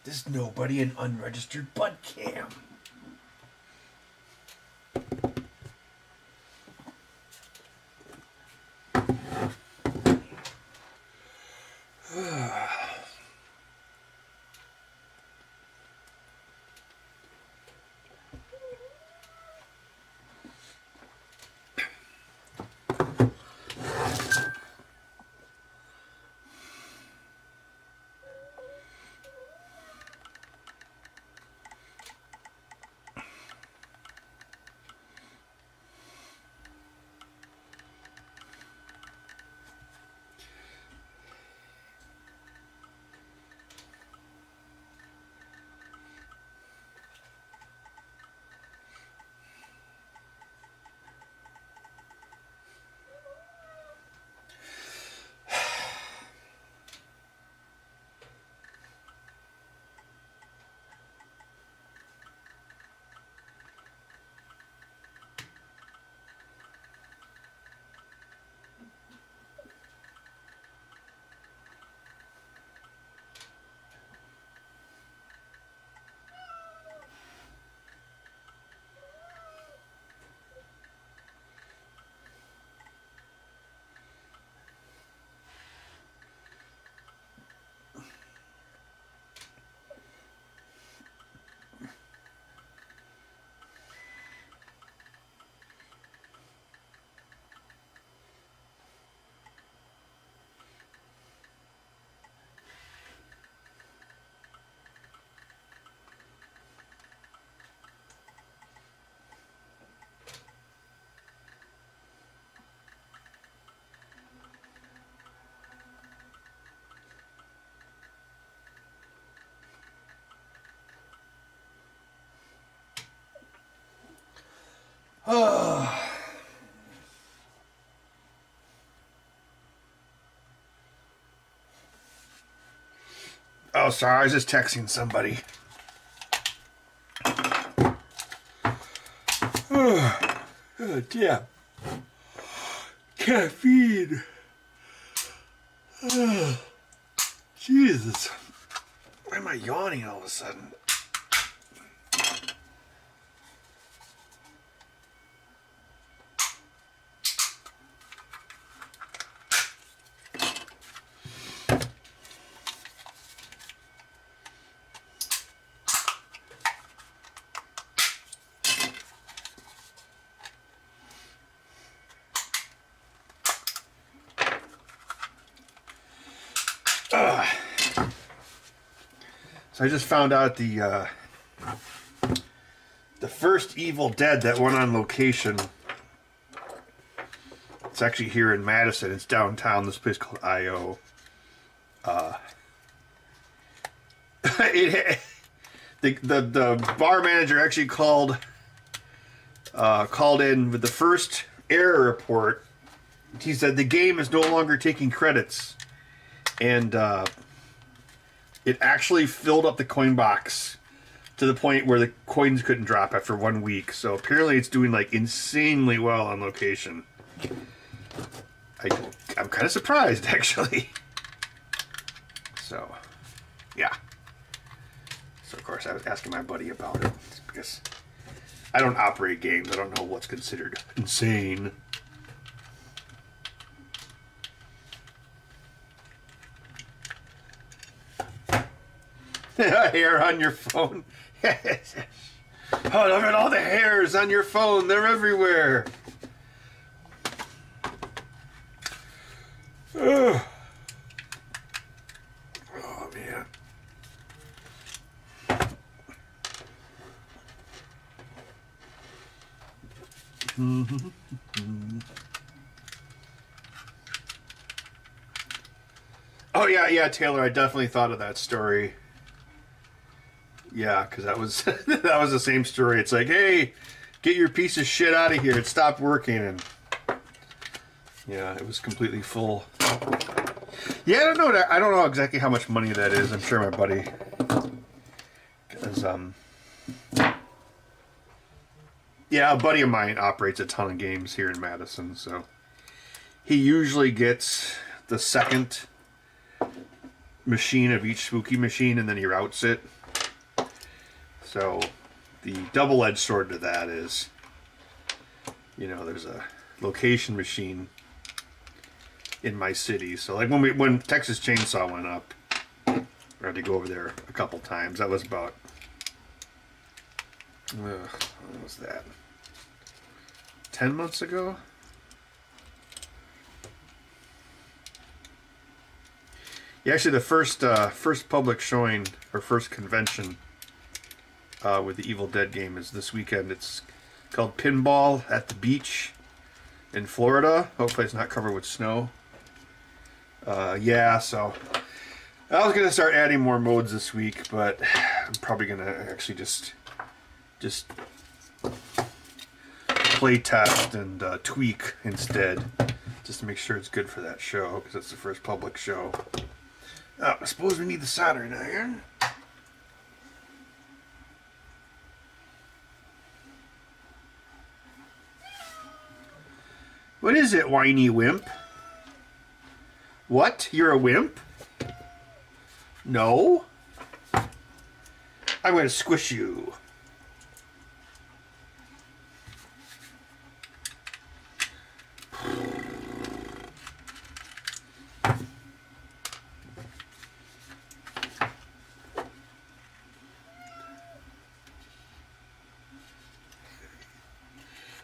There's nobody in unregistered butt cam. Oh, sorry, I was just texting somebody. Oh, yeah. Caffeine. Oh, Jesus. Why am I yawning all of a sudden? So I just found out the first Evil Dead that went on location. It's actually here in Madison. It's downtown. This place called I.O. The bar manager actually called in with the first error report. He said the game is no longer taking credits, and it actually filled up the coin box to the point where the coins couldn't drop after 1 week. So apparently it's doing like insanely well on location. I'm kind of surprised, actually. So, yeah. So of course I was asking my buddy about it because I don't operate games. I don't know what's considered insane. Hair on your phone. Oh, look at all the hairs on your phone. They're everywhere. Oh, man. Oh, yeah, Taylor, I definitely thought of that story. Yeah, because that was that was the same story. It's like, hey, get your piece of shit out of here. It stopped working, and yeah, it was completely full. Yeah, I don't know exactly how much money that is. I'm sure my buddy, because yeah, a buddy of mine operates a ton of games here in Madison, so he usually gets the second machine of each spooky machine, and then he routes it. So the double-edged sword to that is, you know, there's a location machine in my city. So like when Texas Chainsaw went up, I had to go over there a couple times. That was about, when was that? 10 months ago? Yeah, actually the first public showing, or first convention with the Evil Dead game is this weekend. It's called Pinball at the Beach in Florida. Hopefully it's not covered with snow. Yeah, so I was gonna start adding more modes this week, but I'm probably gonna actually just play test and tweak instead, just to make sure it's good for that show, because it's the first public show. I suppose we need the soldering iron. What is it, whiny wimp? What? You're a wimp? No? I'm going to squish you.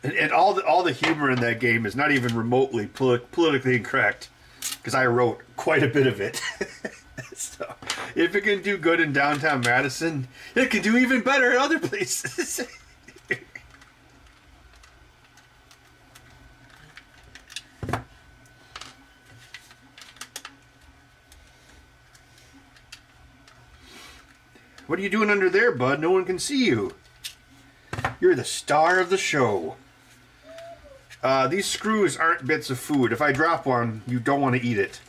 And all the humor in that game is not even remotely politically incorrect, because I wrote quite a bit of it. So, if it can do good in downtown Madison, it can do even better in other places. What are you doing under there, bud? No one can see you. You're the star of the show. These screws aren't bits of food. If I drop one, you don't want to eat it.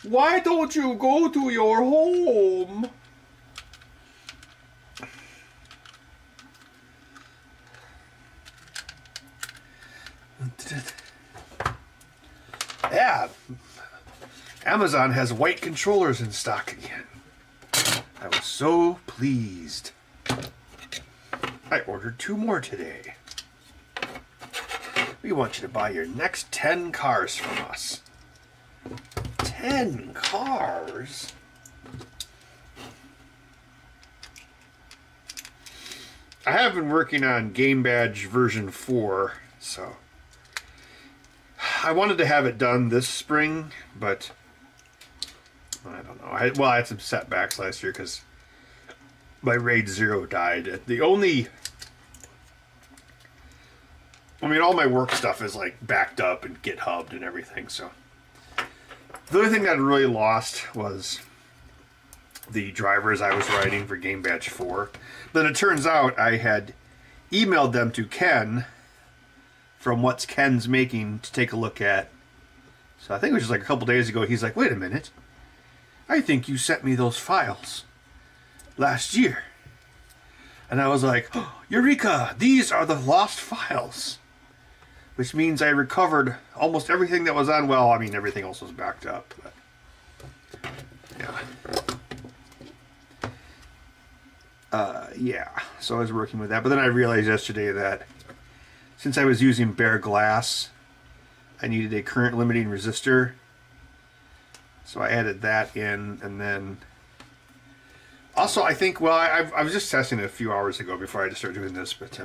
Why don't you go to your home? Yeah. Amazon has white controllers in stock again. I was so pleased. I ordered 2 more today. We want you to buy your next 10 cars from us. 10 cars? I have been working on Game Badge version 4, so I wanted to have it done this spring, but I don't know. I had some setbacks last year because my RAID 0 died. All my work stuff is like backed up and GitHubbed and everything, so the only thing that I really lost was the drivers I was writing for Game Badge 4. Then it turns out I had emailed them to Ken from What's Ken's Making to take a look at. So I think it was just like a couple days ago. He's like, wait a minute. I think you sent me those files last year. And I was like, oh, Eureka! These are the lost files. Which means I recovered almost everything that was on. Well, I mean, everything else was backed up. But yeah. So I was working with that. But then I realized yesterday that since I was using bare glass, I needed a current limiting resistor. So I added that in, and then also I think, well, I was just testing it a few hours ago before I had to start doing this, but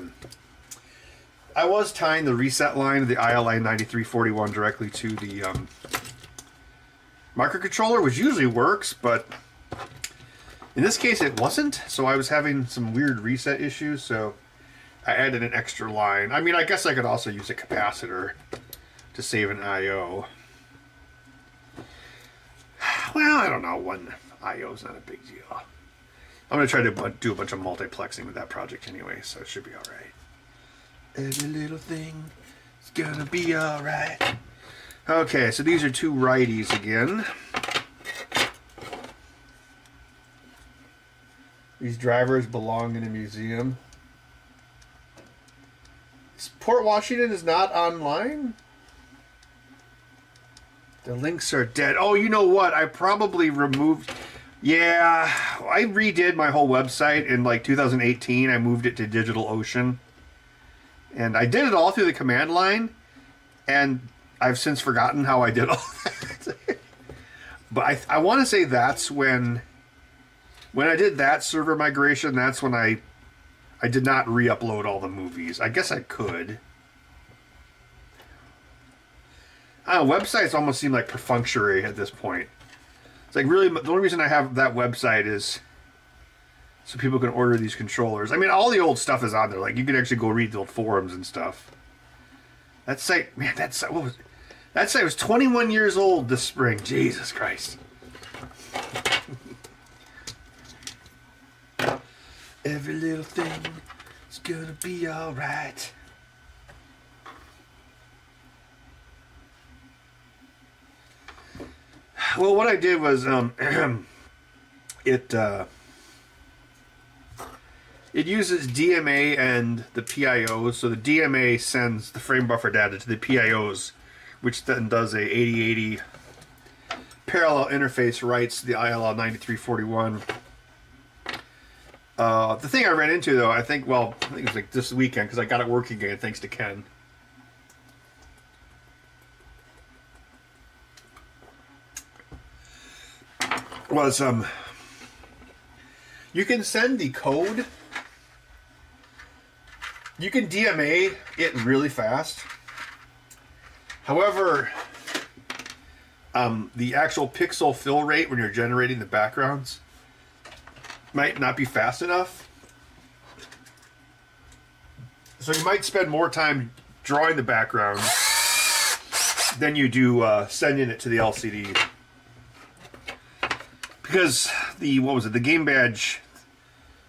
I was tying the reset line of the ILI 9341 directly to the microcontroller, which usually works, but in this case it wasn't, so I was having some weird reset issues, so I added an extra line. I mean, I guess I could also use a capacitor to save an I.O. Well, I don't know. One I.O. is not a big deal. I'm going to try to do a bunch of multiplexing with that project anyway, so it should be alright. Every little thing is going to be alright. Okay, so these are 2 righties again. These drivers belong in a museum. Port Washington is not online? The links are dead. Oh, you know what? I probably removed... Yeah, I redid my whole website in like 2018. I moved it to DigitalOcean. And I did it all through the command line. And I've since forgotten how I did all that. But I want to say that's when I did that server migration, that's when I did not re-upload all the movies. I guess I could. I don't know, websites almost seem like perfunctory at this point. It's like really, the only reason I have that website is so people can order these controllers. I mean, all the old stuff is on there. Like, you can actually go read the old forums and stuff. That site, man, that site was 21 years old this spring. Jesus Christ. Every little thing is gonna be alright. Well, what I did was, it uses DMA and the PIOs. So the DMA sends the frame buffer data to the PIOs, which then does a 8080 parallel interface writes to the ILL 9341. The thing I ran into, though, I think it was like this weekend, because I got it working again, thanks to Ken. Was, you can send the code. You can DMA it really fast. However, the actual pixel fill rate when you're generating the backgrounds might not be fast enough. So you might spend more time drawing the background than you do sending it to the LCD. Because the Game Badge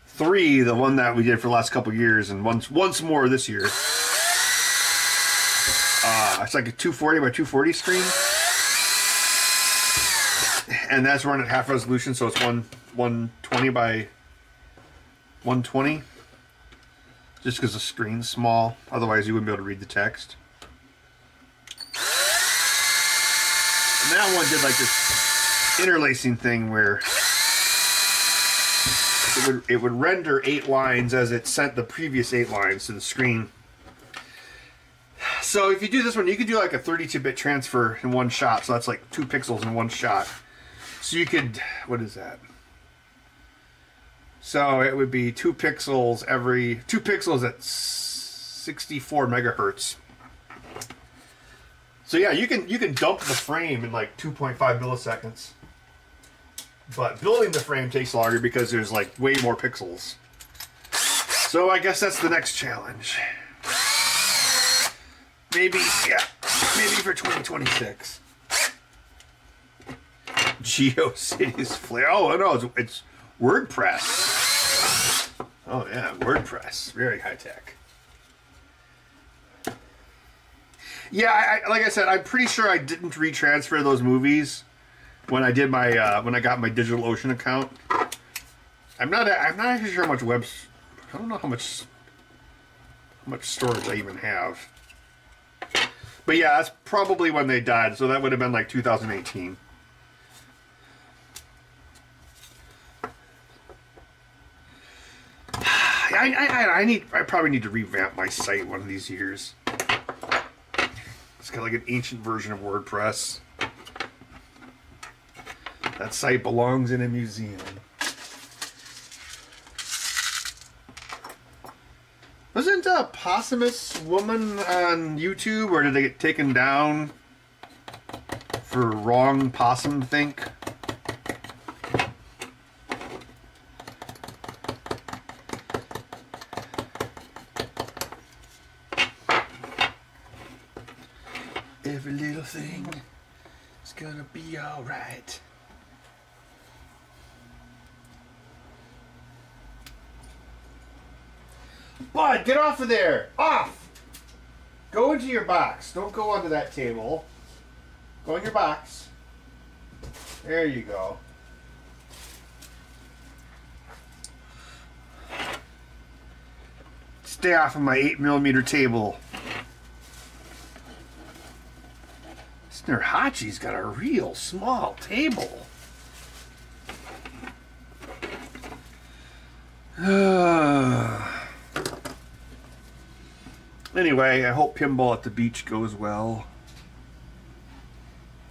3, the one that we did for the last couple years, and once more this year, it's like a 240 by 240 screen, and that's run at half resolution, so it's 120 by 120. Just because the screen's small, otherwise you wouldn't be able to read the text. And that one did like this interlacing thing where it would render 8 lines as it sent the previous 8 lines to the screen. So if you do this one, you could do like a 32-bit transfer in one shot. So that's like 2 pixels in one shot. So you could, what is that? So it would be 2 pixels at 64 megahertz. So yeah, you can dump the frame in like 2.5 milliseconds. But building the frame takes longer because there's like way more pixels. So I guess that's the next challenge. Maybe for 2026. GeoCities Flare. Oh no, it's WordPress. Oh yeah, WordPress. Very high tech. Yeah, like I said, I'm pretty sure I didn't retransfer those movies when I did my when I got my DigitalOcean account. I'm not actually sure how much I don't know how much storage I even have. But yeah, that's probably when they died, so that would have been like 2018. I probably need to revamp my site one of these years. It's got like an ancient version of WordPress. That site belongs in a museum. Wasn't a posthumous woman on YouTube, or did they get taken down for wrong possum think? Every little thing is gonna be alright. Bud, get off of there! Off! Go into your box. Don't go onto that table. Go in your box. There you go. Stay off of my 8mm table. Hachi's got a real small table. Anyway, I hope pinball at the beach goes well.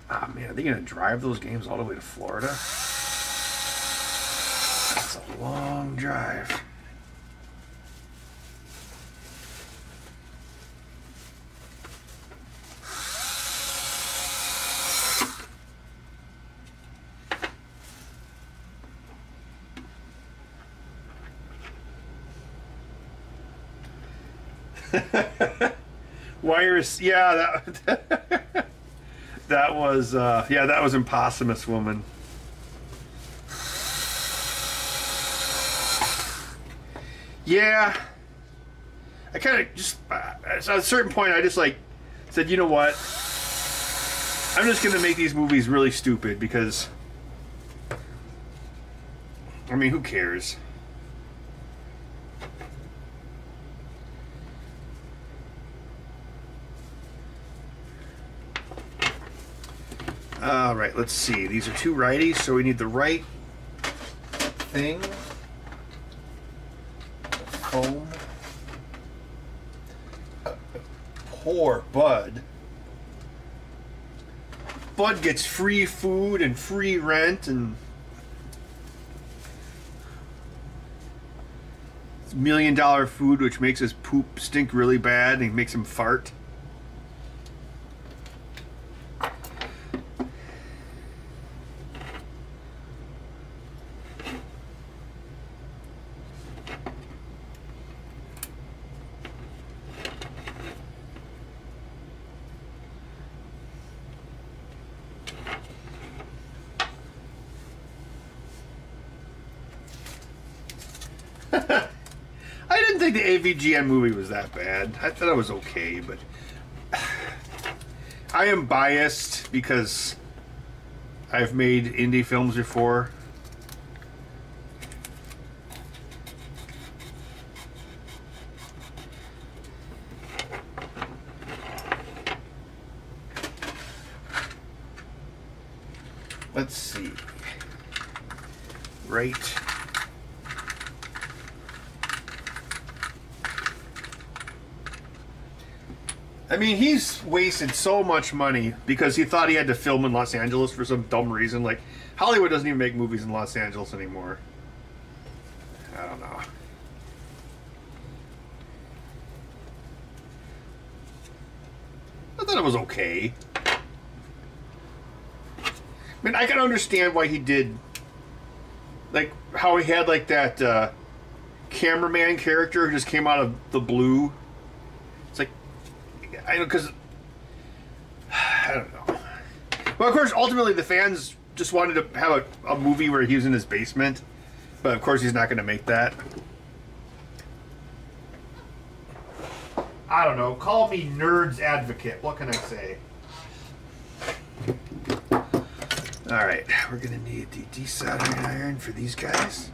Ah, man, are they going to drive those games all the way to Florida? That's a long drive. Wires, yeah, that that was that was Impossimus Woman. Yeah, I kind of just at a certain point I just like said, you know what, I'm just gonna make these movies really stupid because I mean, who cares? All right, let's see. These are two righties, so we need the right thing. Foam. Poor Bud. Bud gets free food and free rent and $1 million food, which makes his poop stink really bad and makes him fart. I didn't think the AVGN movie was that bad. I thought it was okay, but I am biased because I've made indie films before. Let's see. Right. I mean, he's wasted so much money because he thought he had to film in Los Angeles for some dumb reason. Like, Hollywood doesn't even make movies in Los Angeles anymore. I don't know. I thought it was okay. I mean, I can understand why he did, like, how he had, like, that cameraman character who just came out of the blue. It's like, I know, because I don't know. Well, of course, ultimately the fans just wanted to have a movie where he was in his basement, but of course he's not going to make that. I don't know. Call me nerd's advocate. What can I say? All right, we're going to need the desoldering iron for these guys.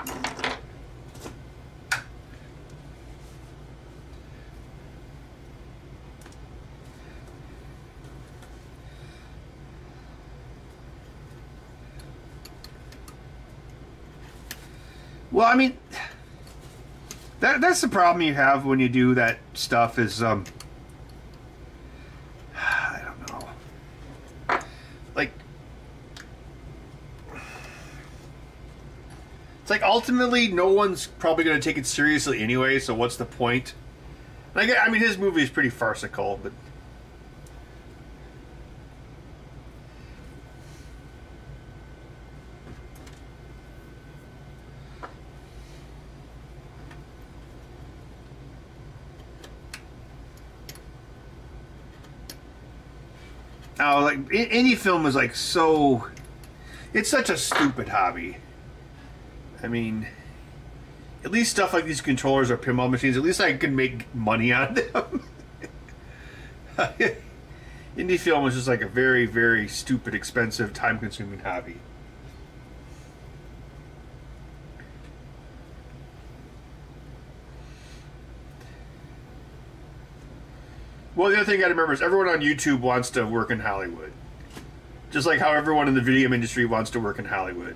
Well, I mean, that's the problem you have when you do that stuff is, I don't know. Like, it's like ultimately no one's probably going to take it seriously anyway, so what's the point? Like, I mean, his movie is pretty farcical, but... Oh, like any film is like so. It's such a stupid hobby. I mean, at least stuff like these controllers or pinball machines. At least I can make money on them. Indie film is just like a very, very stupid, expensive, time-consuming hobby. Well, the other thing you got to remember is everyone on YouTube wants to work in Hollywood. Just like how everyone in the video industry wants to work in Hollywood.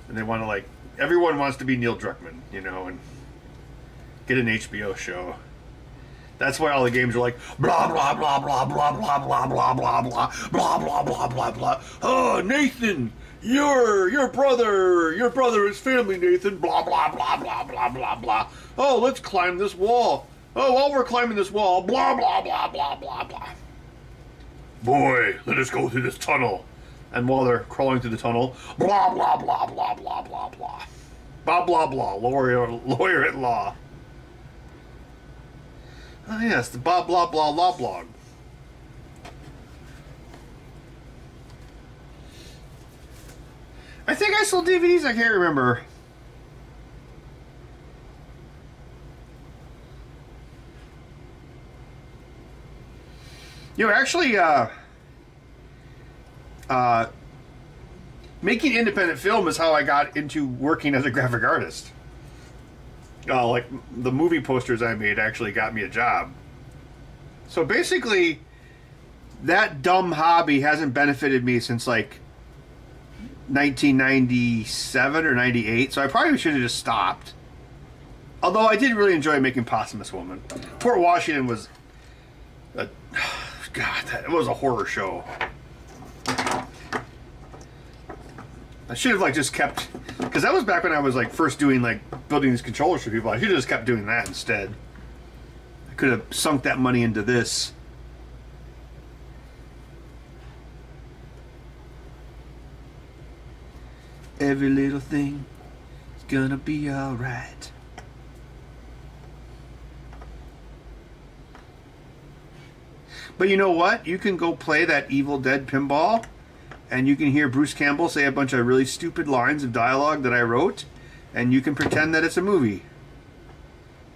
And they want to, like, everyone wants to be Neil Druckmann, you know, and get an HBO show. That's why all the games are like blah blah blah blah blah blah blah blah blah blah blah blah blah blah blah. Oh, Nathan, your brother is family, Nathan. Blah blah blah blah blah blah blah. Oh, let's climb this wall. Oh, while we're climbing this wall, blah blah blah blah blah blah. Boy, let us go through this tunnel. And while they're crawling through the tunnel, blah blah blah blah blah blah blah. Blah blah blah. Lawyer at law. Oh yes, the blah blah blah law blog. I think I sold DVDs, I can't remember. You know, actually, making independent film is how I got into working as a graphic artist. Like, the movie posters I made actually got me a job. So basically, that dumb hobby hasn't benefited me since, like, 1997 or 98, so I probably should have just stopped. Although I did really enjoy making Posthumous Woman. Port Washington was a... God, that was a horror show. I should have, like, just kept... Because that was back when I was, like, first doing, like, building these controllers for people. I should have just kept doing that instead. I could have sunk that money into this. Every little thing is gonna be alright. But you know what? You can go play that Evil Dead pinball, and you can hear Bruce Campbell say a bunch of really stupid lines of dialogue that I wrote, and you can pretend that it's a movie.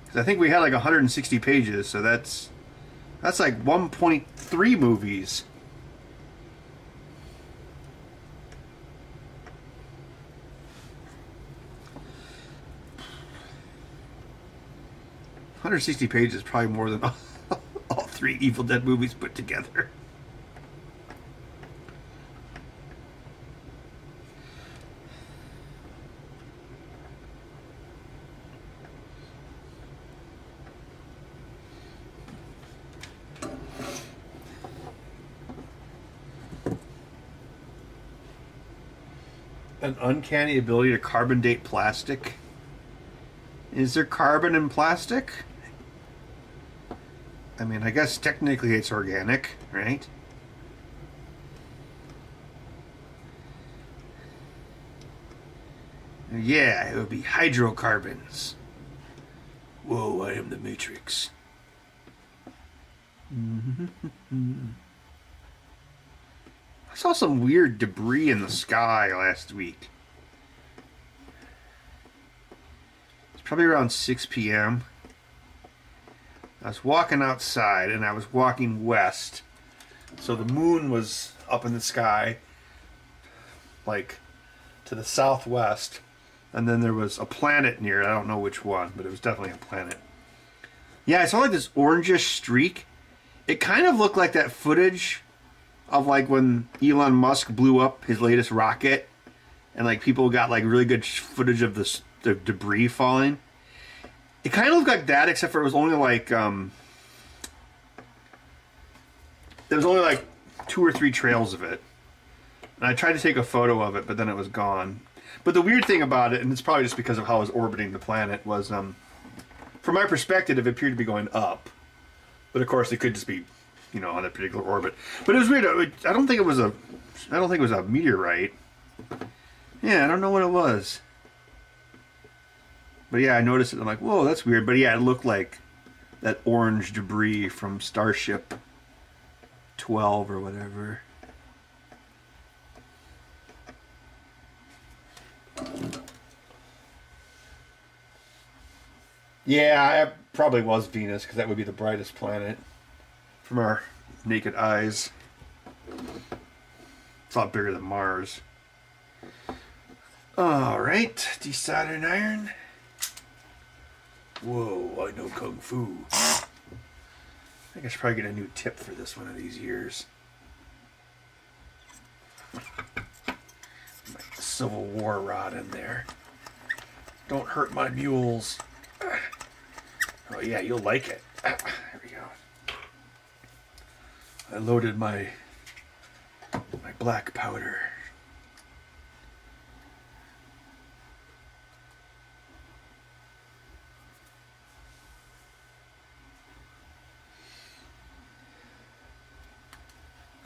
'Cause I think we had like 160 pages, so that's like 1.3 movies. $160 pages is probably more than all 3 Evil Dead movies put together. An uncanny ability to carbon date plastic. Is there carbon in plastic? I mean, I guess technically it's organic, right? Yeah, it would be hydrocarbons. Whoa, I am the Matrix. I saw some weird debris in the sky last week. It's probably around 6 p.m. I was walking outside and I was walking west. So the moon was up in the sky, like to the southwest. And then there was a planet near it. I don't know which one, but it was definitely a planet. Yeah, I saw like this orangish streak. It kind of looked like that footage of like when Elon Musk blew up his latest rocket. And like people got like really good footage of the debris falling. It kind of looked like that, except for it was only like, there was only like 2 or 3 trails of it. And I tried to take a photo of it, but then it was gone. But the weird thing about it, and it's probably just because of how it was orbiting the planet, was, from my perspective, it appeared to be going up. But of course, it could just be, you know, on a particular orbit. But it was weird. I don't think it was a meteorite. Yeah, I don't know what it was. But yeah, I noticed it. I'm like, whoa, that's weird. But yeah, it looked like that orange debris from Starship 12 or whatever. Yeah, it probably was Venus, because that would be the brightest planet from our naked eyes. It's a lot bigger than Mars. Alright, desoldering iron. Whoa, I know Kung Fu. I think I should probably get a new tip for this one of these years. Civil War rod in there. Don't hurt my mules. Oh yeah, you'll like it. There we go. I loaded my black powder.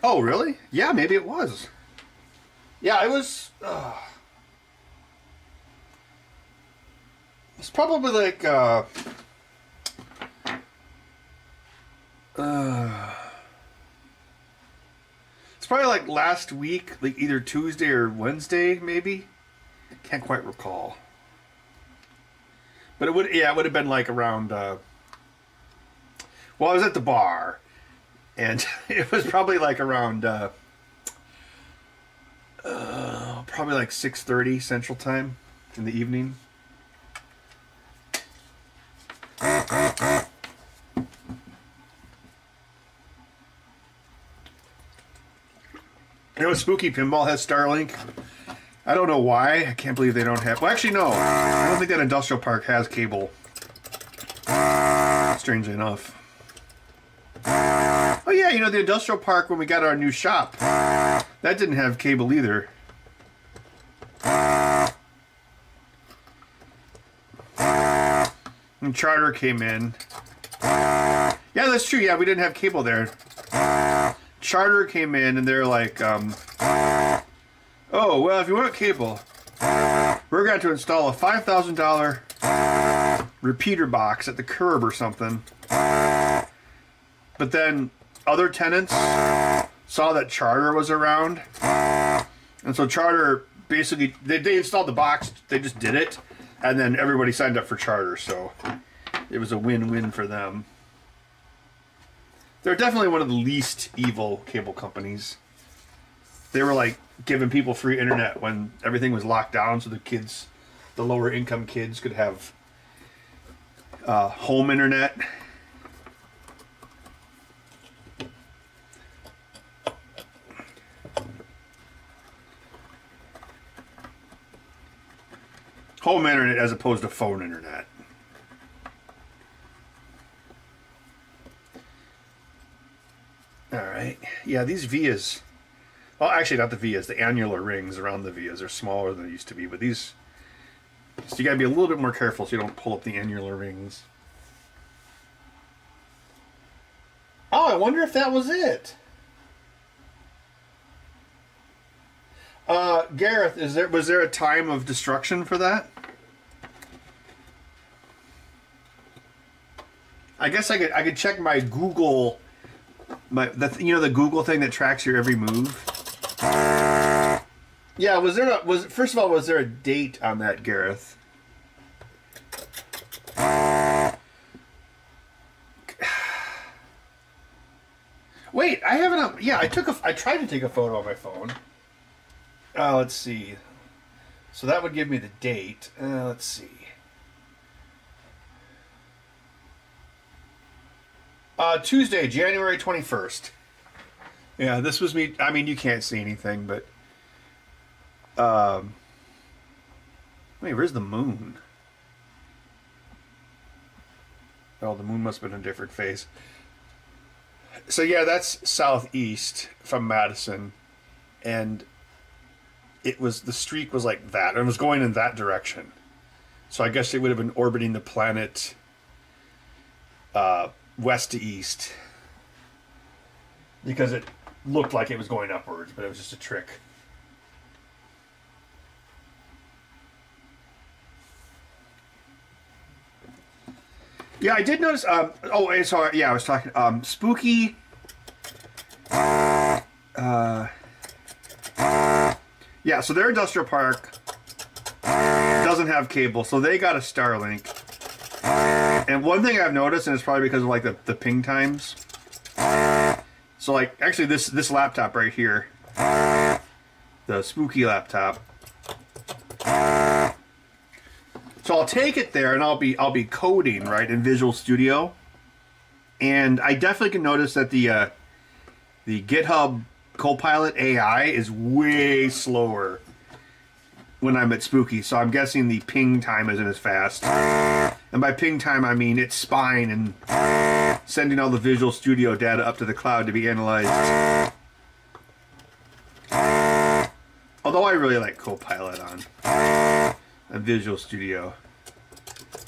Oh, really? Yeah, maybe it was. Yeah, it was... it's probably like... it's probably like last week, like either Tuesday or Wednesday, maybe. Can't quite recall. But it would have been like around... well, I was at the bar. And it was probably like around, probably like 6:30 Central Time in the evening. You know, Spooky Pinball has Starlink. I don't know why. I can't believe they don't have... Well, actually, no. I don't think that industrial park has cable. Strangely enough. Oh yeah, you know, the industrial park when we got our new shop, that didn't have cable either. And Charter came in. Yeah, that's true. Yeah, we didn't have cable there. Charter came in and they're like, oh, well, if you want cable, we're going to install a $5,000 repeater box at the curb or something. But then other tenants saw that Charter was around. And so Charter basically, they installed the box, they just did it. And then everybody signed up for Charter, so it was a win-win for them. They're definitely one of the least evil cable companies. They were like giving people free internet when everything was locked down so the kids, the lower income kids could have home internet. Home internet as opposed to phone internet. Alright. Yeah, these vias... Well, actually not the vias. The annular rings around the vias are smaller than they used to be. But these... So you gotta be a little bit more careful so you don't pull up the annular rings. Oh, I wonder if that was it. Gareth, was there a time of destruction for that? I guess I could check my Google, the Google thing that tracks your every move. Yeah, first of all, was there a date on that, Gareth? Wait, I haven't. Yeah, I tried to take a photo on my phone. Let's see. So that would give me the date. Let's see. Tuesday, January 21st. Yeah, this was me. I mean, you can't see anything, but... wait, where's the moon? Oh, the moon must have been a different phase. So yeah, that's southeast from Madison. And... the streak was like that. It was going in that direction. So I guess it would have been orbiting the planet west to east. Because it looked like it was going upwards, but it was just a trick. Yeah, I did notice... sorry, yeah, I was talking... Spooky... yeah, so their industrial park doesn't have cable, so they got a Starlink. And one thing I've noticed, and it's probably because of like the ping times. So like, actually this laptop right here, the Spooky laptop. So I'll take it there and I'll be coding, right, in Visual Studio. And I definitely can notice that the GitHub Copilot AI is way slower when I'm at Spooky, so I'm guessing the ping time isn't as fast. And by ping time, I mean it's spine and sending all the Visual Studio data up to the cloud to be analyzed. Although I really like Copilot on Visual Studio.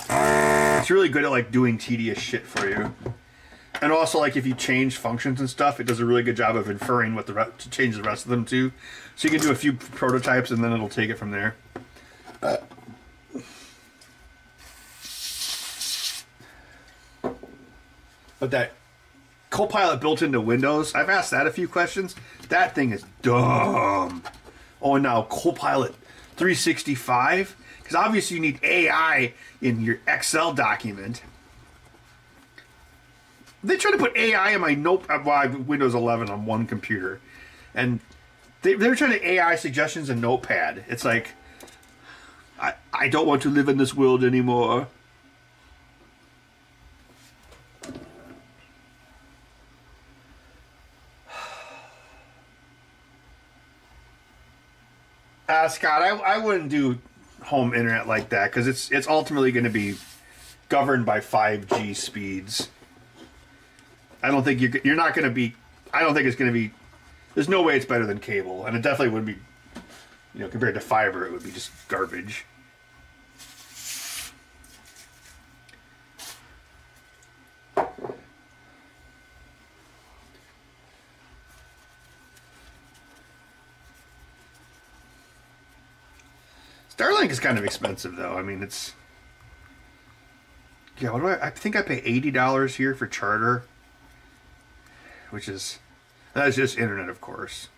It's really good at like doing tedious shit for you. And also, like, if you change functions and stuff, it does a really good job of inferring what to change the rest of them to. So you can do a few prototypes, and then it'll take it from there. But that Copilot built into Windows, I've asked that a few questions. That thing is dumb. Oh, and now Copilot 365, because obviously you need AI in your Excel document. They try to put AI in my Windows 11 on one computer, and they're trying to AI suggestions in Notepad. It's like, I don't want to live in this world anymore. Scott, I wouldn't do home internet like that, because it's ultimately going to be governed by 5G speeds. I don't think you're not going to be. I don't think it's going to be. There's no way it's better than cable, and it definitely wouldn't be. You know, compared to fiber, it would be just garbage. Starlink is kind of expensive, though. I mean, it's. Yeah, what do I think I pay $80 here for Charter. Which is, that's just internet, of course.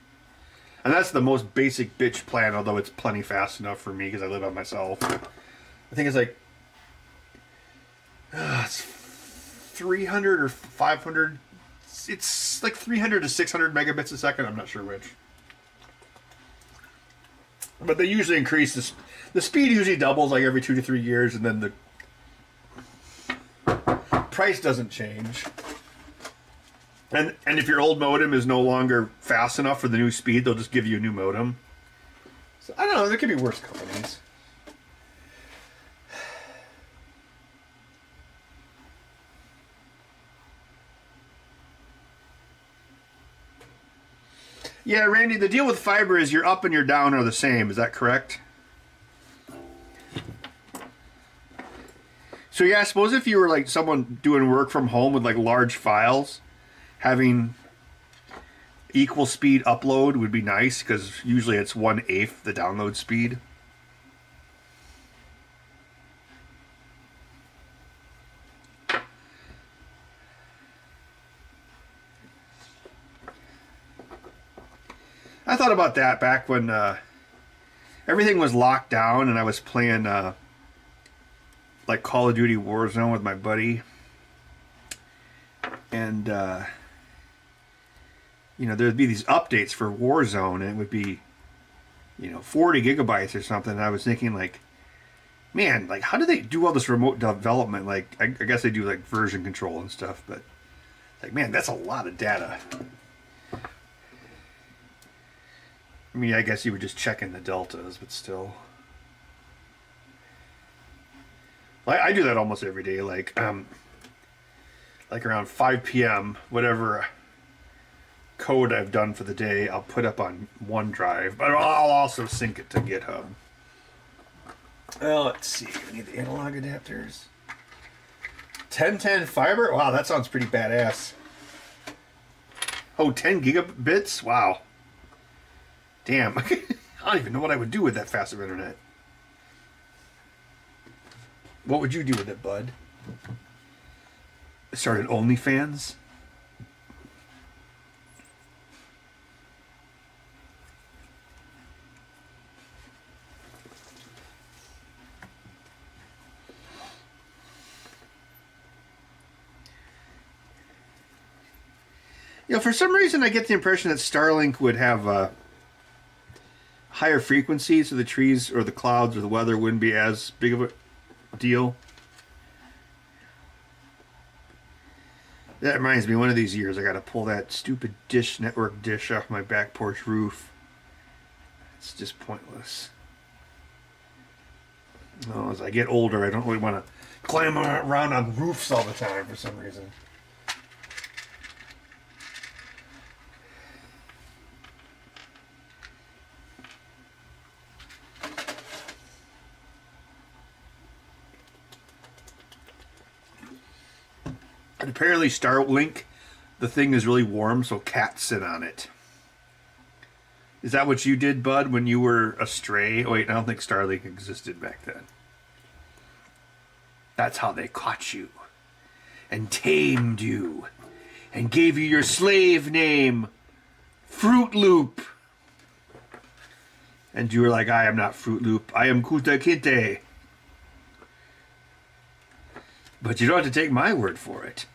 And that's the most basic bitch plan, although it's plenty fast enough for me because I live by myself. I think it's like, it's 300 or 500, it's like 300 to 600 megabits a second, I'm not sure which. But they usually increase this, the speed usually doubles like every 2 to 3 years, and then the price doesn't change. And if your old modem is no longer fast enough for the new speed, they'll just give you a new modem. So I don't know, there could be worse companies. Yeah, Randy, the deal with fiber is your up and your down are the same. Is that correct? So yeah, I suppose if you were like someone doing work from home with like large files, having equal speed upload would be nice, because usually it's 1/8 the download speed. I thought about that back when everything was locked down and I was playing like Call of Duty Warzone with my buddy. And you know, there'd be these updates for Warzone, and it would be, you know, 40 gigabytes or something. And I was thinking, like, man, like, how do they do all this remote development? Like, I guess they do, like, version control and stuff, but, like, man, that's a lot of data. I mean, I guess you were just checking the deltas, but still. I do that almost every day, like around 5 p.m., whatever code I've done for the day, I'll put up on OneDrive, but I'll also sync it to GitHub. Well, let's see. We need the analog adapters. 1010 fiber? Wow, that sounds pretty badass. Oh, 10 gigabits? Wow. Damn. I don't even know what I would do with that fast of internet. What would you do with it, bud? Start an OnlyFans? You know, for some reason I get the impression that Starlink would have higher frequencies, so the trees or the clouds or the weather wouldn't be as big of a deal. That reminds me, one of these years I gotta pull that stupid Dish Network dish off my back porch roof. It's just pointless. Well, as I get older, I don't really want to climb around on roofs all the time for some reason. And apparently Starlink, the thing is really warm, so cats sit on it. Is that what you did, Bud, when you were a stray? Oh, wait, I don't think Starlink existed back then. That's how they caught you and tamed you and gave you your slave name, Fruit Loop. And you were like, I am not Fruit Loop, I am Kuta Kinte. But you don't have to take my word for it.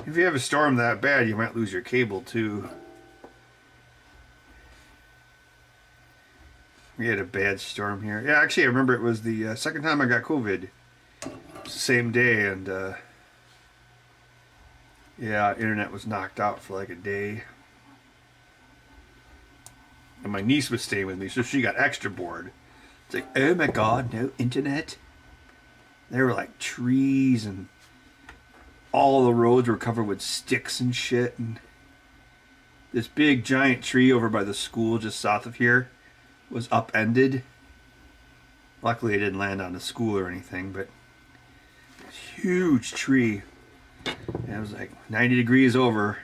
If you have a storm that bad, you might lose your cable too. We had a bad storm here. Yeah, actually, I remember it was the second time I got COVID. It was the same day, and yeah, internet was knocked out for like a day. And my niece was staying with me, so she got extra bored. It's like, oh my god, no internet. There were like trees, and all the roads were covered with sticks and shit. And this big giant tree over by the school just south of here was upended. Luckily it didn't land on the school or anything, but this huge tree. And it was like 90 degrees over.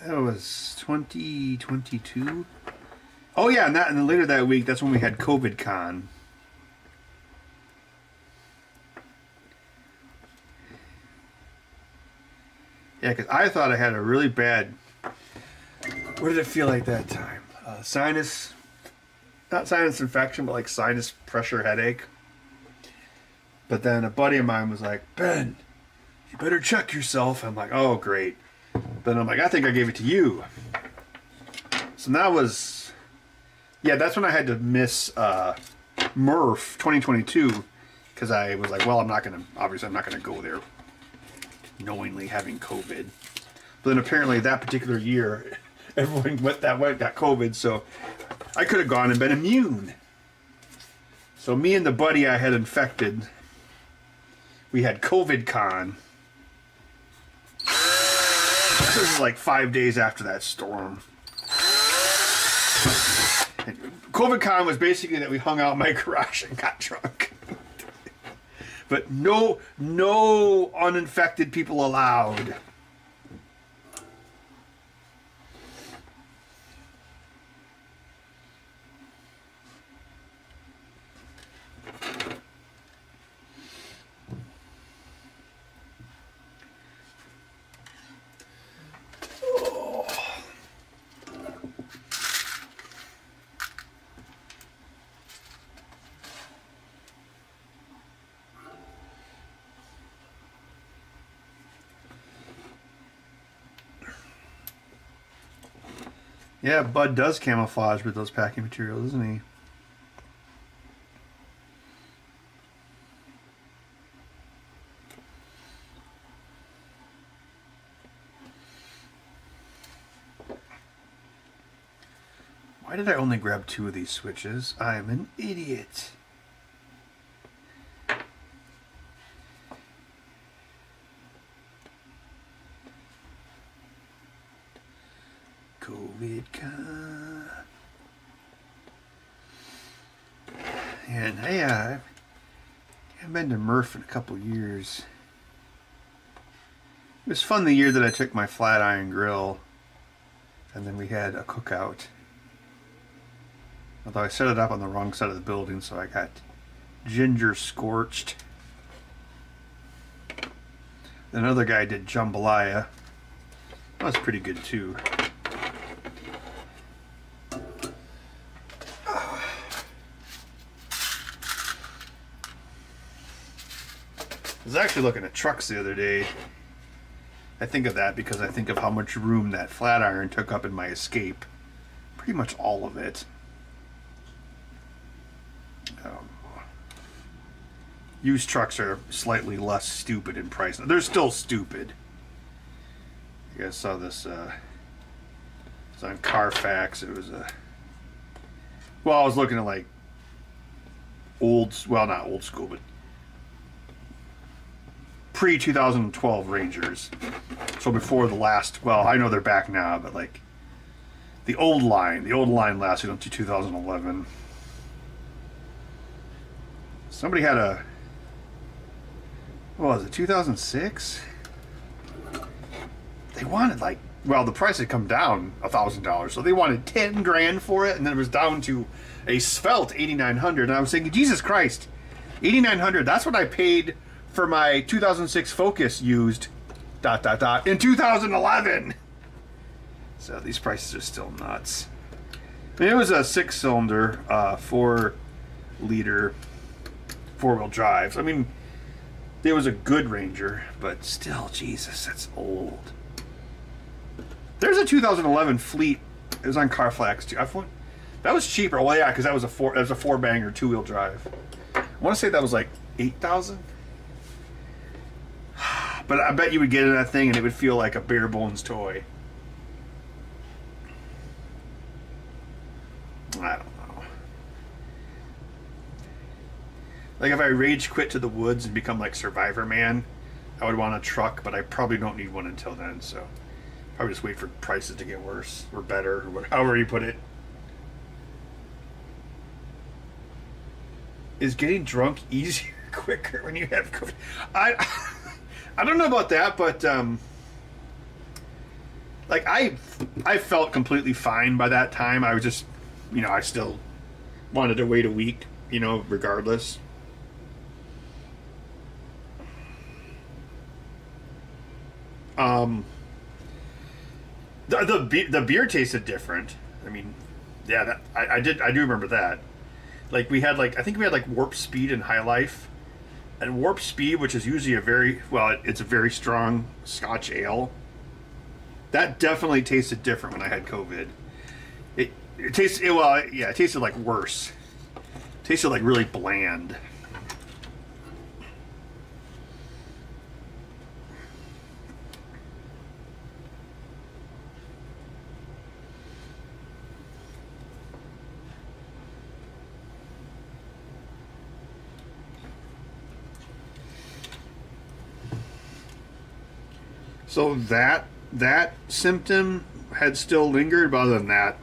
That was 2022. Oh yeah, and then later that week, that's when we had COVID Con. Yeah, because I thought I had a really bad. What did it feel like that time? Sinus, not sinus infection, but like sinus pressure headache. But then a buddy of mine was like, Ben, you better check yourself. I'm like, oh great. Then I'm like, I think I gave it to you. So that was, yeah, that's when I had to miss Murph 2022, because I was like, well, obviously I'm not gonna go there knowingly having COVID. But then apparently that particular year, everyone got COVID, so I could have gone and been immune. So me and the buddy I had infected, we had COVID Con. This was like 5 days after that storm. And COVID Con was basically that we hung out in my garage and got drunk. But no uninfected people allowed. Yeah, Bud does camouflage with those packing materials, doesn't he? Why did I only grab 2 of these switches? I'm an idiot. COVID Con. And I haven't been to Murph in a couple years. It was fun the year that I took my flat iron grill, and then we had a cookout. Although I set it up on the wrong side of the building, so I got ginger scorched. Then another guy did jambalaya. That was pretty good too. I was actually looking at trucks the other day. I think of that because I think of how much room that flat iron took up in my Escape. Pretty much all of it. Used trucks are slightly less stupid in price. They're still stupid. You guys saw this, it's on Carfax. It was a, well, I was looking at like well, not old school, but pre-2012 Rangers. So before the last, well, I know they're back now, but like the old line lasted until 2011. Somebody had a, what was it, 2006? They wanted like, well, the price had come down $1,000, so they wanted 10 grand for it, and then it was down to a svelte 8,900. And I was thinking, Jesus Christ, 8,900, that's what I paid for my 2006 Focus used, in 2011. So these prices are still nuts. I mean, it was a 6-cylinder, 4-liter, 4-wheel drive. I mean, it was a good Ranger, but still, Jesus, that's old. There's a 2011 Fleet. It was on Carfax too. That was cheaper. Well, yeah, because that was a 4-banger 2-wheel drive. I want to say that was like 8,000. But I bet you would get in that thing and it would feel like a bare bones toy. I don't know. Like if I rage quit to the woods and become like Survivor Man, I would want a truck, but I probably don't need one until then, so probably just wait for prices to get worse or better, or however you put it. Is getting drunk easier, quicker when you have COVID? I don't know about that, but like I felt completely fine by that time. I was just, I still wanted to wait a week, regardless. The beer tasted different. I mean, yeah, I do remember that. Like I think we had like Warp Speed and High Life. And Warp Speed, which is usually it's a very strong Scotch ale. That definitely tasted different when I had COVID. It tasted like worse. It tasted like really bland. So that symptom had still lingered, but other than that,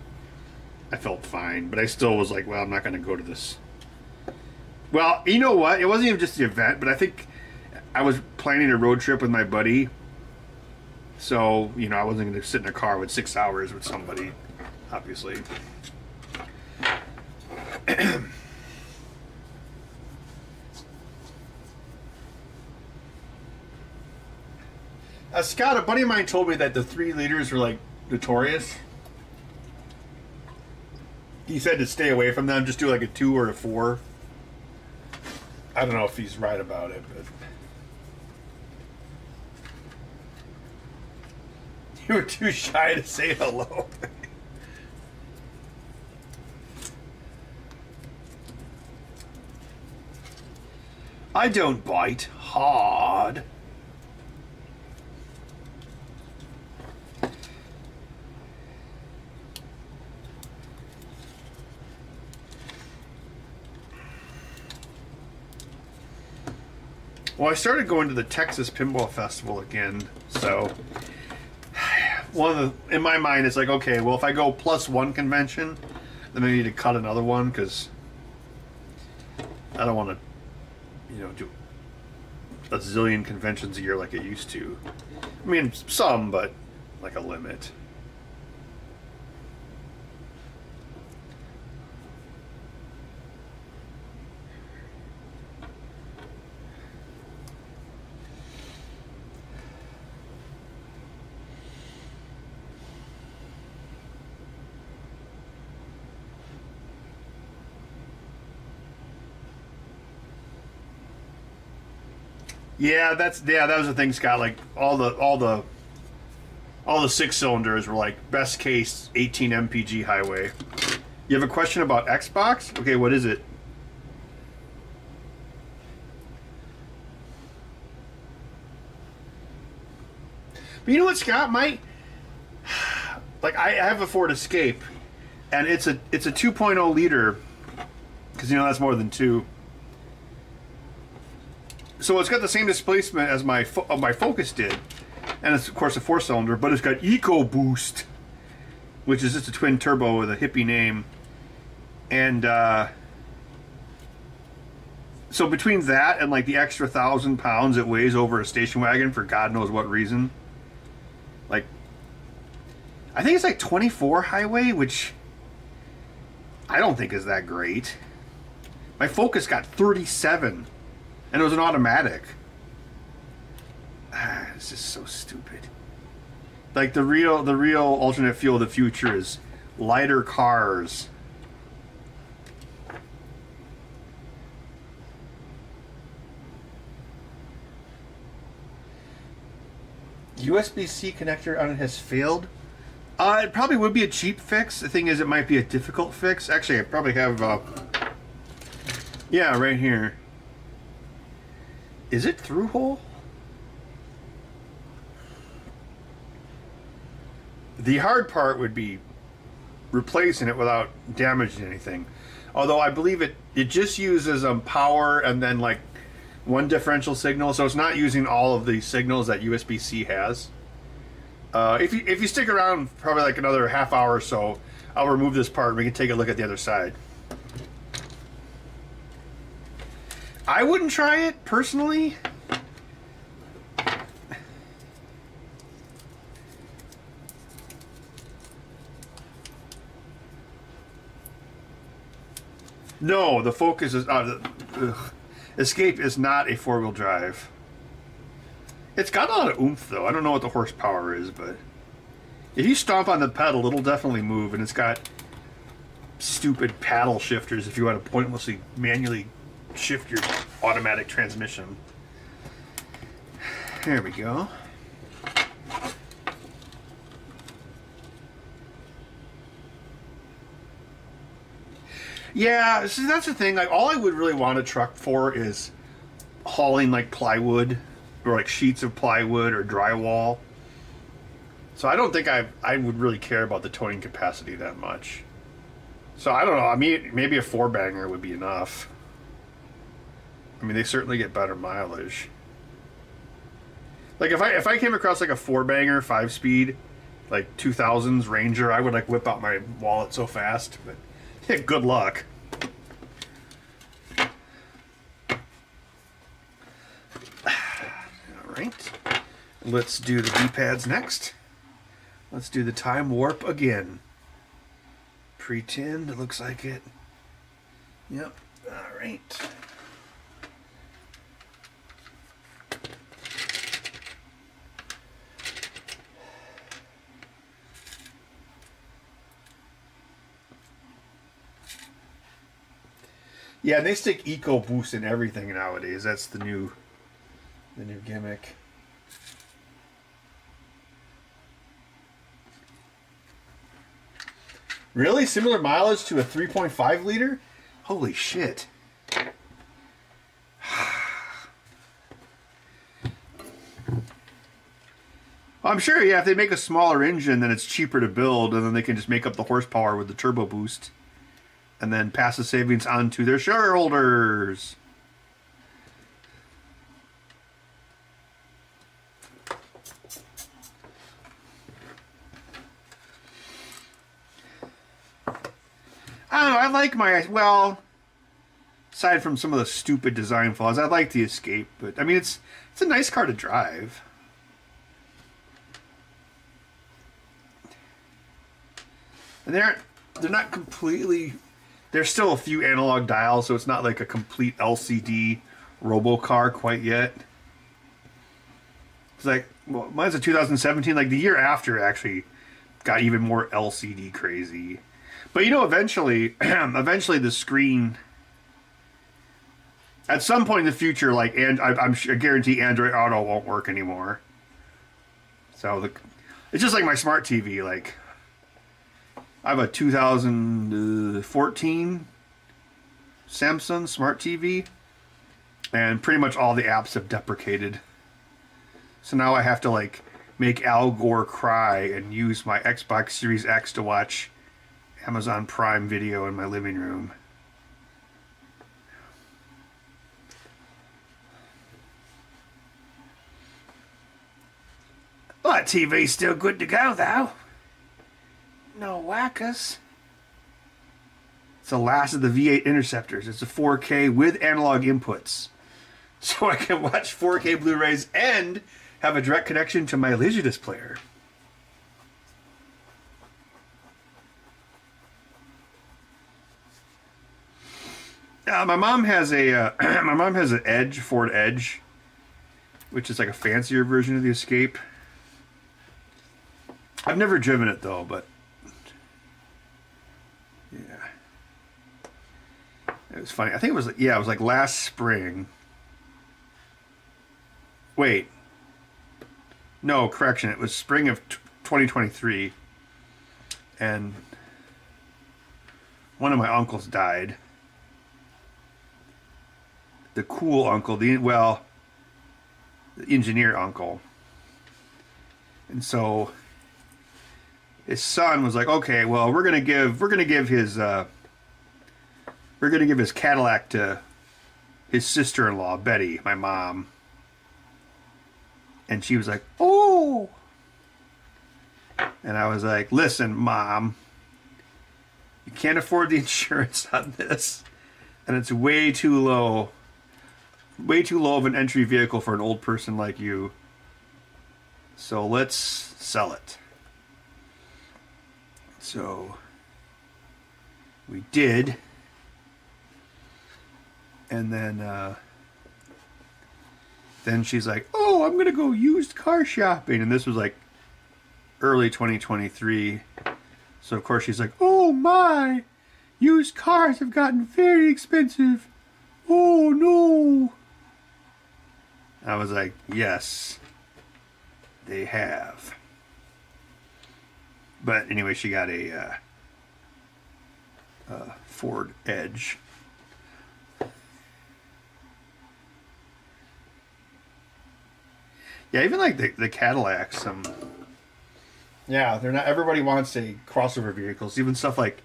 I felt fine. But I still was like, well, I'm not going to go to this. Well, you know what? It wasn't even just the event, but I think I was planning a road trip with my buddy. So, I wasn't going to sit in a car with 6 hours with somebody, obviously. Scott, a buddy of mine told me that the 3 liters were like notorious. He said to stay away from them, just do like a 2 or a 4. I don't know if he's right about it, but you were too shy to say hello. I don't bite hard. Well, I started going to the Texas Pinball Festival again, so in my mind, it's like, okay, well, if I go +1 convention, then I need to cut another one, because I don't want to, you know, do a zillion conventions a year like it used to. I mean, some, but like a limit. Yeah, that was the thing, Scott. Like all the 6 cylinders were like best case 18 mpg highway. You have a question about Xbox? Okay, what is it? But you know what, Scott? I have a Ford Escape, and it's a 2.0 liter, because you know that's more than two. So it's got the same displacement as my Focus did, and it's of course a 4-cylinder, but it's got EcoBoost, which is just a twin turbo with a hippie name, and so between that and like the extra 1,000 pounds it weighs over a station wagon for God knows what reason, like I think it's like 24 highway, which I don't think is that great. My Focus got 37. And it was an automatic. It's just so stupid. Like the real alternate fuel of the future is lighter cars. USB-C connector on it has failed. It probably would be a cheap fix. The thing is, it might be a difficult fix. Actually, I probably have. Yeah, right here. Is it through hole? The hard part would be replacing it without damaging anything. Although I believe it just uses power and then like one differential signal, so it's not using all of the signals that USB-C has. If you stick around probably like another half hour or so, I'll remove this part and we can take a look at the other side. I wouldn't try it personally. No, the Focus is Escape is not a 4-wheel drive. It's got a lot of oomph though. I don't know what the horsepower is, but if you stomp on the pedal, it'll definitely move, and it's got stupid paddle shifters if you want to pointlessly manually shift your automatic transmission. There we go. Yeah, so that's the thing. Like, all I would really want a truck for is hauling like plywood or like sheets of plywood or drywall. So I don't think I would really care about the towing capacity that much. So I don't know. I mean, maybe a 4-banger would be enough. I mean, they certainly get better mileage. Like if I came across like a 4-banger 5-speed, like 2000s Ranger, I would like whip out my wallet so fast. But yeah, good luck. All right, let's do the D-pads next. Let's do the time warp again. Pretend it looks like it. Yep. All right. Yeah, they stick EcoBoost in everything nowadays. That's the new gimmick. Really? Similar mileage to a 3.5 liter? Holy shit. I'm sure, yeah, if they make a smaller engine, then it's cheaper to build, and then they can just make up the horsepower with the turbo boost, and then pass the savings on to their shareholders. I don't know, I like my, well, aside from some of the stupid design flaws, I like the Escape. But I mean, it's a nice car to drive. And they're not completely. There's still a few analog dials, so it's not like a complete LCD robo-car quite yet. It's like, well, mine's a 2017. Like the year after, actually got even more LCD crazy. But you know, eventually, eventually the screen. At some point in the future, like, and I guarantee Android Auto won't work anymore. So it's just like my smart TV. Like, I have a 2014 Samsung smart TV, and pretty much all the apps have deprecated. So now I have to like make Al Gore cry and use my Xbox Series X to watch Amazon Prime Video in my living room. But TV's still good to go though. No whackers. It's the last of the V8 interceptors. It's a 4K with analog inputs. So I can watch 4K Blu-rays and have a direct connection to my Laserdisc player. My mom has a an Edge, Ford Edge, which is like a fancier version of the Escape. I've never driven it though, but yeah, it was funny. I think it was it was like last spring. Wait, no, correction. It was spring of 2023, and one of my uncles died. The cool uncle, the engineer uncle, and so his son was like, "Okay, well, we're gonna give his Cadillac to his sister-in-law Betty, my mom." And she was like, "Oh," and I was like, "Listen, Mom, you can't afford the insurance on this, and it's way too low of an entry vehicle for an old person like you. So let's sell it." So we did, and then she's like, "Oh, I'm gonna go used car shopping," and this was like early 2023. So of course she's like, "Oh my, used cars have gotten very expensive. Oh no." I was like, "Yes, they have." But anyway, she got a Ford Edge. Yeah, even like the Cadillacs. Yeah, they're not. Everybody wants a crossover vehicles. Even stuff like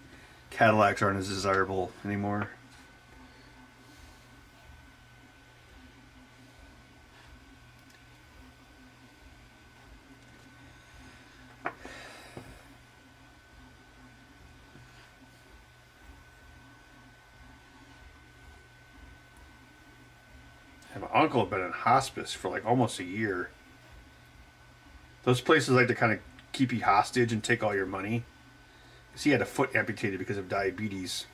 Cadillacs aren't as desirable anymore. My uncle had been in hospice for like almost a year. Those places like to kind of keep you hostage and take all your money. Because he had a foot amputated because of diabetes.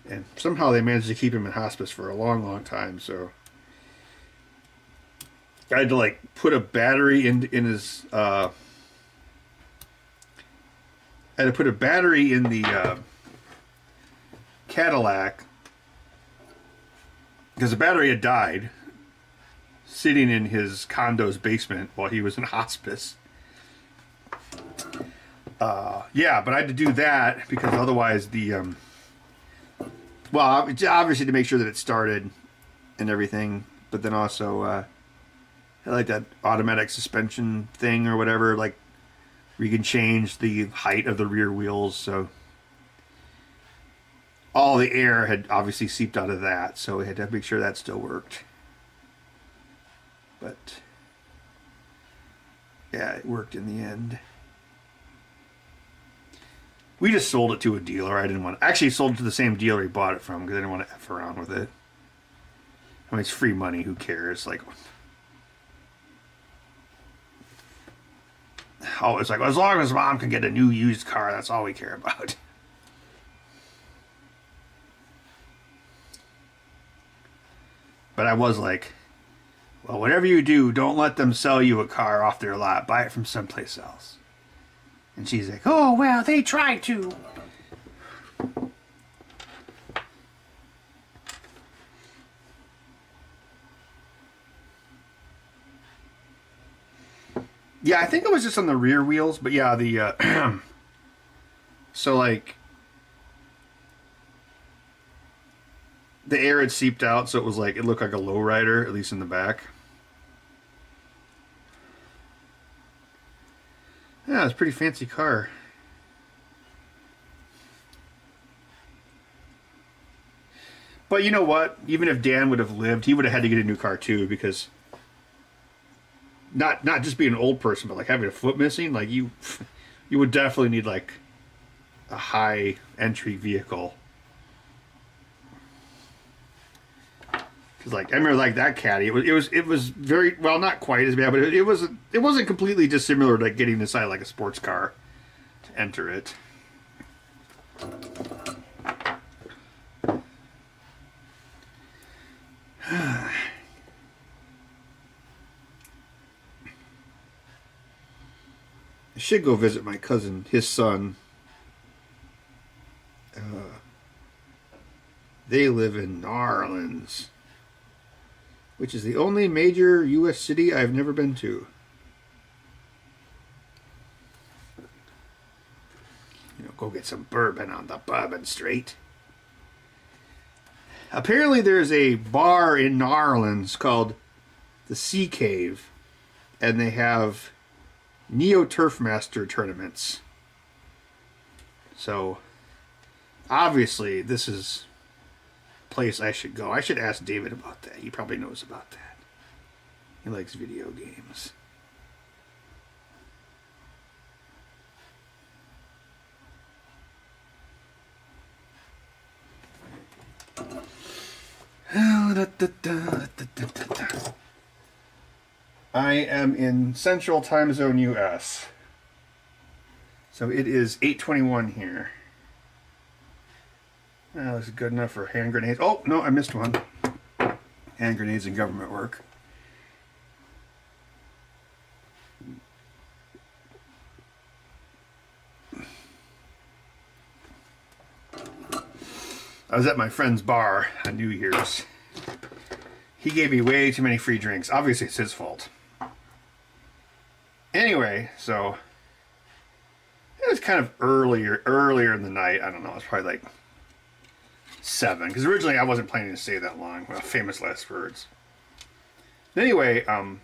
And somehow they managed to keep him in hospice for a long, long time. So I had to like put a battery in his. I had to put a battery in the Cadillac. Because the battery had died sitting in his condo's basement while he was in hospice. Yeah, but I had to do that because otherwise the... well, obviously to make sure that it started and everything, but then also like that automatic suspension thing or whatever, like where you can change the height of the rear wheels, so... all the air had obviously seeped out of that, so we had to make sure that still worked. But yeah, it worked in the end. We just sold it to a dealer. I didn't want to. Actually, sold it to the same dealer he bought it from because I didn't want to F around with it. I mean, it's free money. Who cares? Like, oh, it's like, as long as Mom can get a new used car, that's all we care about. But I was like, well, whatever you do, don't let them sell you a car off their lot. Buy it from someplace else. And she's like, oh, well, they try to. Yeah, I think it was just on the rear wheels, but yeah, the so like the air had seeped out, so it was like it looked like a lowrider, at least in the back. Yeah, it's a pretty fancy car. But you know what? Even if Dan would have lived, he would have had to get a new car too, because not just being an old person, but like having a foot missing, like you would definitely need like a high entry vehicle. Cause like I remember like that caddy, it was very well, not quite as bad, but it wasn't completely dissimilar to like getting inside like a sports car to enter it. I should go visit my cousin, his son. They live in New Orleans, which is the only major U.S. city I've never been to. You know, go get some bourbon on the Bourbon Street. Apparently there's a bar in New Orleans called the Sea Cave, and they have Neo Turf Master tournaments. So, obviously, this is a place I should go. I should ask David about that. He probably knows about that. He likes video games. I am in Central Time Zone, US. So it is 8:21 here. Well, this is good enough for hand grenades. Oh, no, I missed one. Hand grenades and government work. I was at my friend's bar on New Year's. He gave me way too many free drinks. Obviously, it's his fault. Anyway, so it was kind of earlier in the night. I don't know. It's probably like 7, because originally I wasn't planning to stay that long. Well, famous last words. Anyway, a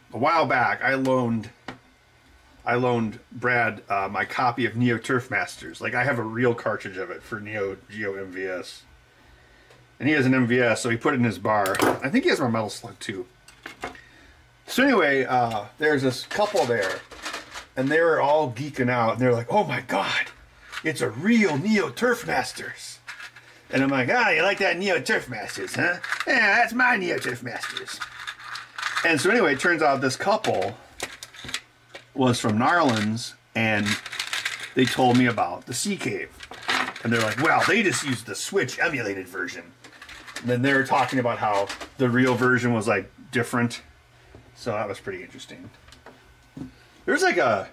while back, I loaned Brad my copy of Neo Turf Masters. Like, I have a real cartridge of it for Neo Geo MVS. And he has an MVS, so he put it in his bar. I think he has my Metal Slug too. So anyway, there's this couple there, and they were all geeking out, and they're like, oh my god, it's a real Neo Turf Masters. And I'm like, you like that Neo Turf Masters, huh? Yeah, that's my Neo Turf Masters. And so anyway, it turns out this couple was from New Orleans, and they told me about the Sea Cave. And they're like, well, they just used the Switch emulated version. And then they were talking about how the real version was like different. So that was pretty interesting. There's a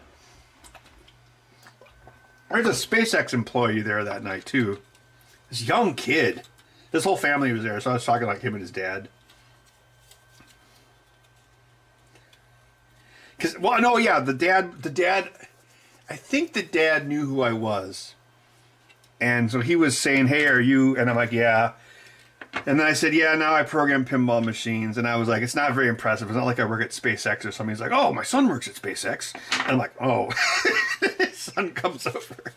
SpaceX employee there that night too. This young kid. His whole family was there, so I was talking like him and his dad. The dad, I think the dad knew who I was. And so he was saying, hey, are you? And I'm like, yeah. And then I said, yeah, now I program pinball machines. And I was like, it's not very impressive. It's not like I work at SpaceX or something. He's like, oh, my son works at SpaceX. And I'm like, oh. His son comes over.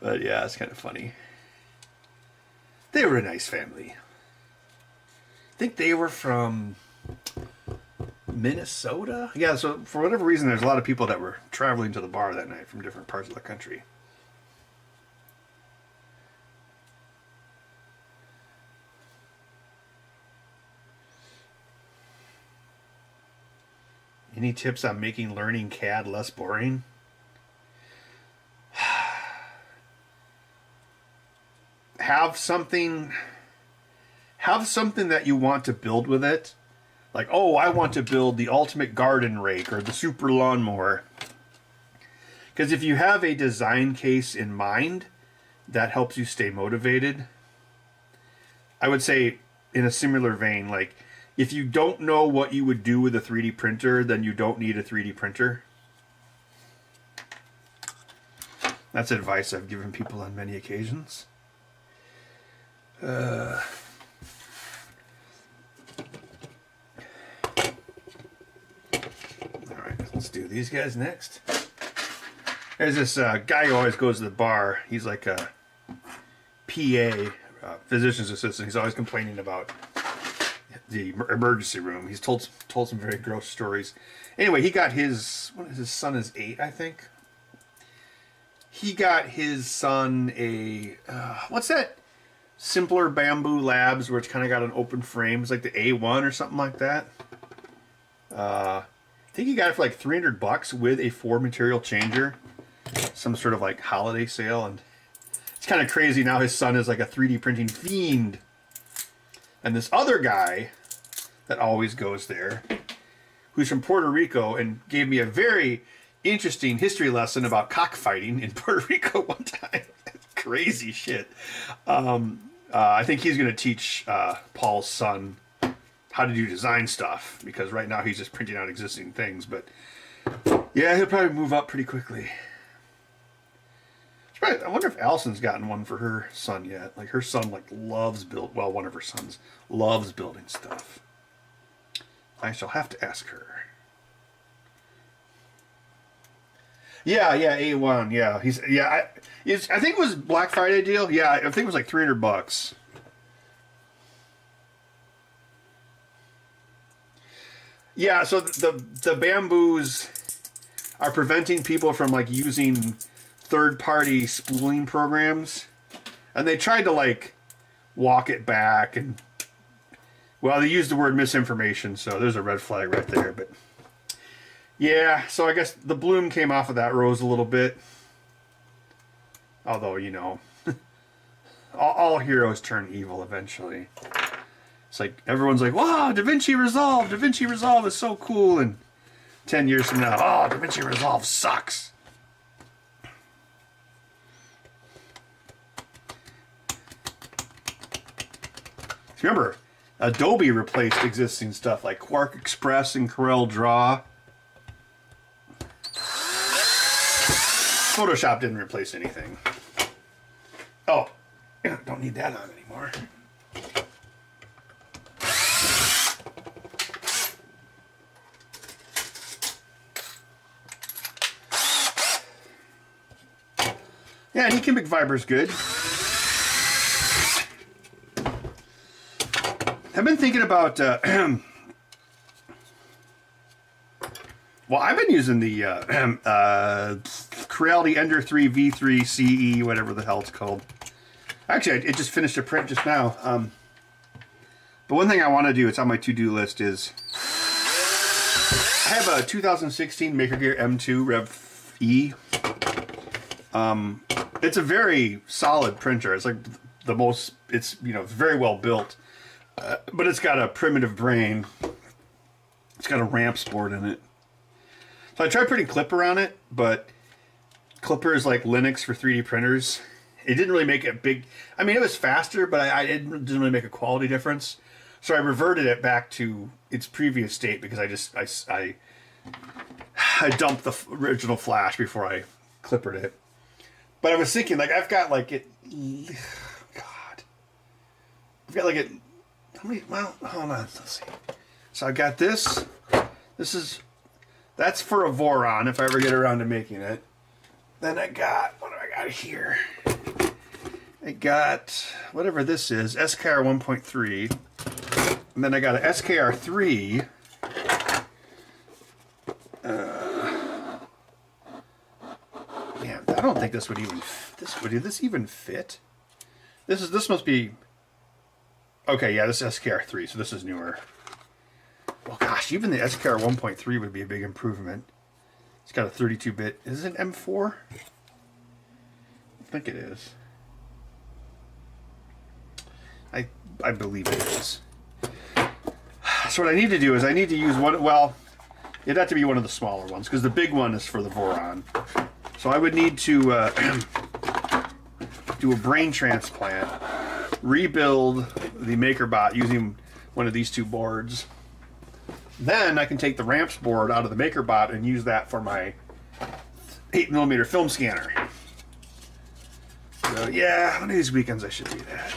But yeah, it's kind of funny. They were a nice family. I think they were from Minnesota? Yeah, so for whatever reason, there's a lot of people that were traveling to the bar that night from different parts of the country. Any tips on making learning CAD less boring? Have something that you want to build with it. Like, oh, I want to build the ultimate garden rake or the super lawnmower. Because if you have a design case in mind, that helps you stay motivated. I would say, in a similar vein, like, if you don't know what you would do with a 3D printer, then you don't need a 3D printer. That's advice I've given people on many occasions. All right, let's do these guys next. There's this guy who always goes to the bar. He's like a PA, physician's assistant. He's always complaining about the emergency room. He's told some very gross stories. Anyway, he got his son is 8, I think. He got his son a what's that? Simpler Bamboo Labs, where it's kind of got an open frame. It's like the A1 or something like that. I think he got it for like $300 with a 4 material changer. Some sort of like holiday sale, and it's kind of crazy now. His son is like a 3D printing fiend. And this other guy that always goes there, who's from Puerto Rico, and gave me a very interesting history lesson about cockfighting in Puerto Rico one time. Crazy shit. I think he's going to teach Paul's son how to do design stuff, because right now he's just printing out existing things. But yeah, he'll probably move up pretty quickly. I wonder if Allison's gotten one for her son yet. Like, her son loves one of her sons loves building stuff. I shall have to ask her. Yeah, A1. Yeah, I think it was Black Friday deal. Yeah, I think it was like $300. Yeah, so the bamboos are preventing people from like using third-party spooling programs, and they tried to like walk it back, and well, they used the word misinformation, so there's a red flag right there. But yeah, so I guess the bloom came off of that rose a little bit, although, you know, all heroes turn evil eventually. It's like everyone's like, wow, DaVinci Resolve is so cool, and 10 years from now, oh, DaVinci Resolve sucks. Remember, Adobe replaced existing stuff like Quark Express and Corel Draw. Photoshop didn't replace anything. Oh, don't need that on anymore. Yeah, and Economic Fiber's good. I've been thinking about, well, I've been using the Creality Ender 3 V3 CE, whatever the hell it's called. Actually, it just finished a print just now. But one thing I want to do, it's on my to-do list, is I have a 2016 MakerGear M2 Rev E. It's a very solid printer. It's like the most, it's, you know, very well built. But it's got a primitive brain. It's got a ramps board in it. So I tried putting Clipper on it, but Clipper is like Linux for 3D printers. It didn't really make a big... I mean, it was faster, but it didn't really make a quality difference. So I reverted it back to its previous state, because I dumped the original Flash before I Clippered it. But I was thinking, like, I've got like it... God. I've got like it... How many... Well, hold on. Let's see. So I got this. That's for a Voron, if I ever get around to making it. Then I got... What do I got here? I got... Whatever this is. SKR 1.3. And then I got an SKR 3. I don't think this would even would this even fit? This must be. Okay, yeah, this is SKR3, so this is newer. Well, gosh, even the SKR 1.3 would be a big improvement. It's got a 32-bit. Is it M4? I think it is. I believe it is. So what I need to do is I need to use one. Well, it'd have to be one of the smaller ones because the big one is for the Voron. So I would need to do a brain transplant, rebuild the MakerBot using one of these two boards. Then I can take the ramps board out of the MakerBot and use that for my 8mm film scanner. So yeah, one of these weekends I should do that.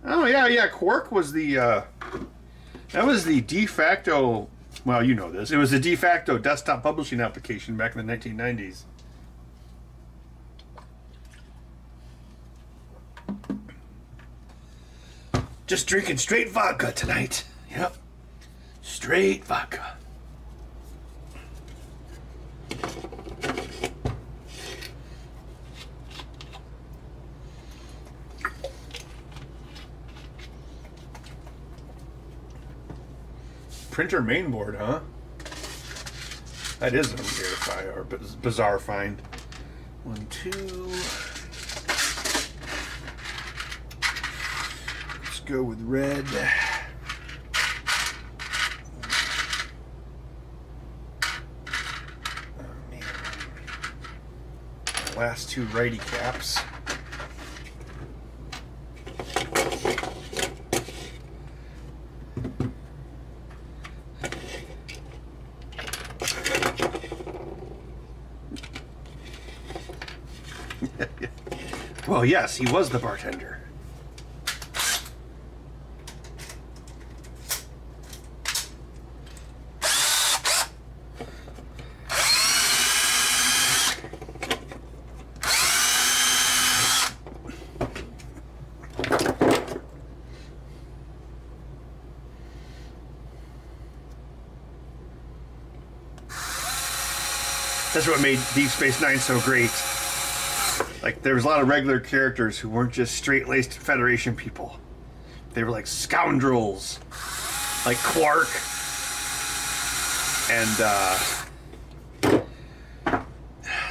Oh yeah, Quark was the that was the de facto. Well, you know this. It was the de facto desktop publishing application back in the 1990s. Just drinking straight vodka tonight. Yep, straight vodka. Printer mainboard, huh? That is a weird or bizarre find. 1, 2. Let's go with red. Oh man. The last two righty caps. Well, yes, he was the bartender. That's what made Deep Space Nine so great. Like, there was a lot of regular characters who weren't just straight-laced Federation people. They were like scoundrels. Like Quark. And,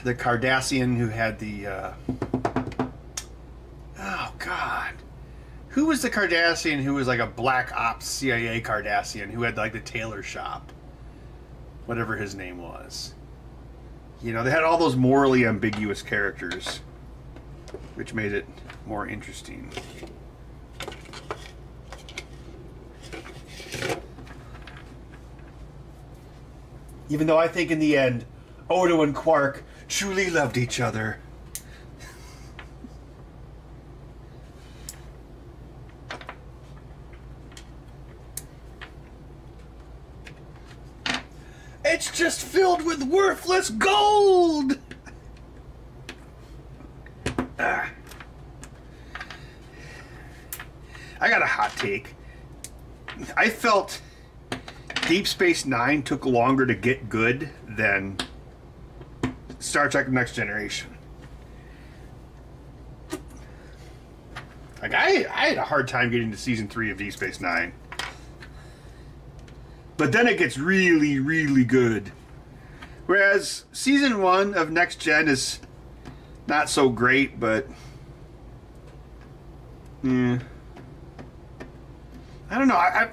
the Cardassian who had the, oh, God. Who was the Cardassian who was like a Black Ops CIA Cardassian who had, like, the tailor shop? Whatever his name was. You know, they had all those morally ambiguous characters, which made it more interesting. Even though I think in the end, Odo and Quark truly loved each other. It's just filled with worthless gold! I got a hot take. I felt Deep Space Nine took longer to get good than Star Trek Next Generation. Like, I had a hard time getting to Season 3 of Deep Space Nine. But then it gets really, really good. Whereas Season 1 of Next Gen is not so great, but I don't know. I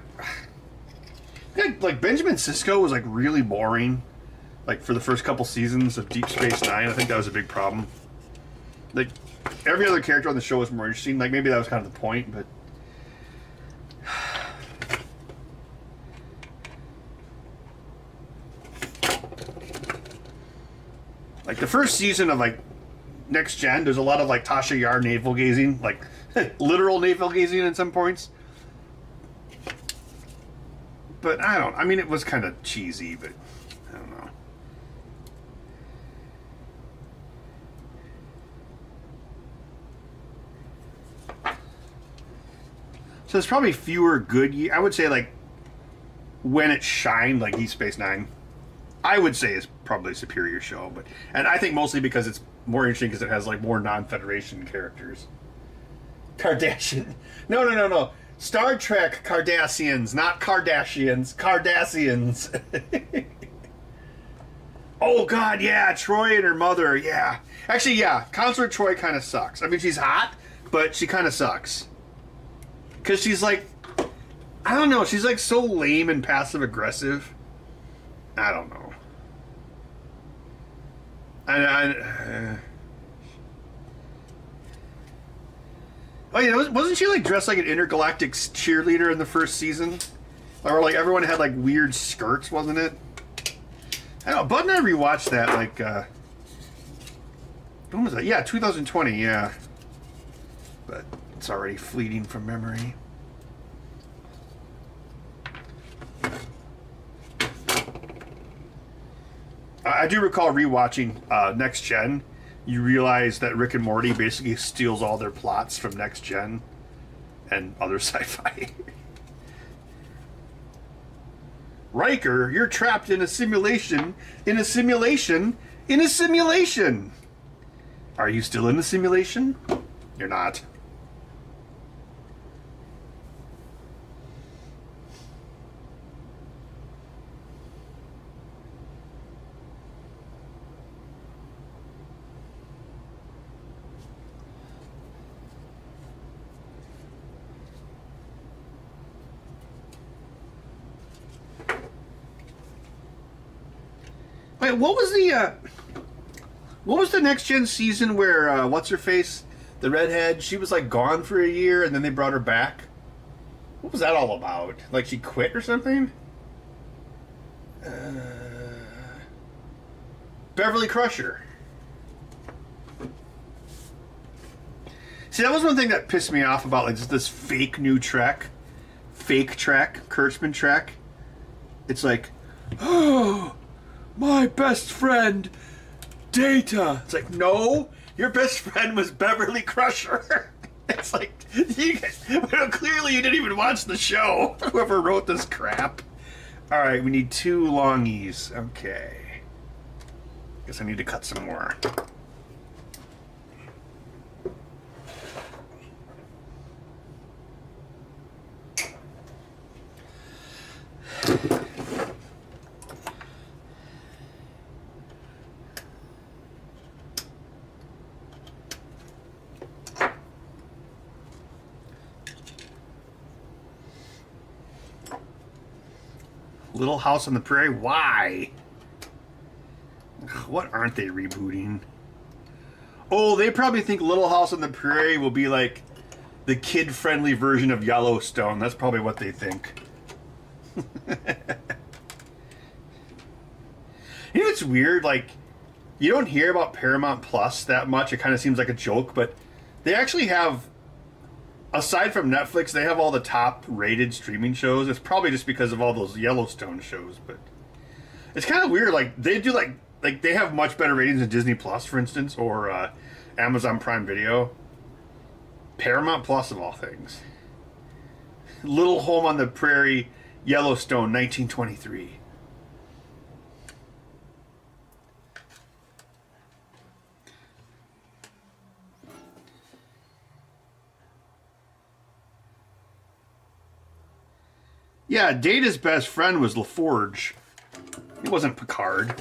think like Benjamin Sisko was like really boring, like for the first couple seasons of Deep Space Nine. I think that was a big problem. Like every other character on the show was more interesting. Like maybe that was kind of the point, but like the first season of like Next Gen, there's a lot of like Tasha Yar navel gazing, like literal navel gazing at some points. But I mean, it was kind of cheesy, but I don't know. So there's probably fewer good years. I would say like when it shined, like Deep Space Nine, I would say is probably a superior show. And I think mostly because it's more interesting because it has like more non-Federation characters. Kardashian. No. Star Trek Cardassians, not Kardashians. Cardassians. Oh, God, yeah. Troy and her mother, yeah. Actually, yeah. Consort Troy kind of sucks. I mean, she's hot, but she kind of sucks. Because she's like, I don't know. She's like so lame and passive-aggressive. I don't know. Oh yeah, wasn't she like dressed like an intergalactic cheerleader in the first season? Or like everyone had like weird skirts, wasn't it? I don't know. Bud and I rewatched that like when was that? Yeah, 2020. Yeah, but it's already fleeting from memory. I do recall rewatching Next Gen. You realize that Rick and Morty basically steals all their plots from Next Gen and other sci-fi. Riker, you're trapped in a simulation, in a simulation, in a simulation. Are you still in the simulation? You're not. Wait, what was the Next Gen season where what's her face, the redhead, she was like gone for a year and then they brought her back? What was that all about? Like she quit or something? Beverly Crusher. See, that was one thing that pissed me off about like this fake new Trek, Kurtzman Trek. It's like, oh, my best friend, Data. It's like, no, your best friend was Beverly Crusher. It's like, you guys, well, clearly you didn't even watch the show. Whoever wrote this crap. All right, we need 2 longies. Okay. Guess I need to cut some more. Little House on the Prairie? Why? What aren't they rebooting? Oh, they probably think Little House on the Prairie will be like the kid-friendly version of Yellowstone. That's probably what they think. You know what's weird? Like, you don't hear about Paramount Plus that much. It kind of seems like a joke, but they actually have, aside from Netflix, they have all the top-rated streaming shows. It's probably just because of all those Yellowstone shows, but it's kind of weird. Like, they do, like they have much better ratings than Disney Plus, for instance, or Amazon Prime Video. Paramount Plus, of all things. Little Home on the Prairie, Yellowstone, 1923. Yeah, Data's best friend was LaForge. It wasn't Picard.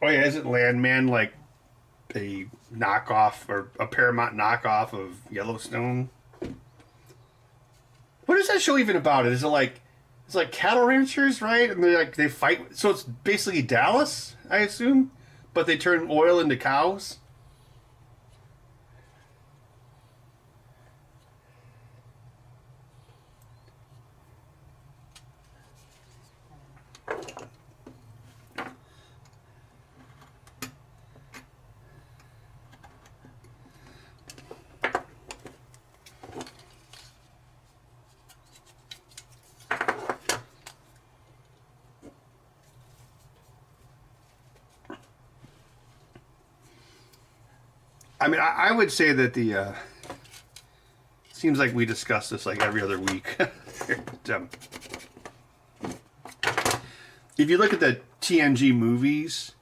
Oh yeah, isn't Landman like a knockoff or a Paramount knockoff of Yellowstone? What is that show even about? Is it like it's like cattle ranchers, right? And they fight. So it's basically Dallas, I assume, but they turn oil into cows. I mean, I would say that the seems like we discuss this like every other week. If you look at the TNG movies,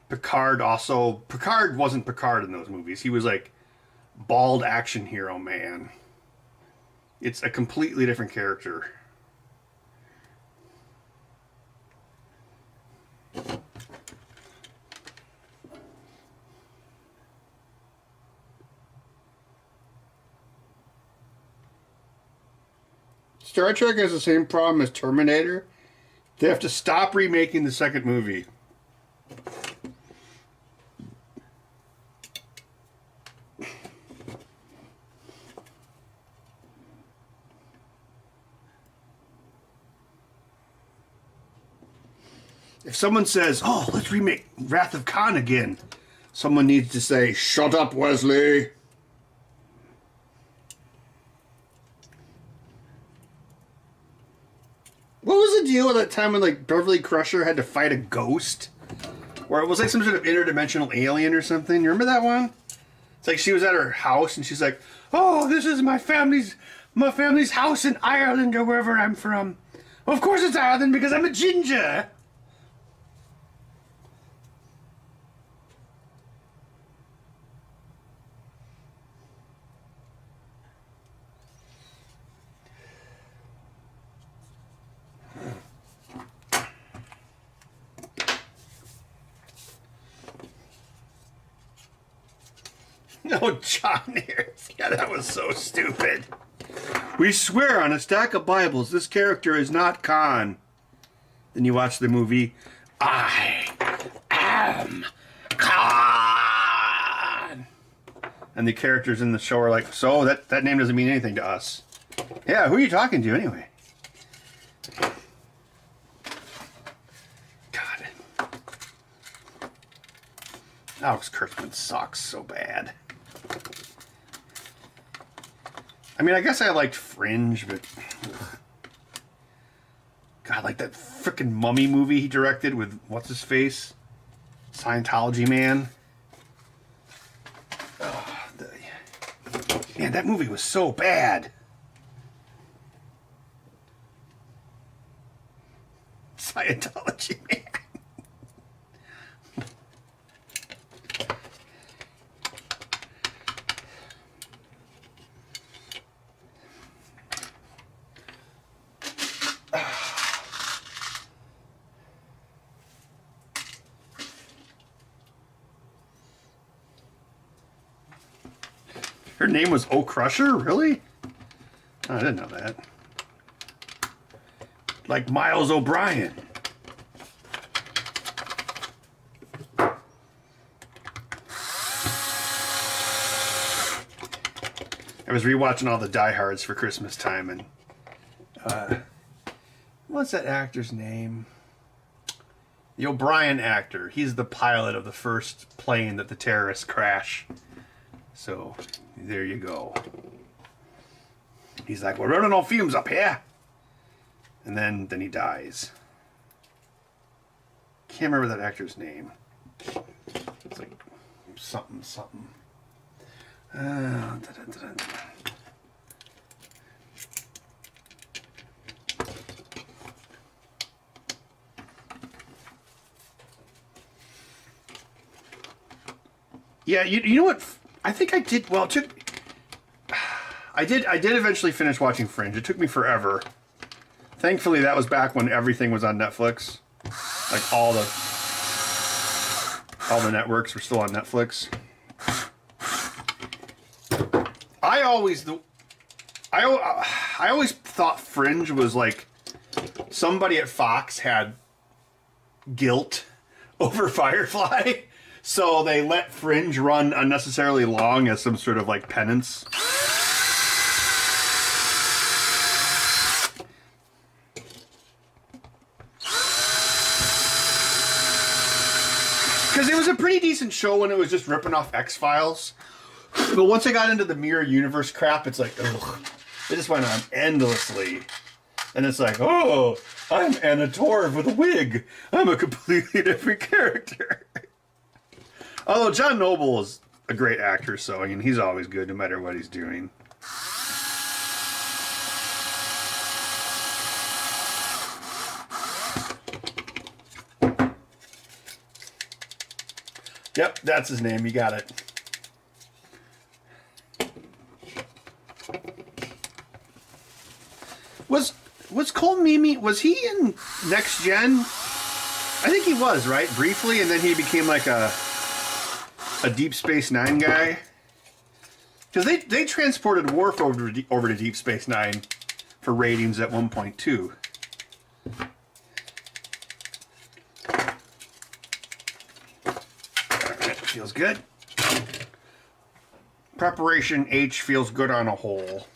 Picard wasn't Picard in those movies. He was like bald action hero man. It's a completely different character. Star Trek has the same problem as Terminator. They have to stop remaking the second movie. If someone says, "Oh, let's remake Wrath of Khan again," someone needs to say, "Shut up, Wesley." What was the deal at that time when like Beverly Crusher had to fight a ghost? Where it was like some sort of interdimensional alien or something. You remember that one? It's like she was at her house and she's like, "Oh, this is my family's house in Ireland or wherever I'm from. Of course it's Ireland because I'm a ginger." No, John Harris. Yeah, that was so stupid. "We swear on a stack of Bibles this character is not Khan." Then you watch the movie, "I am Khan." And the characters in the show are like, "So that name doesn't mean anything to us." Yeah, who are you talking to anyway? God. Alex Kurtzman sucks so bad. I mean, I guess I liked Fringe, but God, like that frickin' Mummy movie he directed with what's his face, Scientology man. Oh, man, that movie was so bad. Scientology man. Her name was O Crusher? Really? Oh, I didn't know that. Like Miles O'Brien. I was rewatching all the Die Hards for Christmas time, and what's that actor's name? The O'Brien actor. He's the pilot of the first plane that the terrorists crash. So there you go. He's like, "We're running on fumes up here," and then he dies. Can't remember that actor's name. It's like something. Yeah, you know what? I think I did. Well, I did eventually finish watching Fringe. It took me forever. Thankfully, that was back when everything was on Netflix. Like all the networks were still on Netflix. I always thought Fringe was like somebody at Fox had guilt over Firefly, so they let Fringe run unnecessarily long as some sort of like penance. Because it was a pretty decent show when it was just ripping off X-Files. But once I got into the mirror universe crap, it's like, ugh. It just went on endlessly. And it's like, oh, I'm Anna Torv with a wig. I'm a completely different character. Although John Noble is a great actor, so I mean, he's always good no matter what he's doing. Yep, that's his name. You got it. Was Cole Mimi, was he in Next Gen? I think he was, right? Briefly, and then he became like a Deep Space Nine guy. Because they transported Worf over to Deep Space Nine for ratings at 1.2. Alright, feels good. Preparation H feels good on a whole.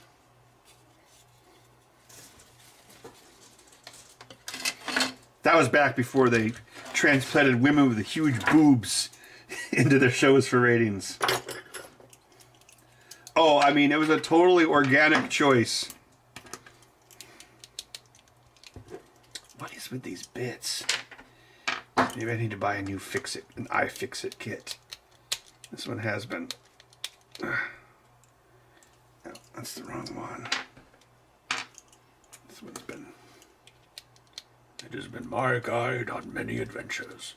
That was back before they transplanted women with huge boobs into their shows for ratings. Oh, I mean, it was a totally organic choice. What is with these bits? Maybe I need to buy a new an iFixit kit. This one has been. No, that's the wrong one. This one's been. It has been my guide on many adventures.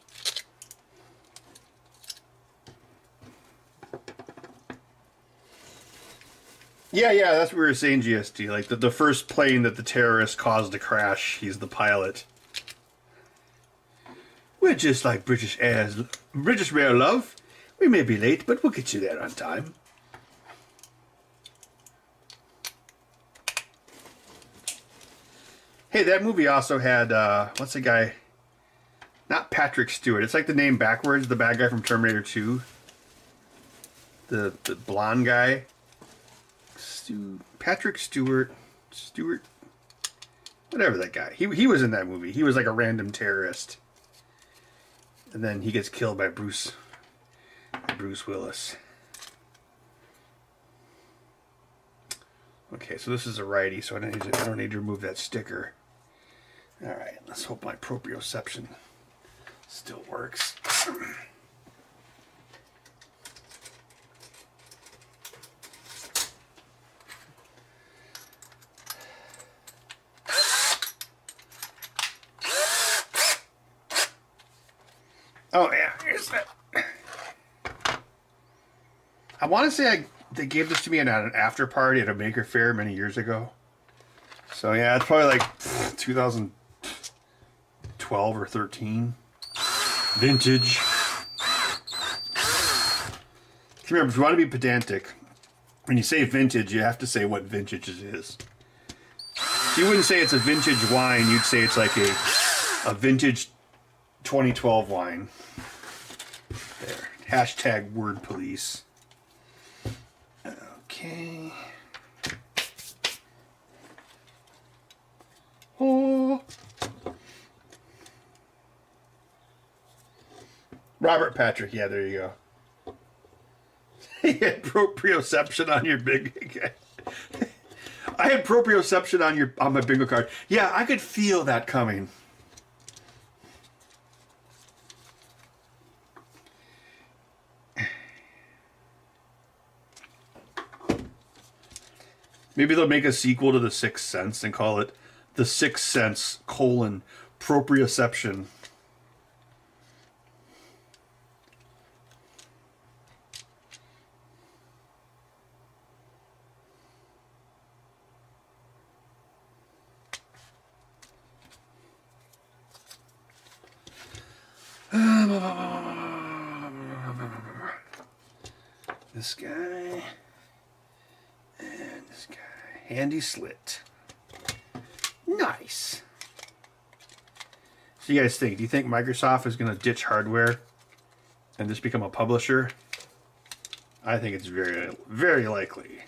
Yeah, that's what we were saying, GST. Like, the first plane that the terrorists caused to crash, he's the pilot. We're just like British Rail, love. We may be late, but we'll get you there on time. Hey, that movie also had, what's the guy? Not Patrick Stewart. It's like the name backwards. The bad guy from Terminator 2. The blonde guy. Patrick Stewart. Whatever that guy. He was in that movie. He was like a random terrorist. And then he gets killed by Bruce Willis. Okay, so this is a righty, so I don't need to remove that sticker. Alright, let's hope my proprioception still works. Oh yeah, here's that. I want to say they gave this to me at an after party at a Maker Faire many years ago. So yeah, it's probably like 2012 or 13. Vintage. Remember, if you want to be pedantic, when you say vintage, you have to say what vintage it is. You wouldn't say it's a vintage wine, you'd say it's like a vintage 2012 wine. There. Hashtag word police. Okay. Oh. Robert Patrick, yeah, there you go. He had proprioception on your big. I had proprioception on my bingo card. Yeah, I could feel that coming. Maybe they'll make a sequel to The Sixth Sense and call it The Sixth Sense, proprioception. This guy and this guy. Handy slit. Nice. So you guys think? Do you think Microsoft is going to ditch hardware and just become a publisher? I think it's very, very likely.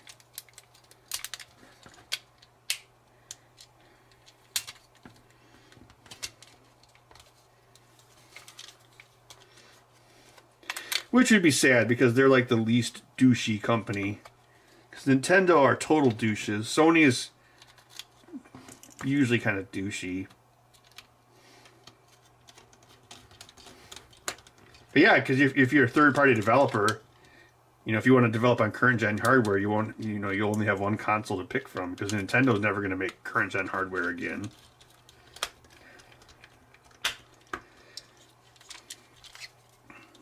Which would be sad because they're like the least douchey company. Because Nintendo are total douches. Sony is usually kind of douchey. But yeah, because if you're a third-party developer, you know, if you want to develop on current-gen hardware, you won't, you know, you only have one console to pick from because Nintendo's never going to make current-gen hardware again.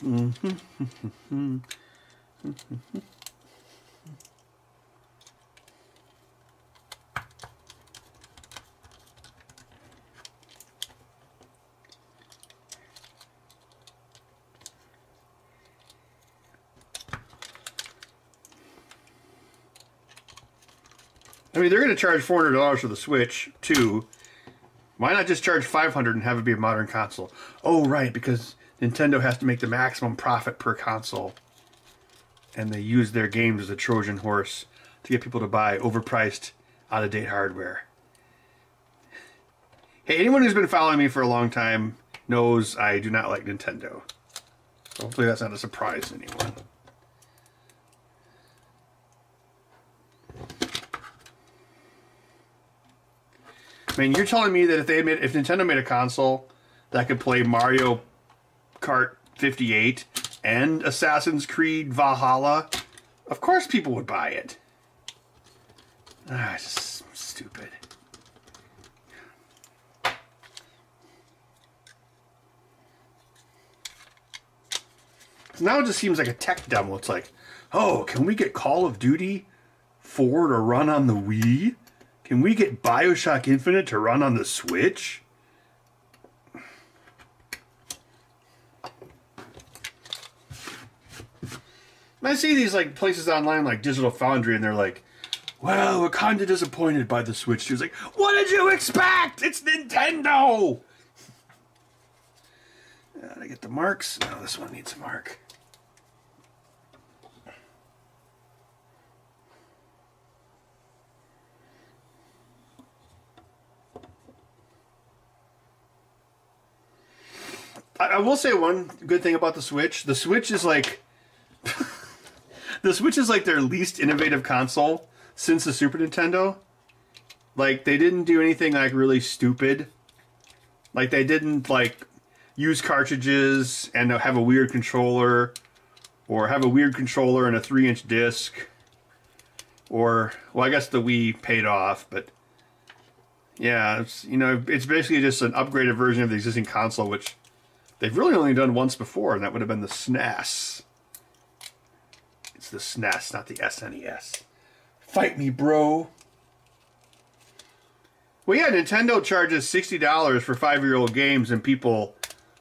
I mean, they're going to charge $400 for the Switch, too. Why not just charge $500 and have it be a modern console? Oh, right, because Nintendo has to make the maximum profit per console. And they use their games as a Trojan horse to get people to buy overpriced, out-of-date hardware. Hey, anyone who's been following me for a long time knows I do not like Nintendo. So hopefully that's not a surprise to anyone. I mean, you're telling me that if Nintendo made a console that could play Mario Kart 58 and Assassin's Creed Valhalla, of course people would buy it. Ah, it's just stupid. Now it just seems like a tech demo. It's like, oh, can we get Call of Duty 4 to run on the Wii? Can we get BioShock Infinite to run on the Switch? I see these like places online like Digital Foundry and they're like, well, we're kind of disappointed by the Switch. She was like, what did you expect? It's Nintendo! Did I get the marks? No, this one needs a mark. I will say one good thing about the Switch. The Switch is like... the Switch is like their least innovative console since the Super Nintendo. Like, they didn't do anything like really stupid. Like, they didn't like use cartridges and have a weird controller, or have a weird controller and a 3-inch disc, or, well, I guess the Wii paid off, but yeah, it's, you know, it's basically just an upgraded version of the existing console, which they've really only done once before, and that would have been the SNES. It's the SNES, not the SNES. Fight me, bro. Well, yeah, Nintendo charges $60 for 5-year-old games, and people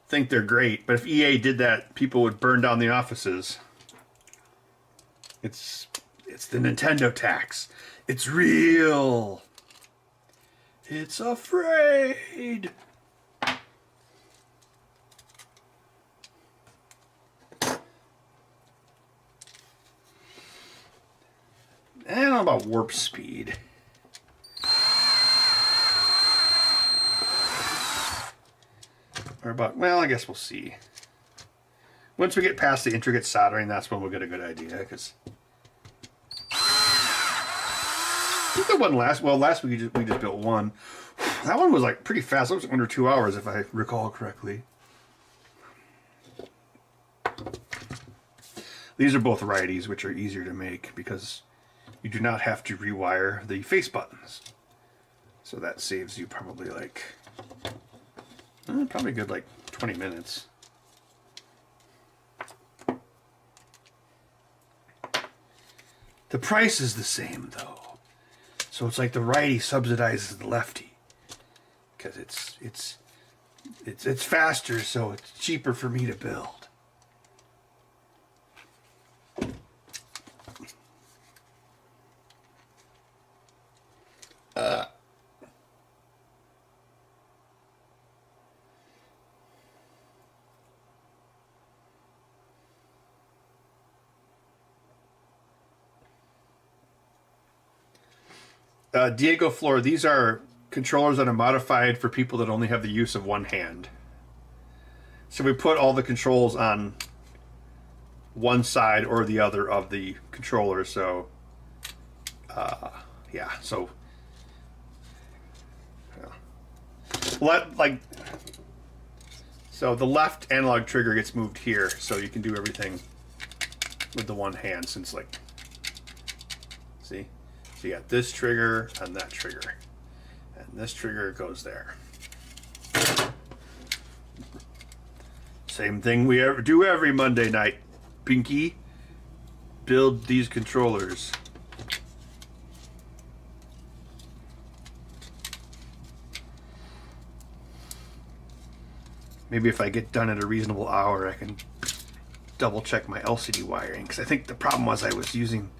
think they're great. But if EA did that, people would burn down the offices. It's the Nintendo tax. It's real. It's afraid. I don't know about warp speed. Or about, well, I guess we'll see. Once we get past the intricate soldering, that's when we'll get a good idea, because I think the one last week we just built one. That one was like pretty fast. It was under 2 hours, if I recall correctly. These are both righties, which are easier to make because you do not have to rewire the face buttons. So that saves you probably like, probably good like 20 minutes. The price is the same though. So it's like the righty subsidizes the lefty. Because it's faster, so it's cheaper for me to build. Diego Flor, these are controllers that are modified for people that only have the use of one hand. So we put all the controls on one side or the other of the controller. So, yeah. So, so the left analog trigger gets moved here, so you can do everything with the one hand. Since see, so you got this trigger and that trigger, and this trigger goes there. Same thing we do every Monday night, Pinky. Build these controllers. Maybe if I get done at a reasonable hour, I can double check my LCD wiring, because I think the problem was I was using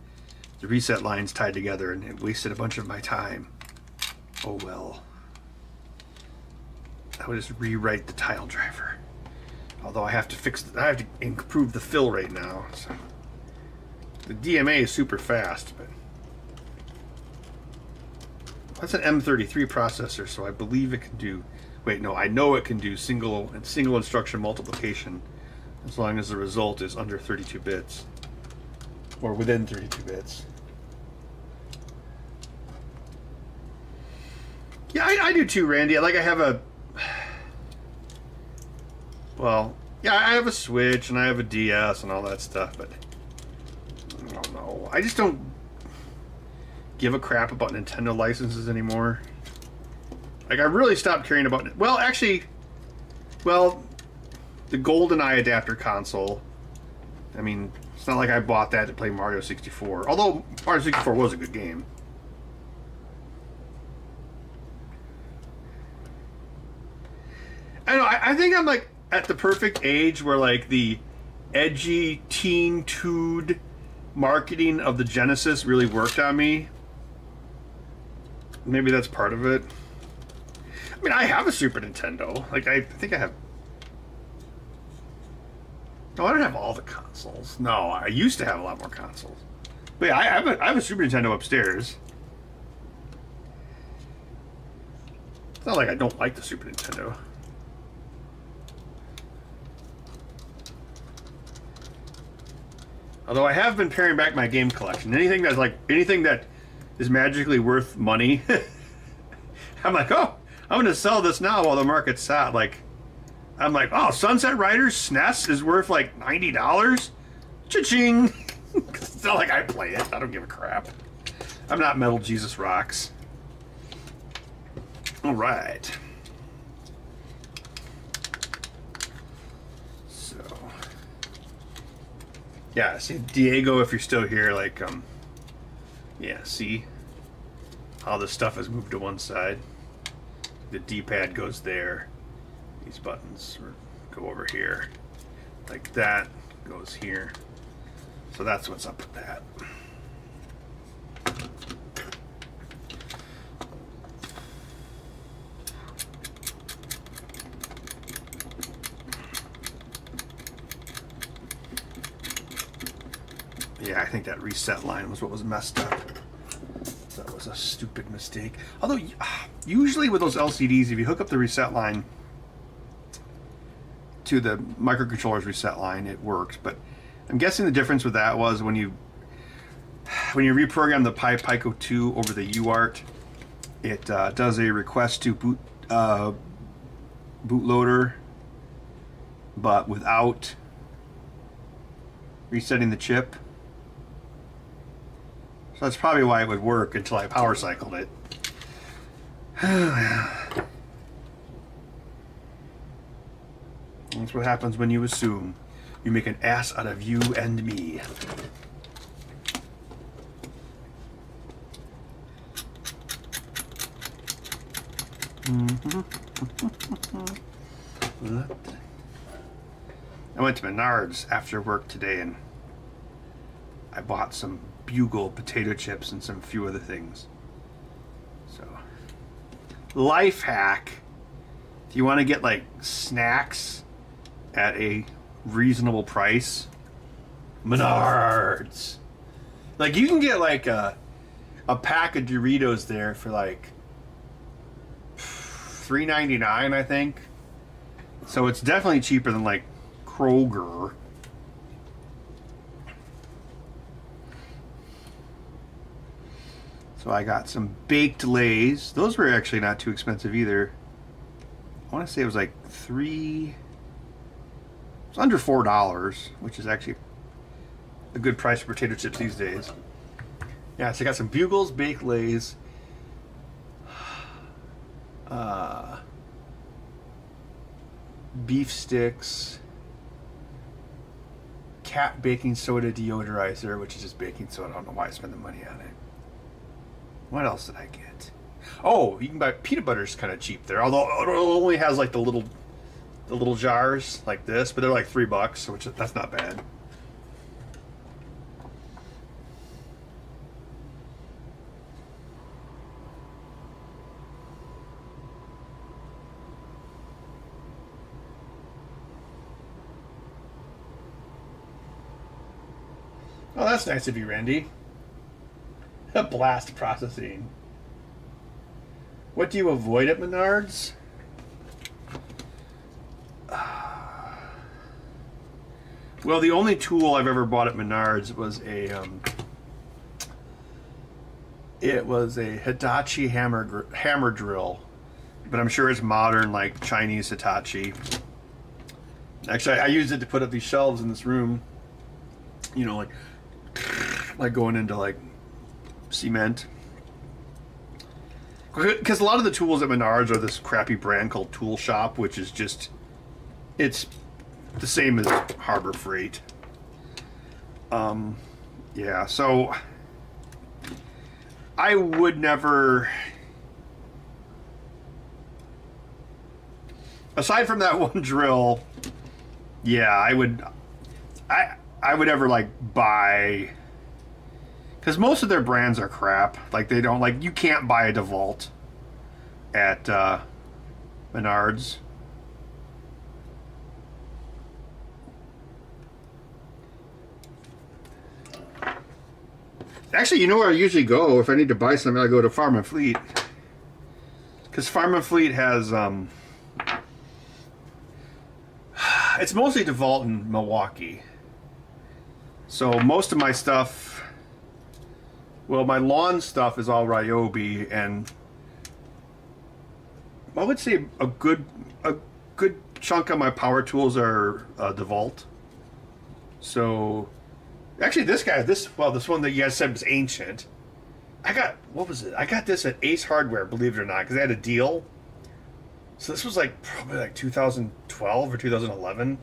the reset lines tied together and it wasted a bunch of my time. Oh well. I would just rewrite the tile driver. Although I have to I have to improve the fill rate now. So the DMA is super fast, but that's an M33 processor, so I believe it can do. Wait, no, I know it can do single instruction multiplication as long as the result is under 32 bits or within 32 bits. Yeah, I do too, Randy. I have a. Well, yeah, I have a Switch and I have a DS and all that stuff, but I don't know. I just don't give a crap about Nintendo licenses anymore. Like, I really stopped caring about it. Well, actually, the GoldenEye adapter console. I mean, it's not like I bought that to play Mario 64. Although Mario 64 was a good game. I don't know. I think I'm like at the perfect age where like the edgy teen tood marketing of the Genesis really worked on me. Maybe that's part of it. I mean, I have a Super Nintendo. Like, I think I have. No, I don't have all the consoles. No, I used to have a lot more consoles. But yeah, I have a Super Nintendo upstairs. It's not like I don't like the Super Nintendo. Although I have been paring back my game collection. Anything that is magically worth money, I'm like, oh, I'm going to sell this now while the market's hot. I'm like, oh, Sunset Riders SNES is worth like $90? Cha-ching! It's not like I play it. I don't give a crap. I'm not Metal Jesus Rocks. All right. So, yeah, see, Diego, if you're still here, yeah, see how this stuff has moved to one side. The D-pad goes there. These buttons go over here. Like that goes here. So that's what's up with that. Yeah, I think that reset line was what was messed up. That was a stupid mistake. Although, usually with those LCDs, if you hook up the reset line to the microcontroller's reset line, it works. But I'm guessing the difference with that was when you reprogram the Pico 2 over the UART, it does a request to bootloader, but without resetting the chip. So that's probably why it would work until I power cycled it. That's what happens when you assume. You make an ass out of you and me. I went to Menards after work today and I bought some Bugle potato chips and some few other things. So life hack, if you want to get like snacks at a reasonable price, Menards. Like you can get like a pack of Doritos there for like $3.99, I think. So it's definitely cheaper than like Kroger. So I got some baked Lays. Those were actually not too expensive either. I want to say it was like it's under $4, which is actually a good price for potato chips these days. Yeah, so I got some Bugles, baked Lays, beef sticks, cat baking soda deodorizer, which is just baking soda. I don't know why I spend the money on it. What else did I get? Oh, you can buy peanut butter's kind of cheap there. Although it only has like the little jars like this, but they're like $3, which that's not bad. Oh, that's nice of you, Randy. Blast processing. What do you avoid at Menards? Well, the only tool I've ever bought at Menards was it was a Hitachi hammer drill, but I'm sure it's modern, like Chinese Hitachi. Actually, I used it to put up these shelves in this room. You know, like going into like cement. Because a lot of the tools at Menards are this crappy brand called Tool Shop, which is just, it's the same as Harbor Freight. Yeah, so I would never, aside from that one drill, yeah, I would ever like buy, because most of their brands are crap. Like they don't, like you can't buy a DeWalt at Menards. Actually, you know where I usually go if I need to buy something? I go to Farm and Fleet, because Farm and Fleet has it's mostly DeWalt in Milwaukee. So most of my stuff, well, my lawn stuff is all Ryobi, and I would say a good chunk of my power tools are DeWalt. So actually this one that you guys said was ancient. I got, what was it? I got this at Ace Hardware, believe it or not, because they had a deal. So this was like probably like 2012 or 2011.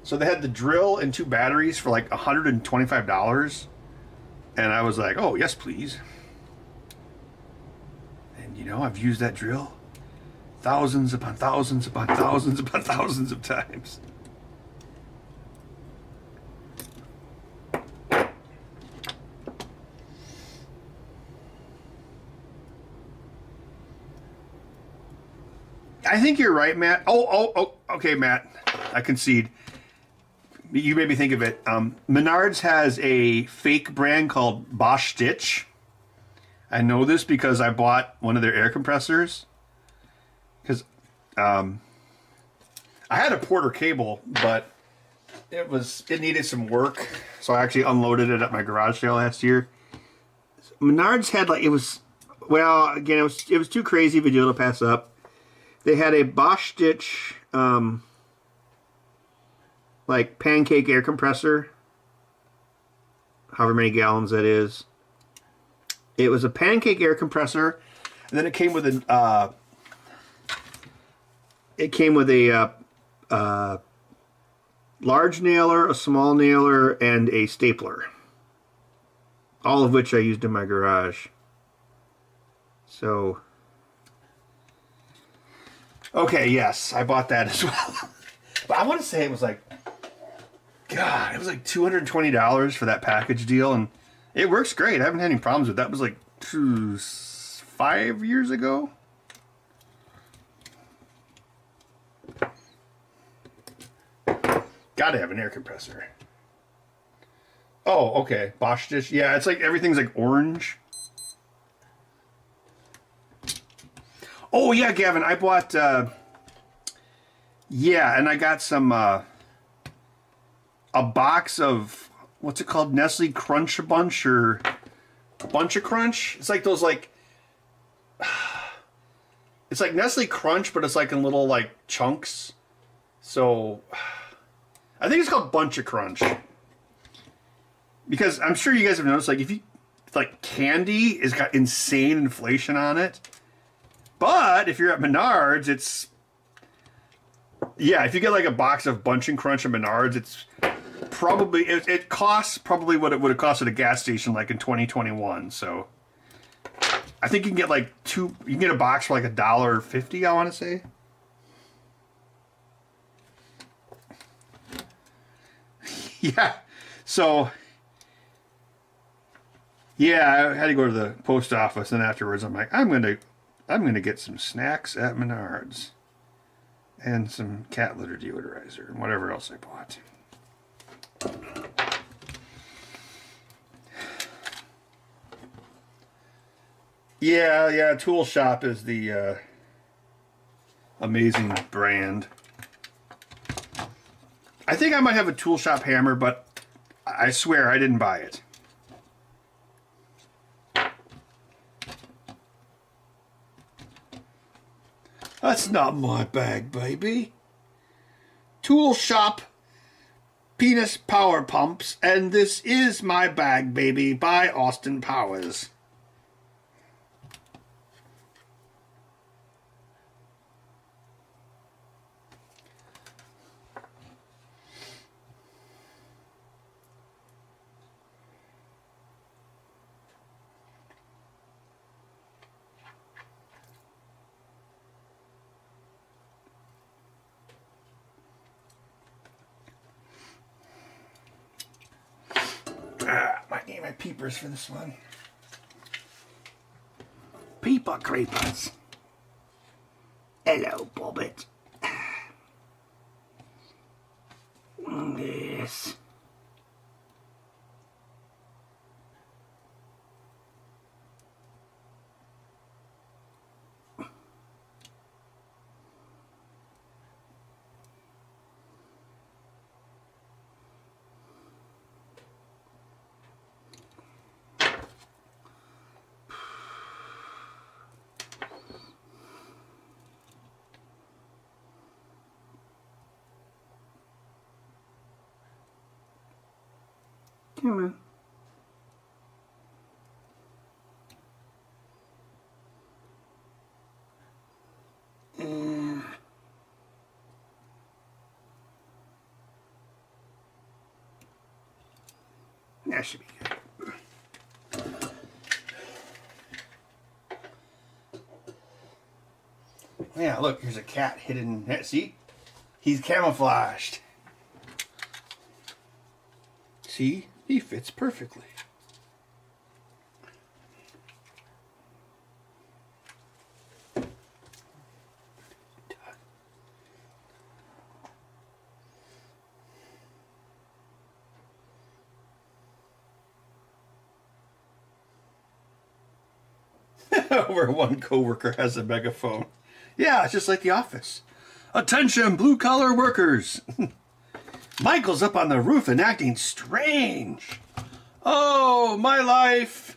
So they had the drill and 2 batteries for like $125. And I was like, oh, yes, please. And you know, I've used that drill thousands upon thousands upon thousands upon thousands of times. I think you're right, Matt. Oh, okay, Matt. I concede. You made me think of it. Menards has a fake brand called Bosch Stitch. I know this because I bought one of their air compressors. Because I had a Porter cable, but it needed some work, so I actually unloaded it at my garage sale last year. Menards had it was too crazy of a deal to pass up. They had a Bosch Stitch like pancake air compressor, however many gallons that is. It was a pancake air compressor, and then it came with a large nailer, a small nailer, and a stapler. All of which I used in my garage. So, okay, yes, I bought that as well. But I want to say it was like, God, it was like $220 for that package deal, and it works great. I haven't had any problems with that. It was like 5 years ago. Gotta have an air compressor. Oh, okay. Bosch dish. Yeah, it's like everything's like orange. Oh, yeah, Gavin. I bought... yeah, and I got some... a box of... What's it called? Nestle Crunch Bunch or... Bunch of Crunch? It's like those, like... It's like Nestle Crunch, but it's like in little, like, chunks. So... I think it's called Bunch of Crunch. Because I'm sure you guys have noticed, like, if you... Like, candy has got insane inflation on it. But if you're at Menards, it's... Yeah, if you get, like, a box of Bunch and Crunch at Menards, it's probably... It costs probably what it would have cost at a gas station, like, in 2021. So... I think you can get, like, you can get a box for, like, $1.50, I want to say. Yeah, so... Yeah, I had to go to the post office, and afterwards I'm like, I'm gonna get some snacks at Menards. And some cat litter deodorizer, and whatever else I bought. Yeah, Tool Shop is the amazing brand. I think I might have a Tool Shop hammer, but I swear I didn't buy it. That's not my bag, baby. Tool Shop Penis Power Pumps, and this is my bag, baby, by Austin Powers. Might need my peepers for this one. Peeper creepers. Hello, Bobbit. Yes. Come on. That should be good. Yeah, look, here's a cat hidden. See? He's camouflaged. See? He fits perfectly. Where one coworker has a megaphone. Yeah, it's just like the office. Attention, blue-collar workers. Michael's up on the roof and acting strange. Oh, my life.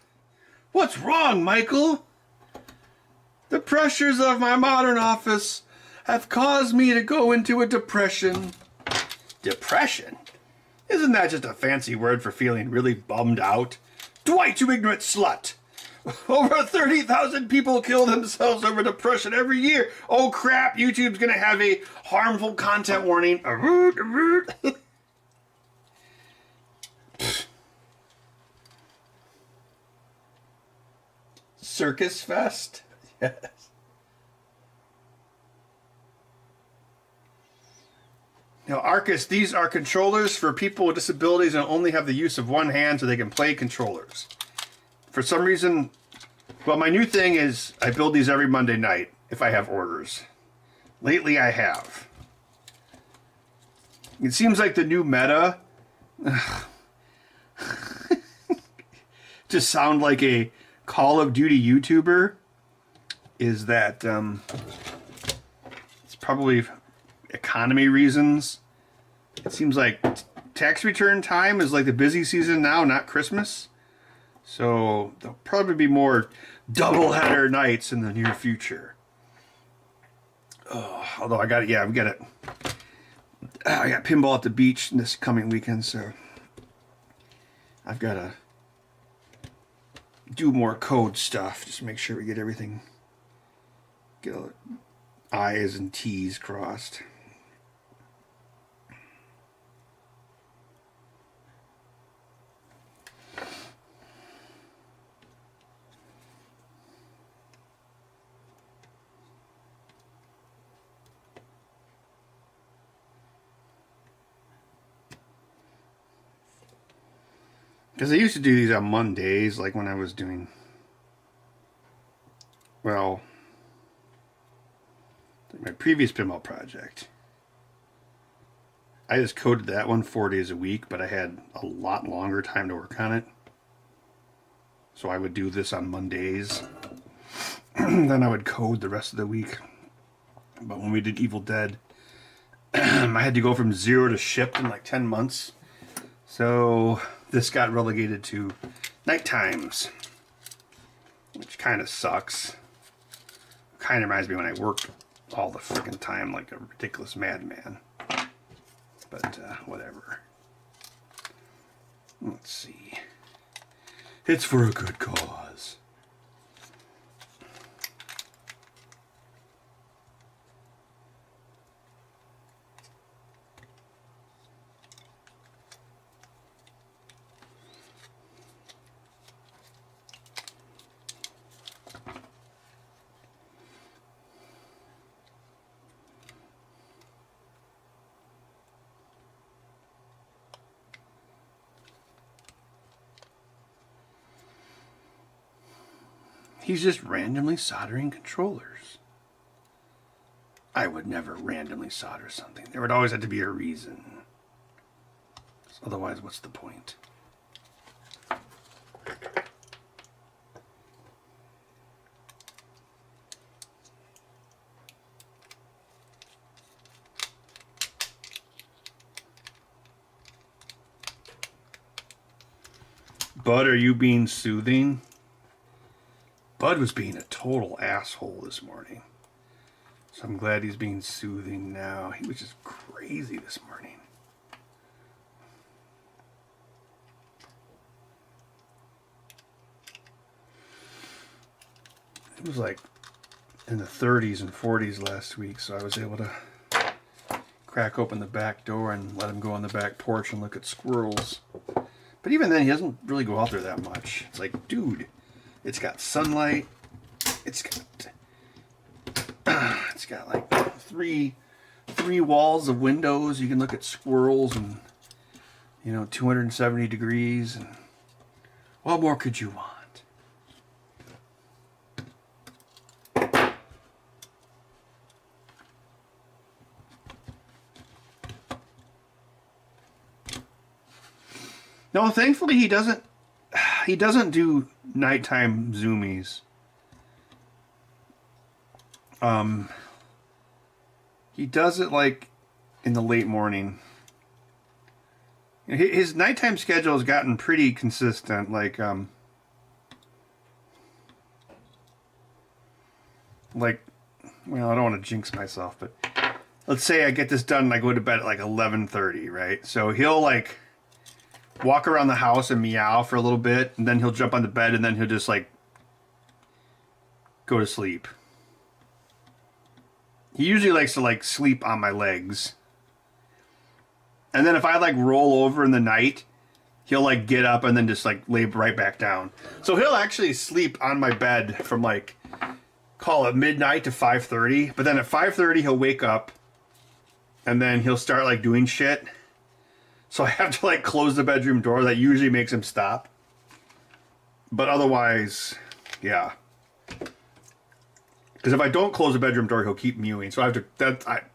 What's wrong, Michael? The pressures of my modern office have caused me to go into a depression. Depression? Isn't that just a fancy word for feeling really bummed out? Dwight, you ignorant slut. Over 30,000 people kill themselves over depression every year. Oh crap, YouTube's gonna have a harmful content warning. Circus Fest? Yes. Now, Arcus, these are controllers for people with disabilities and only have the use of one hand so they can play controllers. For some reason, well, my new thing is I build these every Monday night if I have orders. Lately, I have. It seems like the new meta just sound like a Call of Duty YouTuber is that it's probably economy reasons. It seems like tax return time is like the busy season now, not Christmas. So there'll probably be more doubleheader nights in the near future. Oh, although I got it, yeah, we got it. I got pinball at the beach this coming weekend, so I've got to do more code stuff. Just make sure we get everything, get all the I's and T's crossed. Because I used to do these on Mondays, like when I was doing, well, my previous pinball project. I just coded that one 4 days a week, but I had a lot longer time to work on it. So I would do this on Mondays. Then I would code the rest of the week. But when we did Evil Dead, I had to go from 0 to shipped in like 10 months. So this got relegated to night times, which kind of sucks. Kind of reminds me when I worked all the freaking time like a ridiculous madman. But whatever. Let's see. It's for a good cause. He's just randomly soldering controllers. I would never randomly solder something. There would always have to be a reason. Otherwise, what's the point? Bud, are you being soothing? Bud was being a total asshole this morning. So I'm glad he's being soothing now. He was just crazy this morning. It was like in the 30s and 40s last week, so I was able to crack open the back door and let him go on the back porch and look at squirrels. But even then, he doesn't really go out there that much. It's like, dude, it's got sunlight. It's got like three walls of windows. You can look at squirrels and, 270 degrees. And what more could you want? No, thankfully he doesn't do nighttime zoomies. He does it like in the late morning. His nighttime schedule has gotten pretty consistent. Like, well, I don't want to jinx myself, but let's say I get this done and I go to bed at like 11:30, right? So he'll like walk around the house and meow for a little bit, and then he'll jump on the bed, and then he'll just like go to sleep. He usually likes to like sleep on my legs. And then if I like roll over in the night, he'll like get up and then just like lay right back down. So he'll actually sleep on my bed from like, call it midnight to 5:30. But then at 5:30 he'll wake up and then he'll start like doing shit. So I have to like close the bedroom door. That usually makes him stop. But otherwise, yeah. Because if I don't close the bedroom door, he'll keep mewing. So I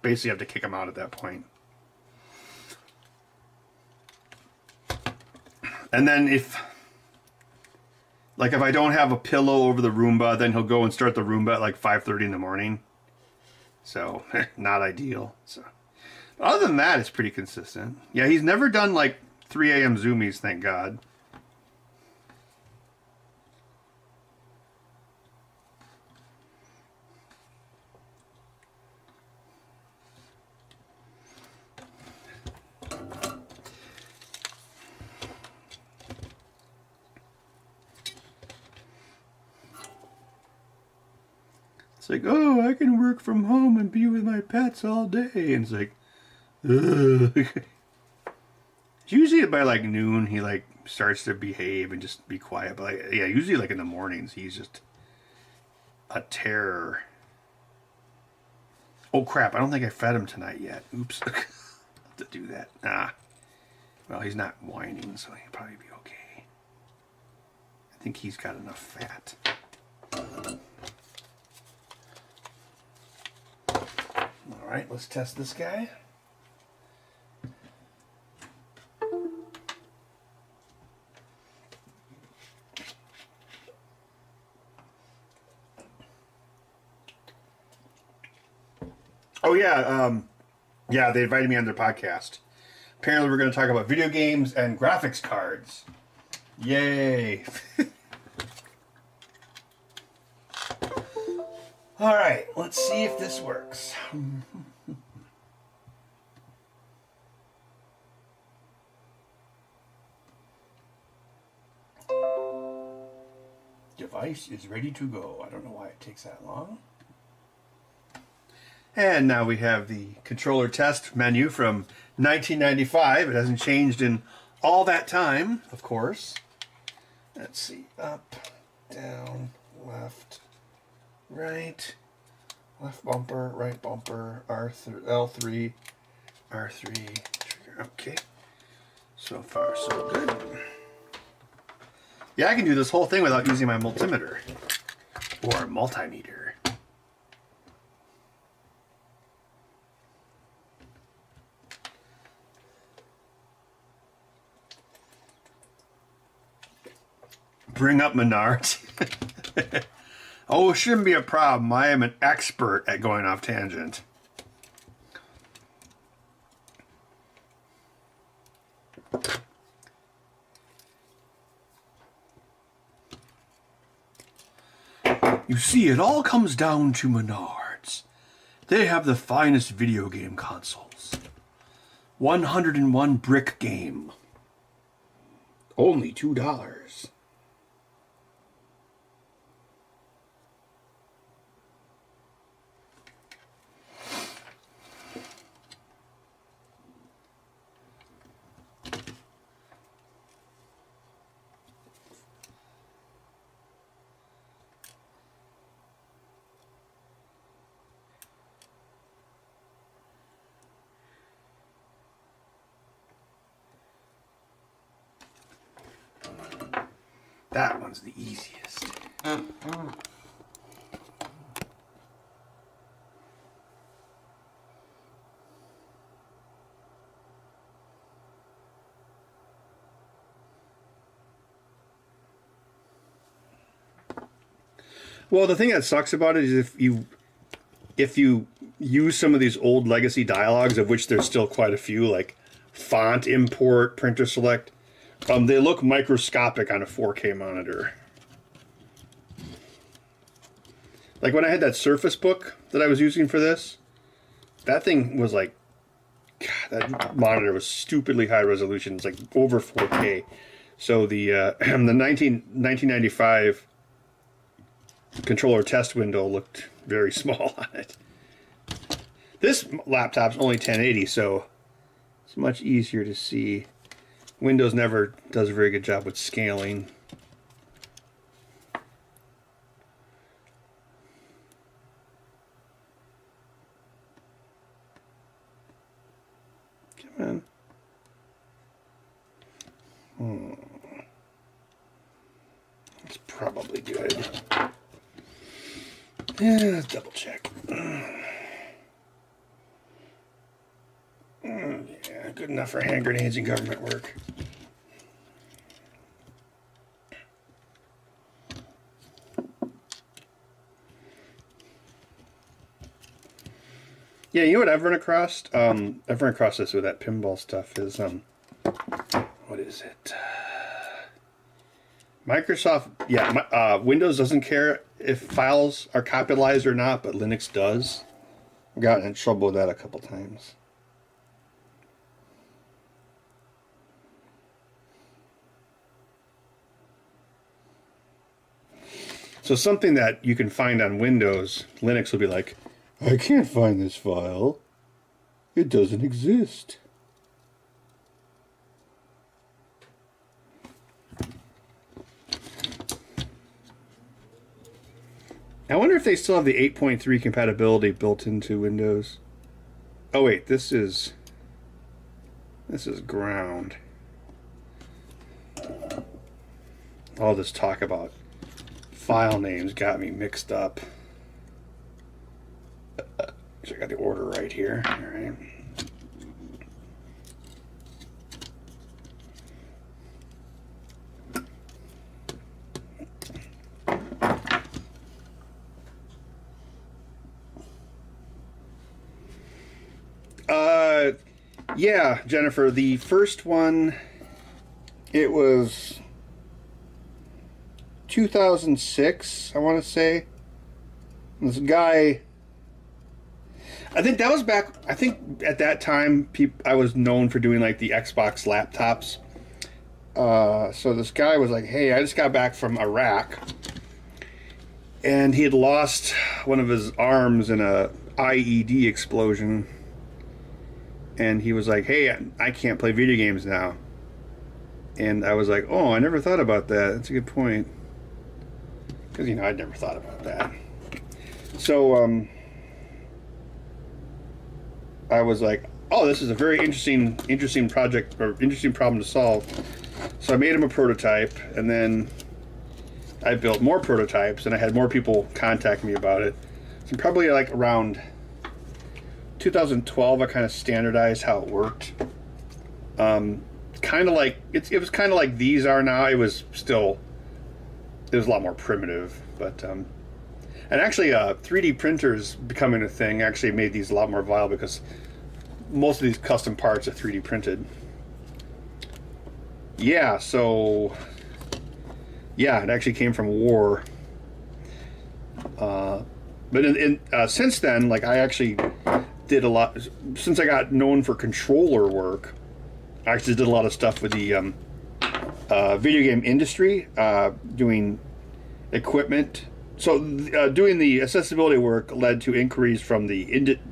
basically have to kick him out at that point. And then if I don't have a pillow over the Roomba, then he'll go and start the Roomba at like 5:30 in the morning. So, not ideal. So, other than that, it's pretty consistent. Yeah, he's never done like 3 a.m. zoomies, thank God. It's like, oh, I can work from home and be with my pets all day. And it's like, ugh. Usually by like noon, he like starts to behave and just be quiet. But like, yeah, usually like in the mornings, he's just a terror. Oh crap, I don't think I fed him tonight yet. Oops. I'll have to do that. Nah. Well, he's not whining, so he'll probably be okay. I think he's got enough fat. All right, let's test this guy. Oh yeah, yeah, they invited me on their podcast. Apparently we're going to talk about video games and graphics cards. Yay. All right, let's see if this works. Device is ready to go. I don't know why it takes that long. And now we have the controller test menu from 1995. It hasn't changed in all that time, of course. Let's see. Up, down, left, right, left bumper, right bumper, L3, R3, trigger. Okay. So far, so good. Yeah, I can do this whole thing without using my multimeter or multimeter. Bring up Menards. Oh, it shouldn't be a problem. I am an expert at going off tangent. You see, it all comes down to Menards. They have the finest video game consoles. 101 brick game. Only $2. That one's the easiest. Well, the thing that sucks about it is if you use some of these old legacy dialogues, of which there's still quite a few, like font import, printer select, they look microscopic on a 4K monitor. Like when I had that Surface Book that I was using for this, that thing was like, God, that monitor was stupidly high resolution. It's like over 4K. So the 1995 controller test window looked very small on it. This laptop's only 1080, so it's much easier to see. Windows never does a very good job with scaling. Come on. It's probably good. Yeah, let's double check. Yeah, good enough for hand grenades and government work. Yeah, you know what I've run across? I've run across this with that pinball stuff is, what is it? Microsoft, yeah, Windows doesn't care if files are capitalized or not, but Linux does. I've gotten in trouble with that a couple times. So something that you can find on Windows, Linux will be like, I can't find this file. It doesn't exist. I wonder if they still have the 8.3 compatibility built into Windows. Oh wait, this is ground. All this talk about file names got me mixed up. So I got the order right here. All right. Yeah, Jennifer, the first one, it was 2006, I want to say. This guy, I think that was back, I think at that time, I was known for doing like the Xbox laptops. So this guy was like, hey, I just got back from Iraq. And he had lost one of his arms in a IED explosion. And he was like, hey, I can't play video games now. And I was like, oh, I never thought about that. That's a good point. Because, you know, I'd never thought about that. So, I was like, oh, this is a very interesting project, or interesting problem to solve. So I made him a prototype, and then I built more prototypes, and I had more people contact me about it. So probably like around 2012, I kind of standardized how it worked. Kind of like it was kind of like these are now. It was a lot more primitive, but and actually 3D printers becoming a thing actually made these a lot more viable because most of these custom parts are 3D printed. Yeah, so yeah, it actually came from war. But since then, like I actually did a lot, since I got known for controller work, I actually did a lot of stuff with the video game industry, doing equipment. So doing the accessibility work led to inquiries from the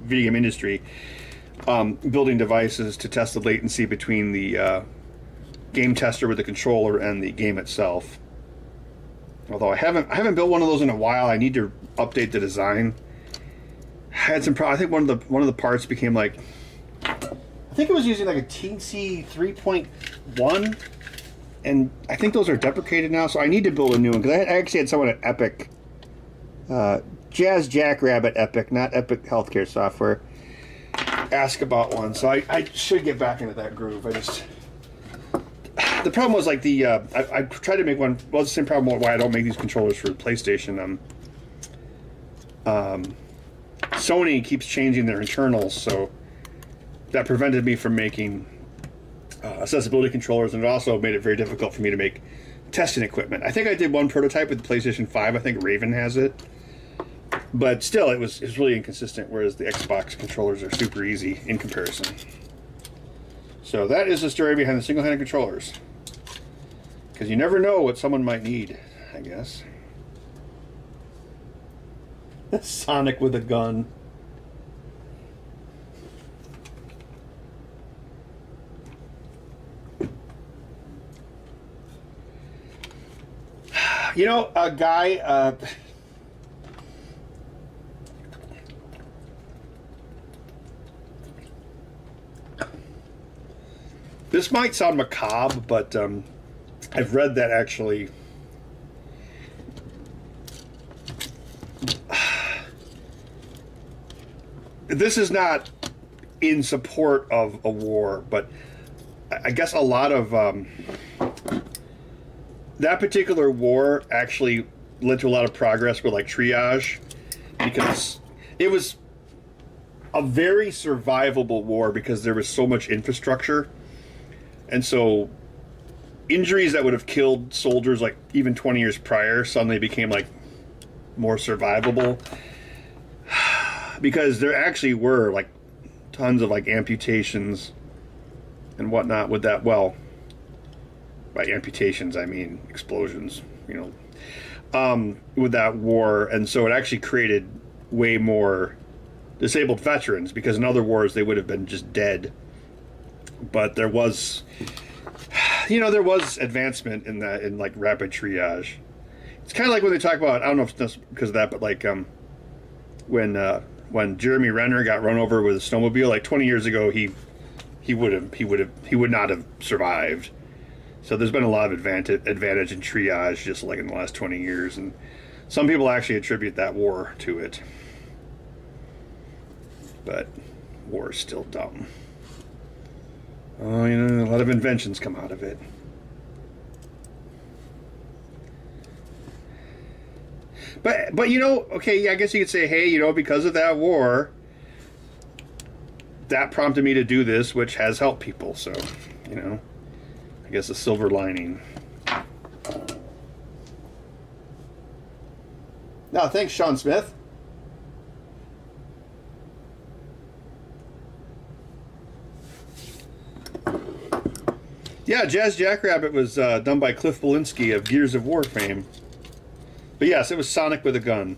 video game industry, building devices to test the latency between the game tester with the controller and the game itself. Although I haven't built one of those in a while, I need to update the design. I had some problems. I think one of the parts became like, I think it was using like a TC 3.1, and I think those are deprecated now. So I need to build a new one because I actually had someone at Epic, Jazz Jackrabbit Epic, not Epic Healthcare Software, ask about one. So I should get back into that groove. The problem was like I tried to make one. Well, it's the same problem why I don't make these controllers for PlayStation. Sony keeps changing their internals, so that prevented me from making accessibility controllers, and it also made it very difficult for me to make testing equipment. I think I did one prototype with the PlayStation 5. I think Raven has it, but still, it was really inconsistent. Whereas the Xbox controllers are super easy in comparison. So that is the story behind the single-handed controllers. Because you never know what someone might need, I guess. Sonic with a gun. You know, a guy... this might sound macabre, but I've read that actually... This is not in support of a war, but I guess a lot of that particular war actually led to a lot of progress with like Triage, because it was a very survivable war because there was so much infrastructure. And so injuries that would have killed soldiers like even 20 years prior suddenly became like more survivable. Because there actually were like tons of like amputations and whatnot with that. Well, by amputations I mean explosions, you know, with that war. And so it actually created way more disabled veterans, because in other wars they would have been just dead. But there was, you know, there was advancement in that, in like rapid triage. It's kind of like when they talk about, I don't know if it's because of that, but like when Jeremy Renner got run over with a snowmobile like 20 years ago, he would not have survived. So there's been a lot of advantage in triage just like in the last 20 years, and some people actually attribute that war to it. But war is still dumb. Oh, you know, a lot of inventions come out of it. But you know, okay, I guess you could say, hey, you know, because of that war, that prompted me to do this, which has helped people. So, you know, I guess a silver lining. No, thanks, Sean Smith. Yeah, Jazz Jackrabbit was done by Cliff Belinsky of Gears of War fame. But yes, it was Sonic with a gun.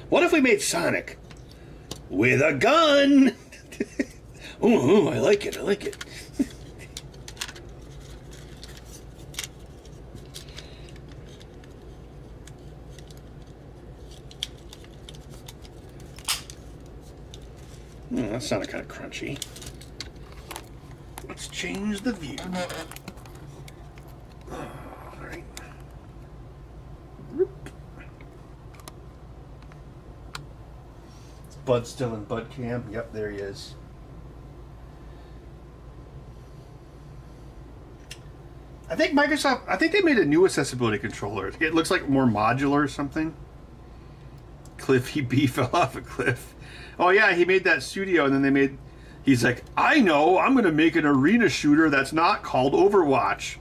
What if we made Sonic with a gun? Oh, I like it, I like it. That sounded kind of crunchy. Let's change the view. All right. Is Bud still in Bud Cam? Yep, there he is. I think Microsoft, I think they made a new accessibility controller. It looks like more modular or something. Cliffy B fell off a cliff. Oh yeah, he made that studio, and then they made... He's like, I know, I'm going to make an arena shooter that's not called Overwatch.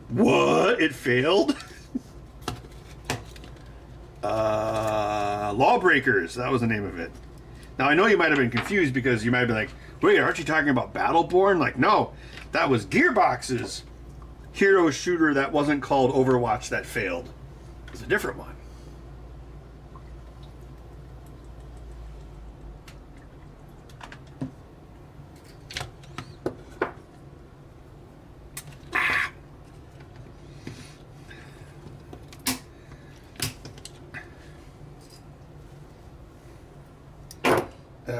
What? It failed? Lawbreakers, that was the name of it. Now, I know you might have been confused because you might have been like, wait, aren't you talking about Battleborn? Like, no, that was Gearbox's hero shooter that wasn't called Overwatch that failed. It was a different one.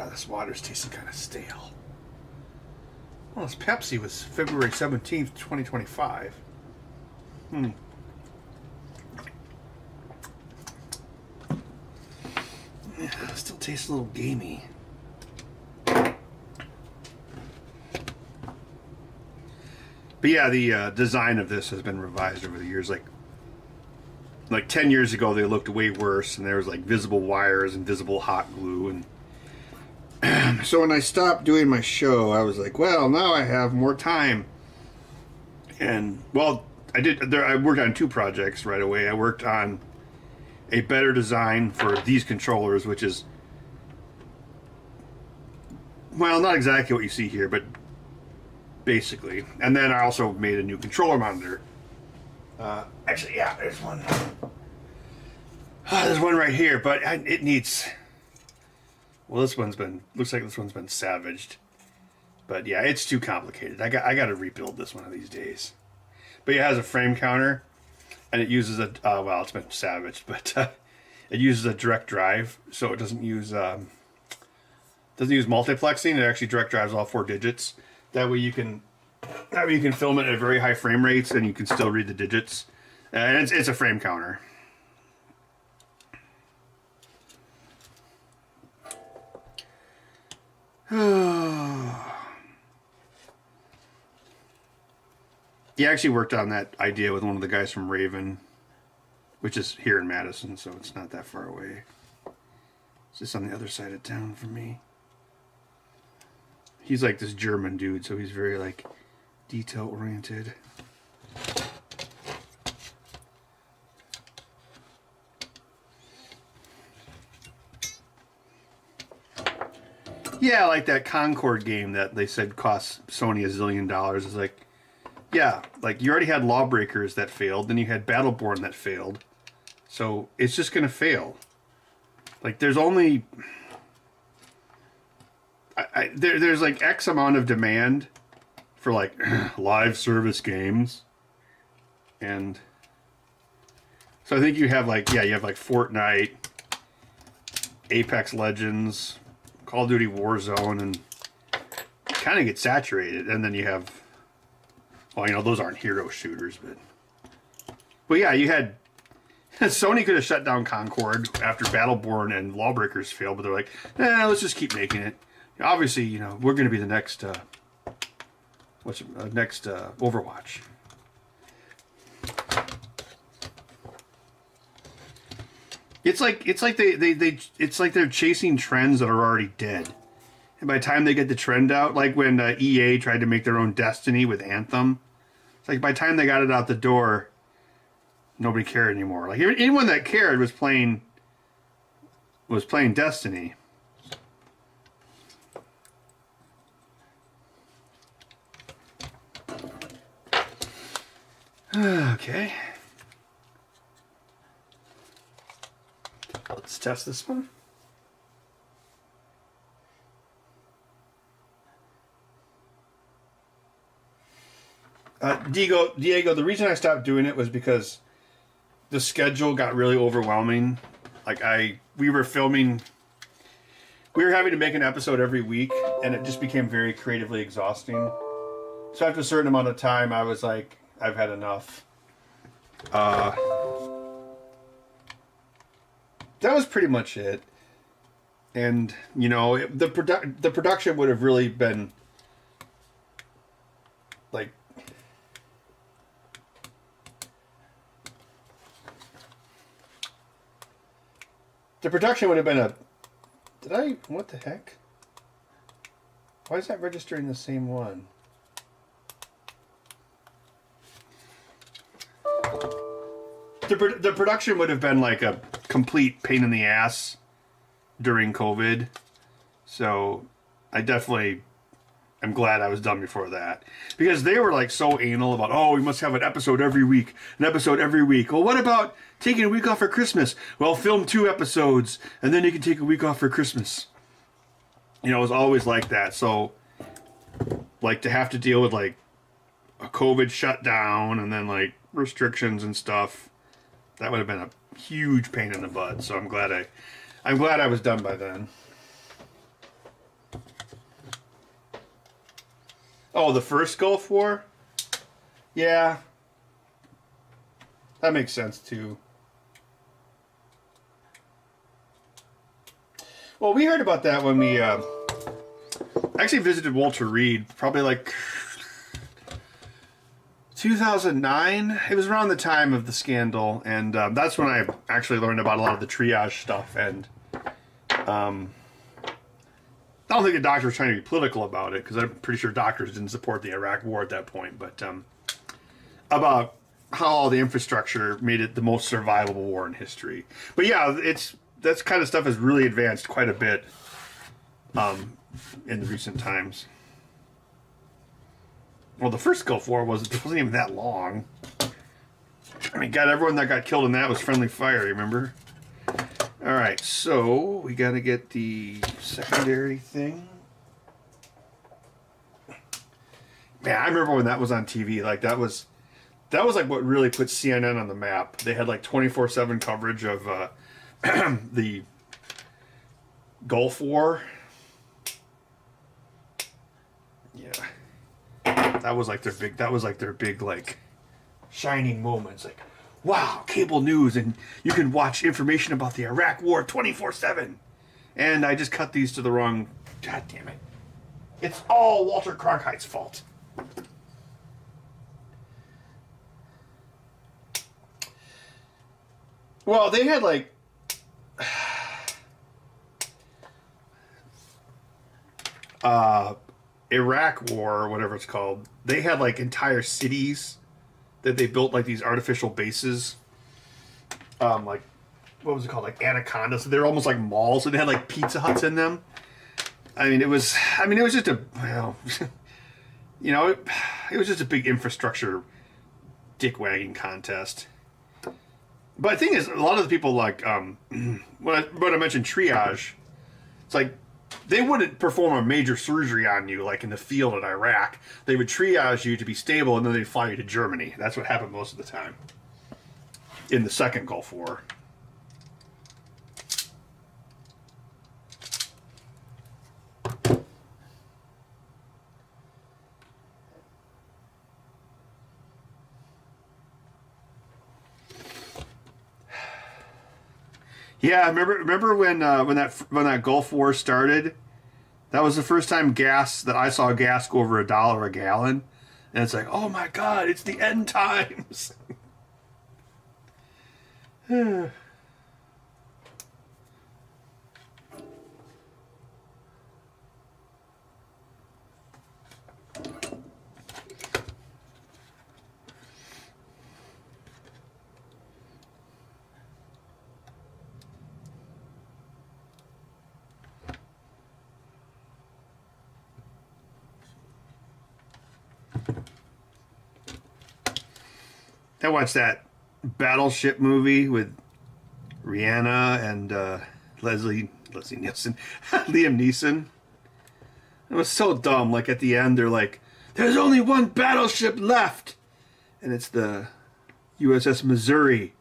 This water's tasting kind of stale. Well, this Pepsi was February 17th, 2025. Yeah, still tastes a little gamey. But yeah, the design of this has been revised over the years. Like 10 years ago, they looked way worse, and there was like visible wires and visible hot glue, and so when I stopped doing my show, I was like, well, now I have more time. And, well, I worked on 2 projects right away. I worked on a better design for these controllers, which is, well, not exactly what you see here, but basically. And then I also made a new controller monitor. Actually, yeah, there's one. There's one right here, but it needs... Well, looks like this one's been savaged. But yeah, it's too complicated. I got to rebuild this one of these days. But it has a frame counter, and it uses a, well, it's been savaged, but it uses a direct drive, so it doesn't use multiplexing. It actually direct drives all 4 digits. That way you can film it at very high frame rates, and you can still read the digits. And it's a frame counter. He actually worked on that idea with one of the guys from Raven, which is here in Madison, so it's not that far away. Just on the other side of town from me. He's like this German dude, so he's very like detail oriented. Yeah, like that Concord game that they said cost Sony $1 zillion. It's like, yeah, like you already had Lawbreakers that failed, then you had Battleborn that failed. So it's just going to fail. Like there's only... there's like X amount of demand for like live service games. And so I think you have like, yeah, you have like Fortnite, Apex Legends, Call of Duty Warzone, and kind of get saturated. And then you have, well, you know, those aren't hero shooters, but yeah, you had, Sony could have shut down Concord after Battleborn and Lawbreakers failed, but they're like, let's just keep making it. Obviously, you know, we're going to be the next, Overwatch. It's like they're chasing trends that are already dead. And by the time they get the trend out, like when EA tried to make their own Destiny with Anthem, it's like by the time they got it out the door, nobody cared anymore. Like anyone that cared was playing Destiny. Okay. Let's test this one. Diego, the reason I stopped doing it was because the schedule got really overwhelming. Like we were having to make an episode every week, and it just became very creatively exhausting. So after a certain amount of time, I was like, I've had enough. That was pretty much it. And, you know, the production would have really been, like, the production would have been what the heck? Why is that registering the same one? The production would have been like a complete pain in the ass during COVID. So I definitely am glad I was done before that. Because they were like so anal about, oh, we must have an episode every week. Well, what about taking a week off for Christmas? Well, film 2 episodes and then you can take a week off for Christmas. You know, it was always like that. So, like, to have to deal with like a COVID shutdown and then like restrictions and stuff, that would have been a huge pain in the butt. So I'm glad I was done by then. Oh, the first Gulf War? Yeah. That makes sense too. Well, we heard about that when we actually visited Walter Reed, probably like 2009. It was around the time of the scandal, and that's when I actually learned about a lot of the triage stuff. And I don't think the doctor was trying to be political about it, because I'm pretty sure doctors didn't support the Iraq War at that point. But about how all the infrastructure made it the most survivable war in history. But yeah, that kind of stuff has really advanced quite a bit in the recent times. Well, the first Gulf War wasn't even that long. I mean, God, everyone that got killed in that was friendly fire, remember? Alright, so we gotta get the secondary thing. Man, I remember when that was on TV. Like, that was like what really put CNN on the map. They had like 24/7 coverage of the Gulf War. Yeah. That was like their big like shining moments. Like, wow, cable news, and you can watch information about the Iraq War 24/7. And I just cut these to the wrong. God damn it! It's all Walter Cronkite's fault. Well, they had like Iraq War, or whatever it's called, they had like entire cities that they built like these artificial bases. Like what was it called? Like Anaconda. So they're almost like malls, and they had like Pizza Huts in them. I mean, it was just a, well, you know, it was just a big infrastructure dick wagging contest. But the thing is, a lot of the people like when I mentioned triage, it's like they wouldn't perform a major surgery on you like in the field in Iraq. They would triage you to be stable, and then they'd fly you to Germany. That's what happened most of the time in the second Gulf War. Yeah, remember when that Gulf War started? That was the first time that I saw gas go over $1 a gallon, and it's like, oh my God, it's the end times. I watched that Battleship movie with Rihanna and Leslie Nielsen, Liam Neeson. It was so dumb. Like at the end, they're like, "There's only one battleship left," and it's the USS Missouri.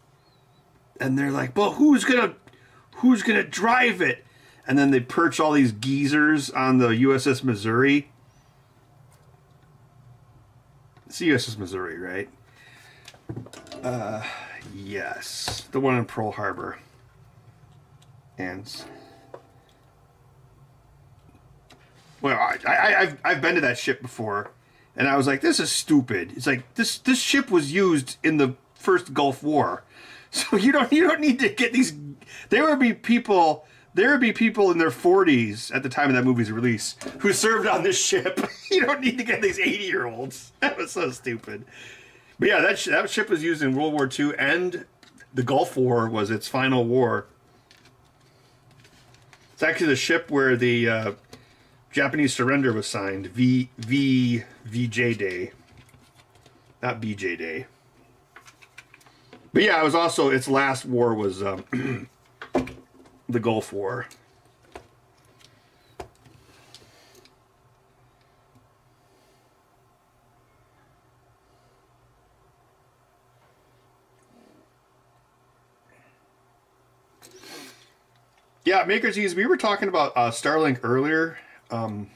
And they're like, "Well, who's gonna drive it?" And then they perch all these geezers on the USS Missouri. It's the USS Missouri, right? Yes, the one in Pearl Harbor. And well, I've been to that ship before, and I was like, this is stupid. It's like this ship was used in the first Gulf War, so you don't need to get these. There would be people in their 40s at the time of that movie's release who served on this ship. You don't need to get these 80-year-olds. That was so stupid. But yeah, that ship was used in World War II, and the Gulf War was its final war. It's actually the ship where the Japanese surrender was signed. VJ Day. Not BJ Day. But yeah, it was also, its last war was the Gulf War. Yeah, Maker's we were talking about Starlink earlier, and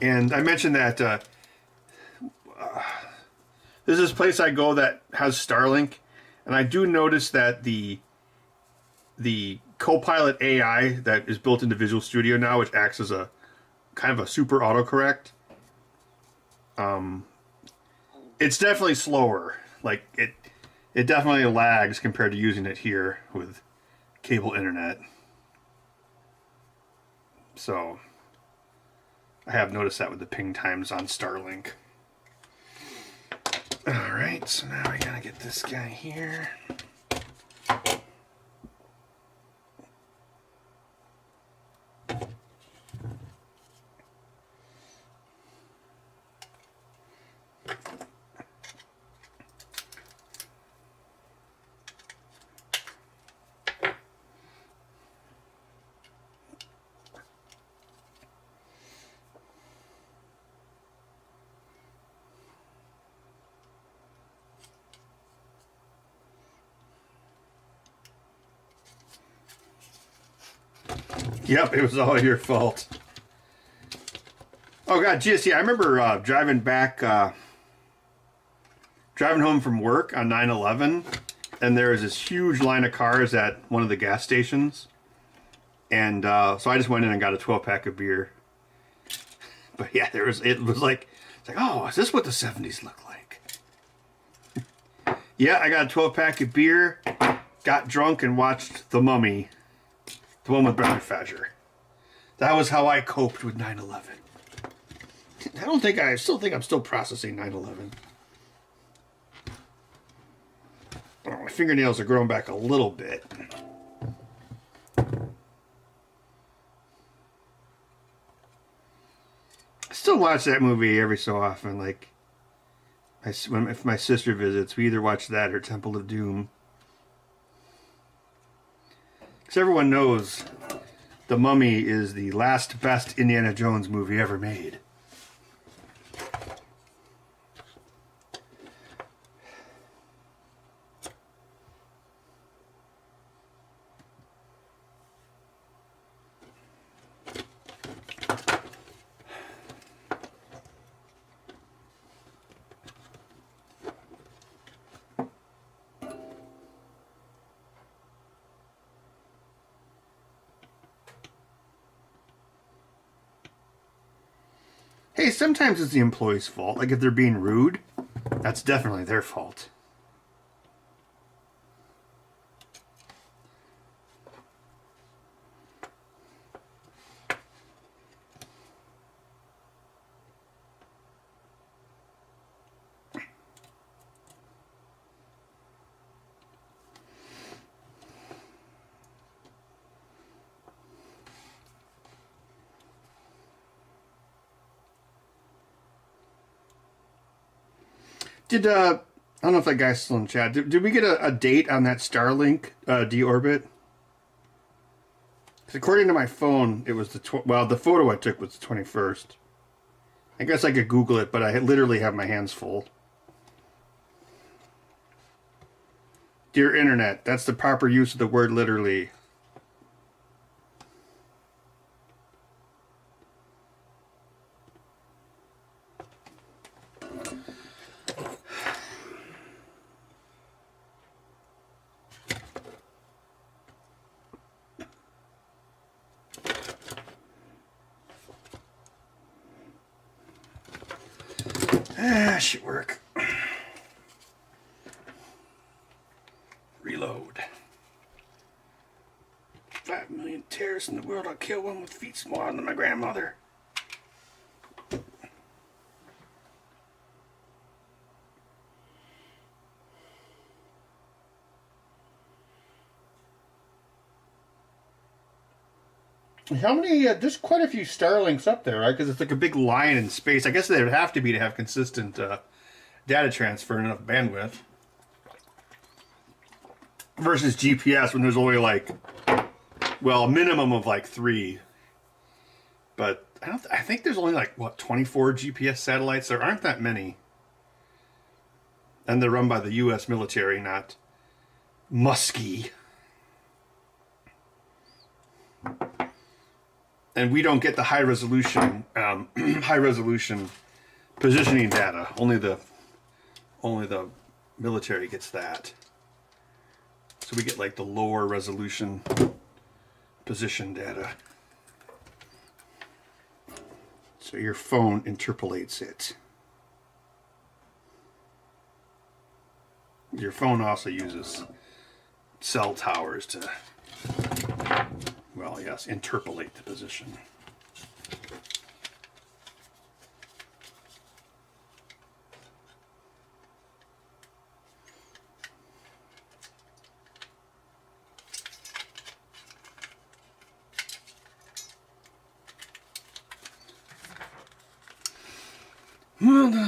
I mentioned that there's this place I go that has Starlink, and I do notice that the Copilot AI that is built into Visual Studio now, which acts as a kind of a super autocorrect, it's definitely slower. Like it definitely lags compared to using it here with cable internet. So I have noticed that with the ping times on Starlink. Alright, so now we gotta get this guy here. Yep, it was all your fault. Oh god, geez, yeah, I remember driving home from work on 9/11, and there was this huge line of cars at one of the gas stations, and so I just went in and got a 12-pack of beer. But yeah, it was like, oh, is this what the 70s look like? Yeah, I got a 12-pack of beer, got drunk, and watched The Mummy. The one with Brendan Fraser. That was how I coped with 9/11. I still think I'm still processing 9/11. Oh, my fingernails are growing back a little bit. I still watch that movie every so often. Like, if my sister visits, we either watch that or Temple of Doom. Because everyone knows The Mummy is the last best Indiana Jones movie ever made. Hey, sometimes it's the employee's fault. Like if they're being rude, that's definitely their fault. I don't know if that guy's still in chat. Did we get a date on that Starlink deorbit? Because according to my phone, it was the photo I took was the 21st. I guess I could Google it, but I literally have my hands full. Dear Internet, that's the proper use of the word literally. Should work. Reload. 5 million terrorists in the world. I'll kill one with feet smaller than my grandmother. How many? There's quite a few Starlinks up there, right? Because it's like a big line in space. I guess they would have to be to have consistent data transfer and enough bandwidth. Versus GPS, when there's only like, well, a minimum of like 3. But I think there's only like what 24 GPS satellites. There aren't that many, and they're run by the U.S. military, not Muskie. And we don't get the high resolution positioning data. Only the military gets that. So we get like the lower resolution position data. So your phone interpolates it. Your phone also uses cell towers to, well, yes, interpolate the position.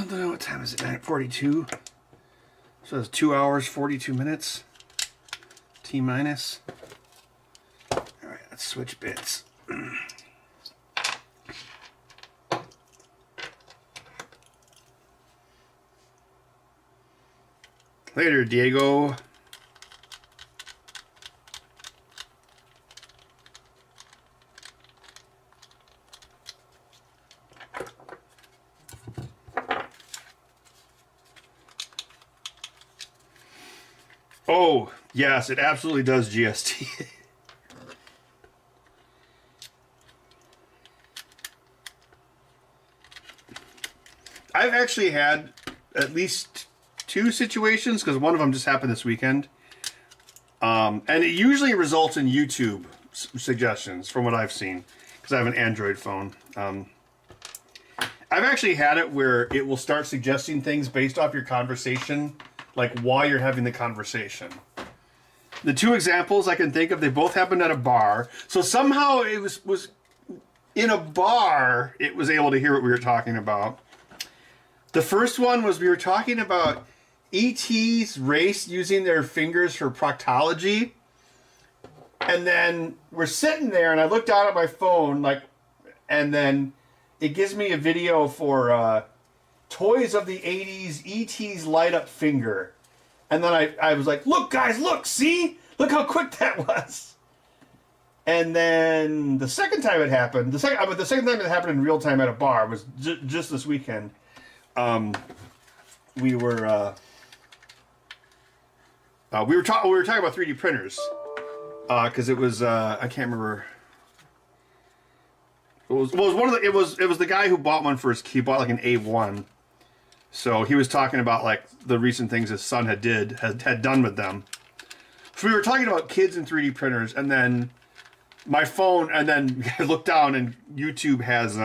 What time is it? 9:42. So it's 2 hours, 42 minutes. T minus. All right, let's switch bits. Later, Diego. Oh, yes, it absolutely does GST. I've actually had at least 2 situations, because one of them just happened this weekend. And it usually results in YouTube suggestions, from what I've seen. because I have an Android phone. I've actually had it where it will start suggesting things based off your conversation, like while you're having the conversation. The two examples I can think of, they both happened at a bar. So somehow it was in a bar, it was able to hear what we were talking about. The first one was we were talking about ET's race using their fingers for proctology. And then we're sitting there and I looked down at my phone, like, and then it gives me a video for Toys of the 80s, ET's light up finger. And then I was like, look guys, look, see? Look how quick that was. And then the second time it happened, the second time it happened in real time at a bar was just this weekend. We were talking about 3D printers. Because it was I can't remember. It was the guy who bought one for he bought like an A1. So he was talking about like the recent things his son had done with them. So we were talking about kids and 3D printers, and then my phone, and then I looked down and YouTube has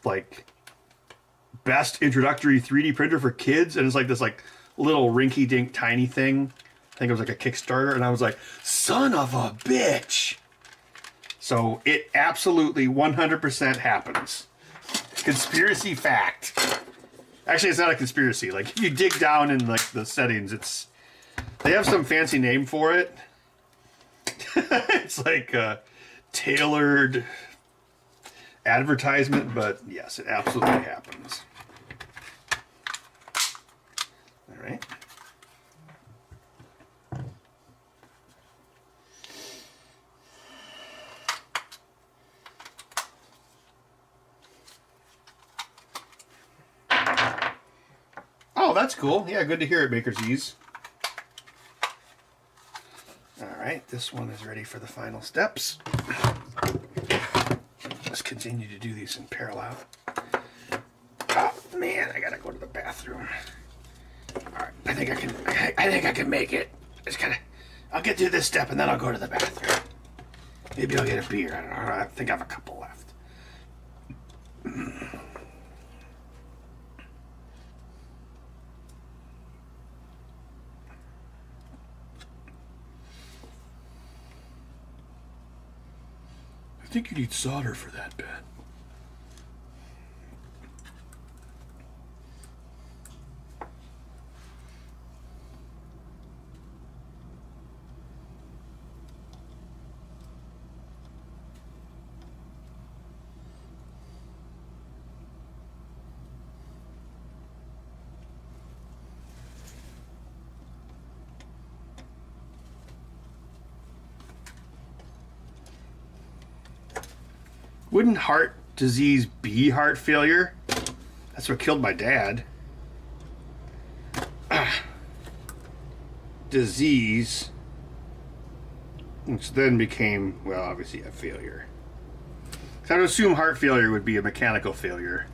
like best introductory 3D printer for kids, and it's like this like little rinky dink tiny thing. I think it was like a Kickstarter, and I was like, son of a bitch. So it absolutely 100% happens. Conspiracy fact. Actually, it's not a conspiracy. Like, if you dig down in like the settings, they have some fancy name for it. It's like a tailored advertisement, but yes, it absolutely happens. All right. Oh, that's cool. Yeah, good to hear it, Maker's Ease. All right, this one is ready for the final steps. Let's continue to do these in parallel. Oh, man, I gotta go to the bathroom. All right, I think I can make it. I'll get through this step and then I'll go to the bathroom. Maybe I'll get a beer. I don't know. I think I have a couple left. I think you need solder for that, Ben. Wouldn't heart disease be heart failure? That's what killed my dad. Disease, which then became, well, obviously a failure. So I would assume heart failure would be a mechanical failure.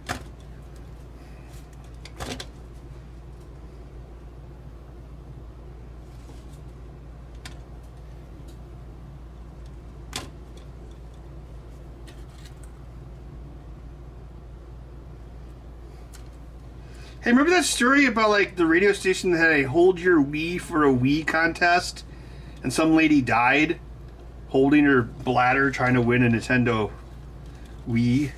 Hey, remember that story about like the radio station that had a hold your Wii for a Wii contest? And some lady died holding her bladder trying to win a Nintendo Wii?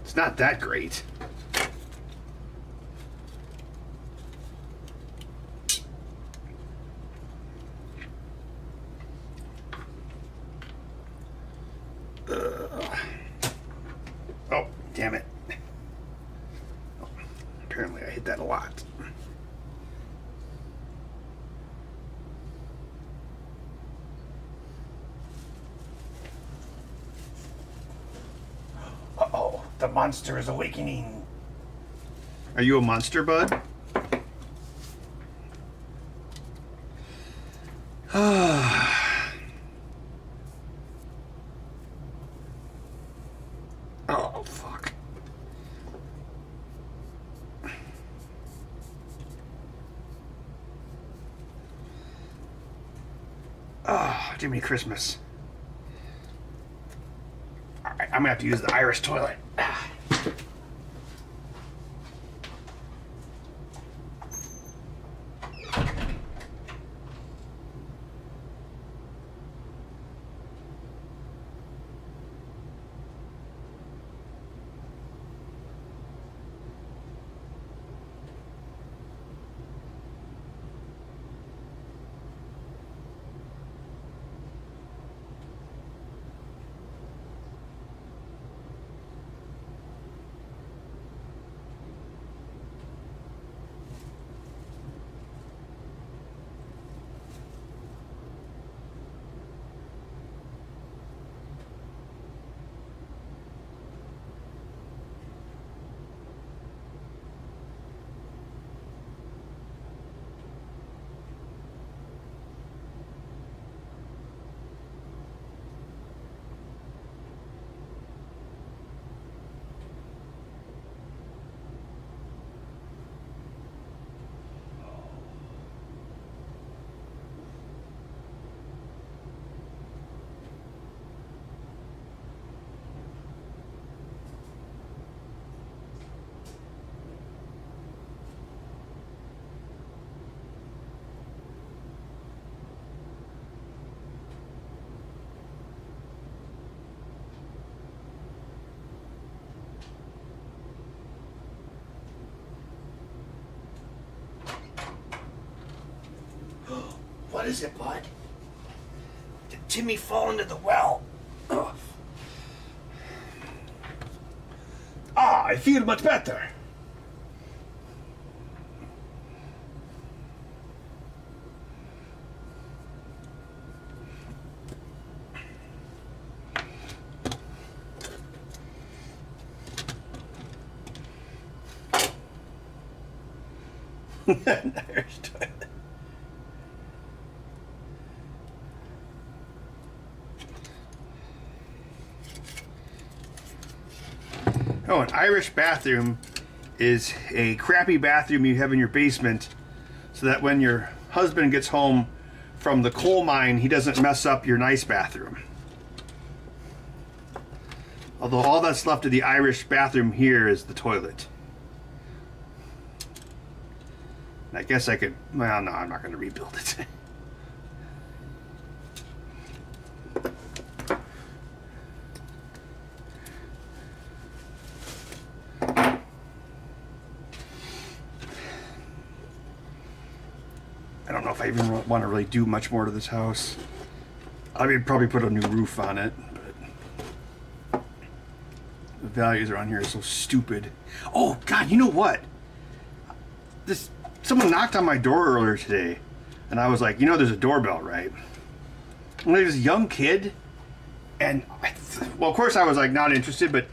It's not that great. Oh, damn it. Apparently I hit that a lot. Uh-oh, the monster is awakening. Are you a monster, bud? Oh, fuck. Oh, Jiminy Christmas. Alright, I'm gonna have to use the Irish toilet. What is it, bud? Did Jimmy fall into the well? Ugh. Ah, I feel much better. Irish toilet. Oh, an Irish bathroom is a crappy bathroom you have in your basement so that when your husband gets home from the coal mine, he doesn't mess up your nice bathroom. Although all that's left of the Irish bathroom here is the toilet. I guess I could, well, no, I'm not going to rebuild it. I don't know if I even want to really do much more to this house. I mean, probably put a new roof on it, but the values around here are so stupid. Oh, God, you know what? Someone knocked on my door earlier today, and I was like, you know, there's a doorbell, right? And there's this young kid, and well, of course I was like not interested, but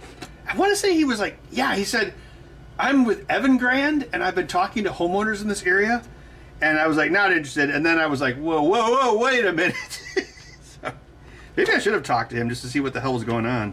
I want to say he was like, yeah, he said, I'm with Evan Grand, and I've been talking to homeowners in this area, and I was like, not interested, and then I was like, whoa, wait a minute. So, maybe I should have talked to him just to see what the hell was going on.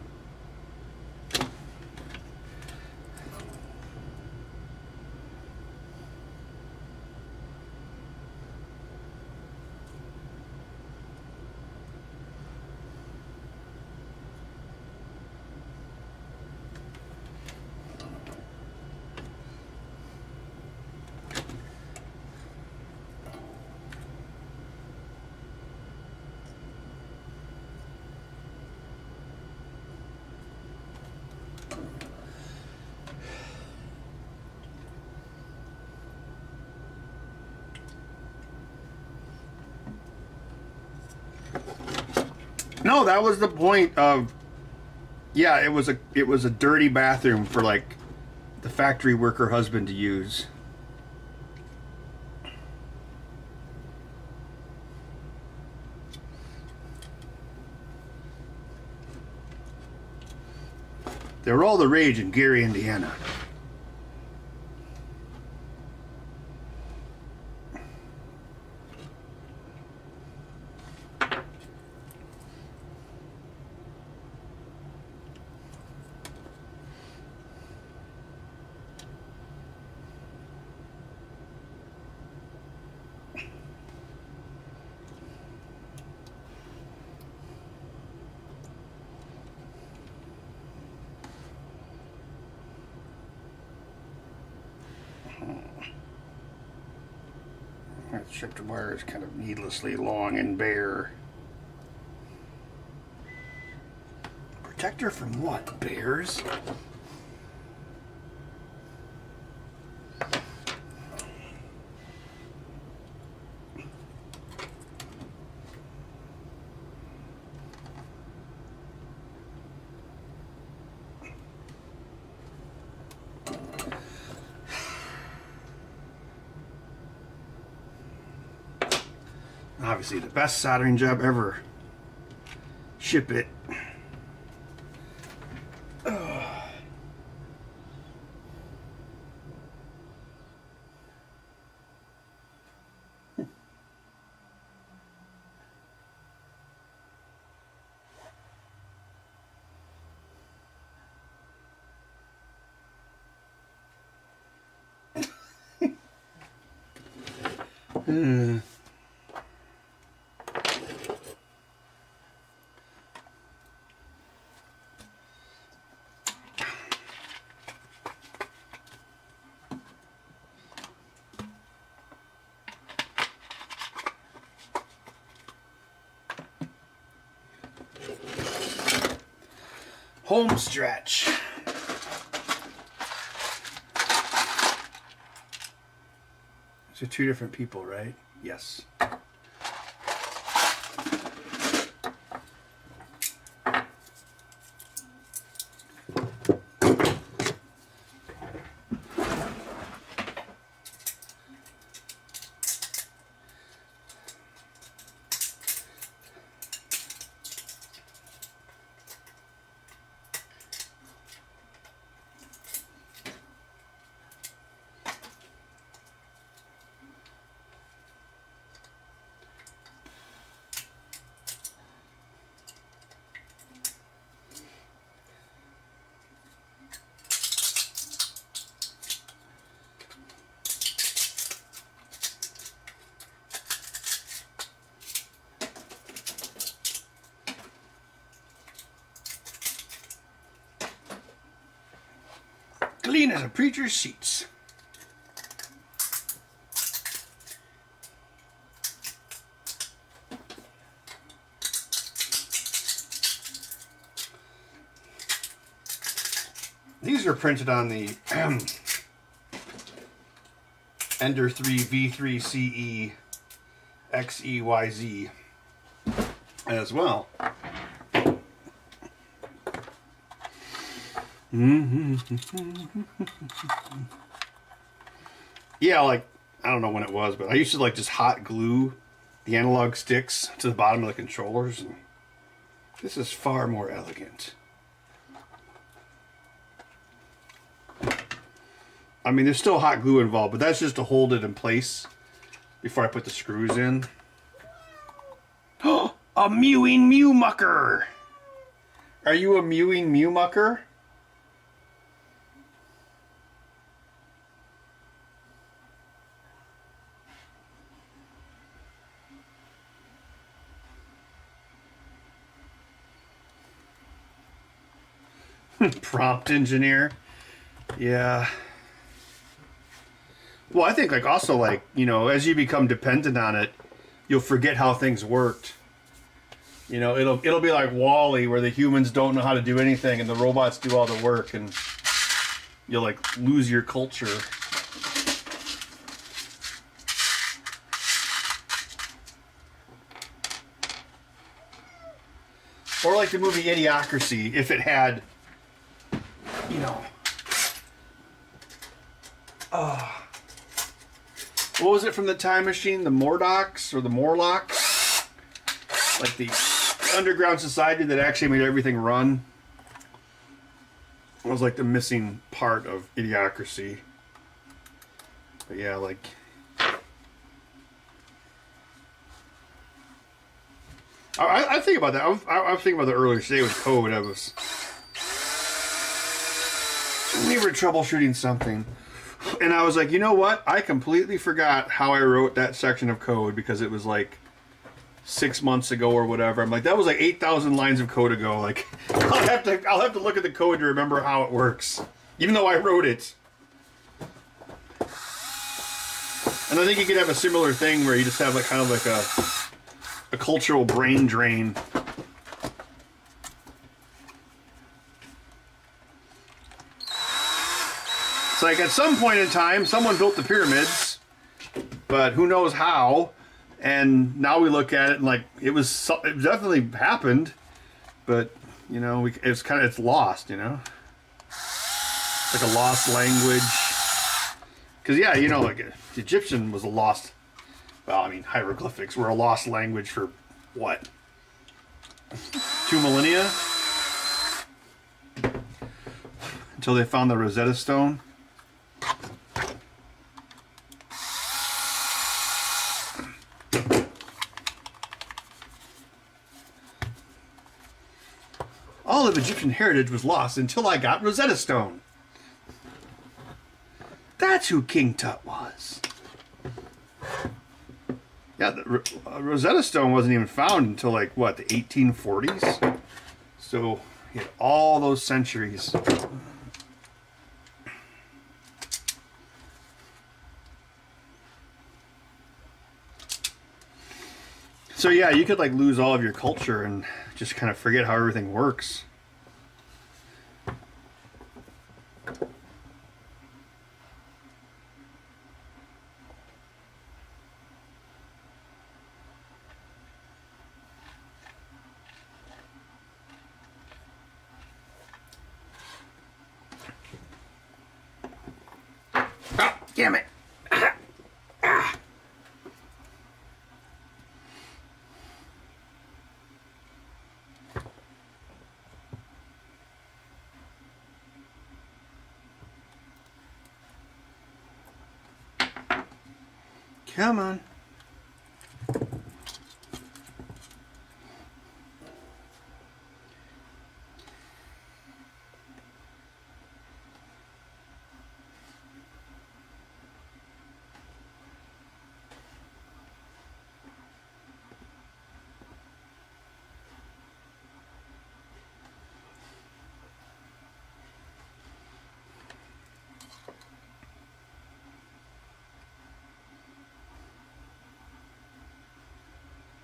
No, that was the point of, yeah, it was a dirty bathroom for like the factory worker husband to use. They were all the rage in Gary, Indiana. stripped wire is kind of needlessly long and bare. Protector from what? Bears? Obviously the best soldering job ever. Ship it. Home stretch. These are two different people, right? Yes. Clean as a preacher's sheets. These are printed on the Ender 3 V3CE XEYZ as well. Yeah, like, I don't know when it was, but I used to like just hot glue the analog sticks to the bottom of the controllers. And this is far more elegant. I mean, there's still hot glue involved, but that's just to hold it in place before I put the screws in. Oh, a mewing mew mucker! Are you a mewing mew mucker? Prompt engineer. Yeah. Well, I think like also like, you know, as you become dependent on it, you'll forget how things worked. You know, it'll be like WALL-E where the humans don't know how to do anything and the robots do all the work, and you'll like lose your culture. Or like the movie Idiocracy, if it had, you know, what was it from the Time Machine? The Mordocks or the Morlocks? Like the underground society that actually made everything run. It was like the missing part of Idiocracy. But yeah, like... I think about that. I was thinking about the earlier today with code. We were troubleshooting something. And I was like, you know what? I completely forgot how I wrote that section of code because it was like 6 months ago or whatever. I'm like, that was like 8,000 lines of code ago. Like, I'll have to look at the code to remember how it works, even though I wrote it. And I think you could have a similar thing where you just have like kind of like a cultural brain drain. It's like at some point in time, someone built the pyramids, but who knows how? And now we look at it and like it definitely happened, but you know, it's lost. You know, it's like a lost language. Because yeah, you know, like Egyptian was a lost. Well, I mean, hieroglyphics were a lost language for what? 2 millennia until they found the Rosetta Stone. All of Egyptian heritage was lost until I got Rosetta Stone. That's who King Tut was. Yeah, the Rosetta Stone wasn't even found until like what, the 1840s? So he had all those centuries. So yeah, you could like lose all of your culture and just kind of forget how everything works. Oh, damn it. Come on.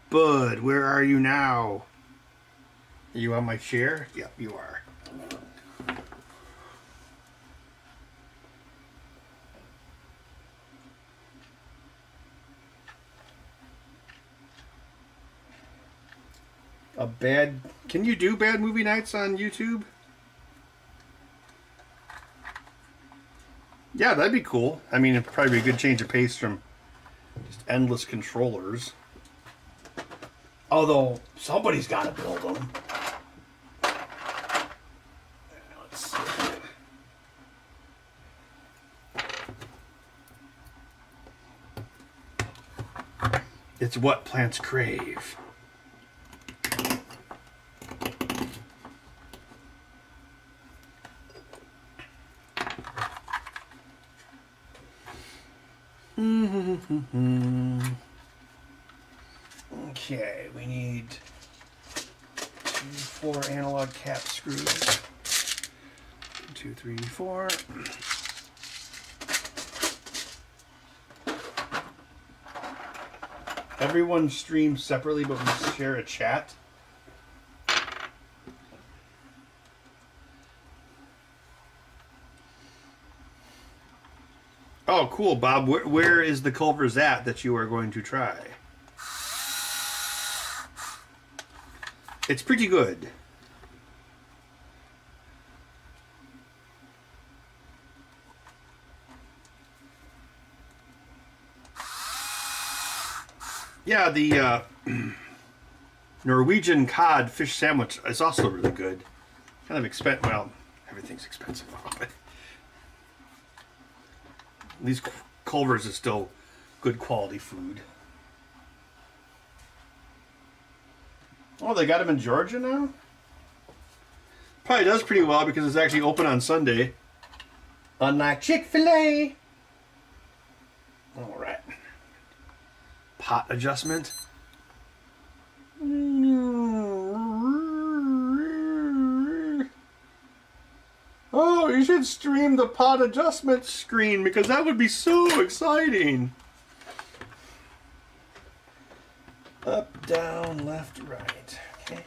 Bud, where are you now? Are you on my chair? Yep, you are. Can you do bad movie nights on YouTube? Yeah, that'd be cool. I mean, it'd probably be a good change of pace from just endless controllers. Although, somebody's got to build them. Let's see. It's what plants crave. Okay, we need 4 analog cap screws. 2, 3, 4. Everyone streams separately, but we share a chat. Oh, cool, Bob. Where is the Culver's at that you are going to try? It's pretty good. Yeah, the Norwegian cod fish sandwich is also really good. Kind of expensive. Well, everything's expensive. But these Culver's is still good quality food. Oh, they got them in Georgia now? Probably does pretty well because it's actually open on Sunday. Unlike Chick-fil-A. All right. Pot adjustment. Oh, you should stream the pot adjustment screen because that would be so exciting. down, left, right. Okay.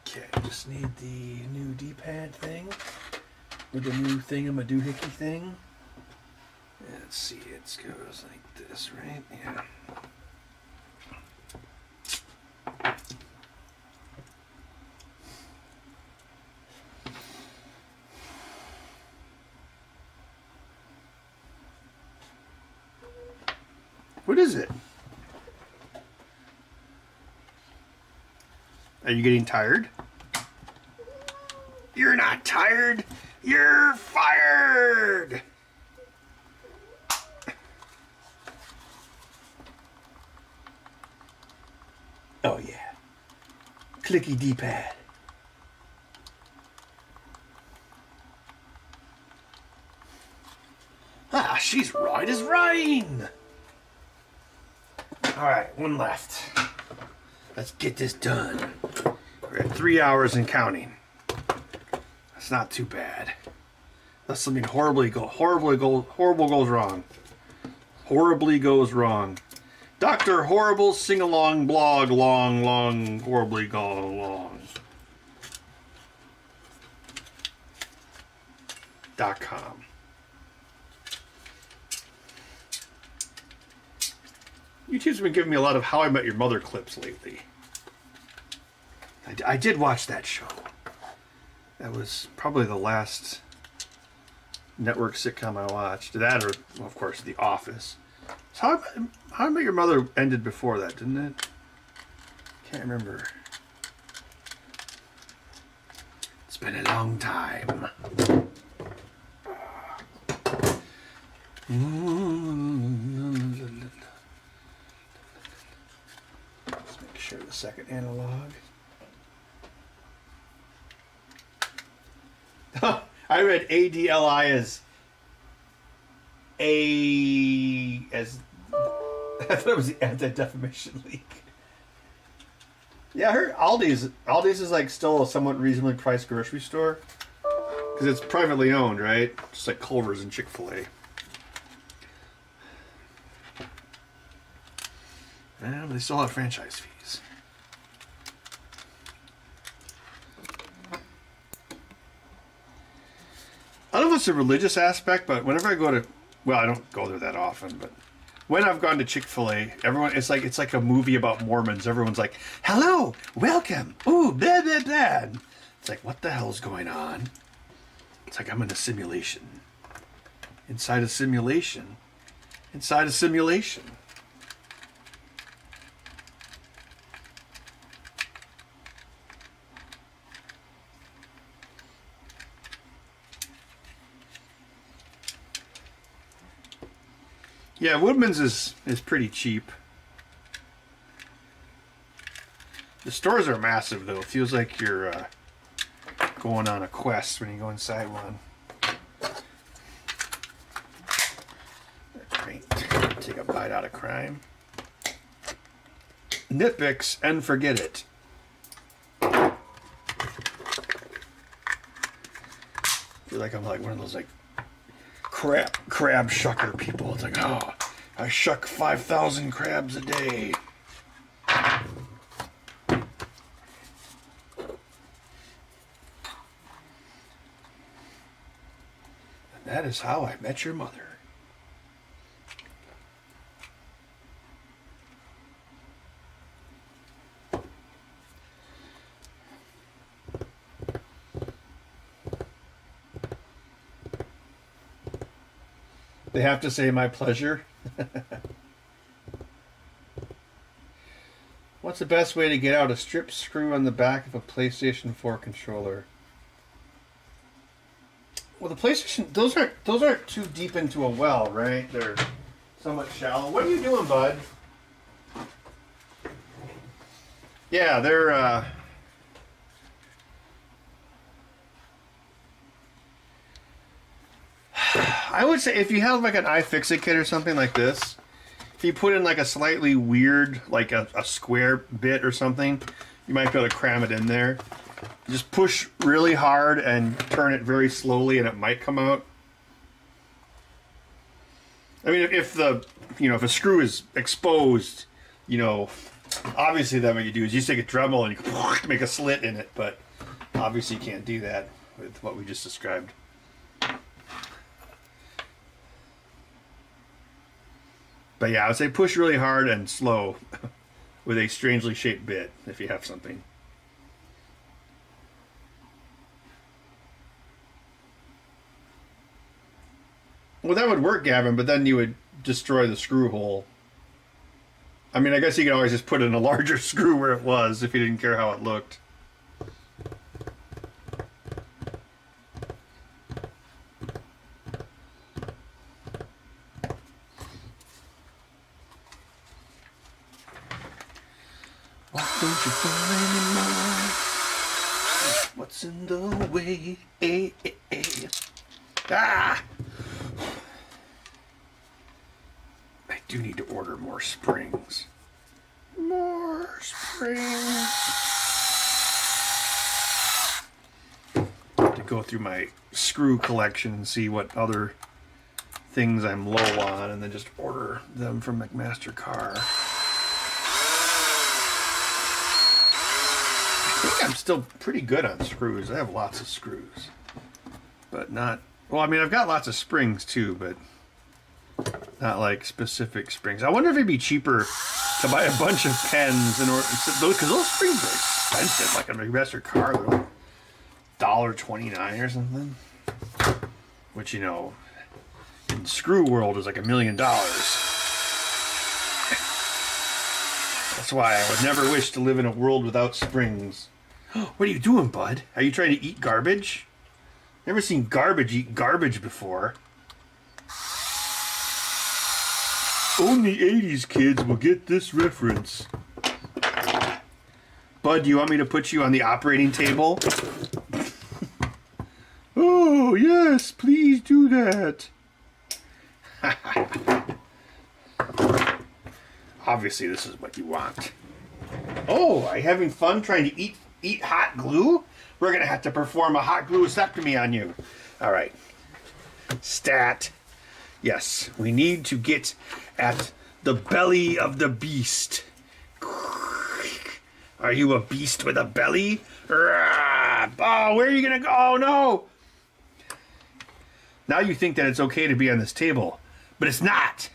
Okay, just need the new D-pad thing. With the new thingamadoohickey thing. Let's see, it goes like this, right? Yeah. What is it? Are you getting tired? You're not tired. You're fired. Oh yeah. Clicky D-pad. Ah, she's right as rain. All right, one left. Let's get this done. We're at 3 hours and counting. That's not too bad. Unless something horrible goes wrong. Horribly goes wrong. Dr. Horrible sing-along blog long horribly go along. .com. YouTube's been giving me a lot of How I Met Your Mother clips lately. I did watch that show. That was probably the last network sitcom I watched. That or, well, of course, The Office. So How I Met Your Mother ended before that, didn't it? Can't remember. It's been a long time. Let's make sure the second analog. I read ADLI as I thought it was the Anti-Defamation League. Yeah, I heard Aldi's is like still a somewhat reasonably priced grocery store because it's privately owned, right? Just like Culver's and Chick-fil-A. But they still have franchise fees. I don't know if it's a religious aspect, but whenever I go to, well, I don't go there that often, but when I've gone to Chick-fil-A, everyone, it's like a movie about Mormons. Everyone's like, hello, welcome, ooh, blah, blah, blah. It's like, what the hell's going on? It's like I'm in a simulation. Inside a simulation. Inside a simulation. Yeah, Woodman's is pretty cheap. The stores are massive, though. It feels like you're going on a quest when you go inside one. Great. Take a bite out of crime. Nitpicks and forget it. I feel like I'm like one of those like crab shucker people. It's like, oh, I shuck 5,000 crabs a day. And that is how I met your mother. They have to say my pleasure. What's the best way to get out a strip screw on the back of a PlayStation 4 controller? Well, the PlayStation, those aren't too deep into a well, right? They're somewhat shallow. What are you doing, bud? Yeah, they're I would say if you have like an iFixit kit or something like this, if you put in like a slightly weird, like a square bit or something, you might be able to cram it in there. Just push really hard and turn it very slowly and it might come out. I mean, if the, if a screw is exposed, obviously then what you do is you just take a Dremel and you make a slit in it, but obviously you can't do that with what we just described. But yeah, I would say push really hard and slow with a strangely shaped bit if you have something. Well, that would work, Gavin, but then you would destroy the screw hole. I mean, I guess you could always just put in a larger screw where it was if you didn't care how it looked. What don't you find in my life? What's in the way? Ah! I do need to order more springs. More springs. To go through my screw collection and see what other things I'm low on, and then just order them from McMaster Carr. I think I'm still pretty good on screws. I have lots of screws, but not... Well, I mean, I've got lots of springs too, but not like specific springs. I wonder if it'd be cheaper to buy a bunch of pens in order, because those springs are expensive. Like a McMaster Carr, they're like $1.29 or something. Which, in screw world is like $1 million. That's why I would never wish to live in a world without springs. What are you doing, bud? Are you trying to eat garbage? Never seen garbage eat garbage before. Only 80s kids will get this reference. Bud, do you want me to put you on the operating table? Oh, yes, please do that. Obviously, this is what you want. Oh, are you having fun trying to eat hot glue? We're going to have to perform a hot glueosectomy on you. All right. Stat. Yes, we need to get at the belly of the beast. Are you a beast with a belly? Oh, where are you going to go? Oh, no. Now you think that it's okay to be on this table, but it's not.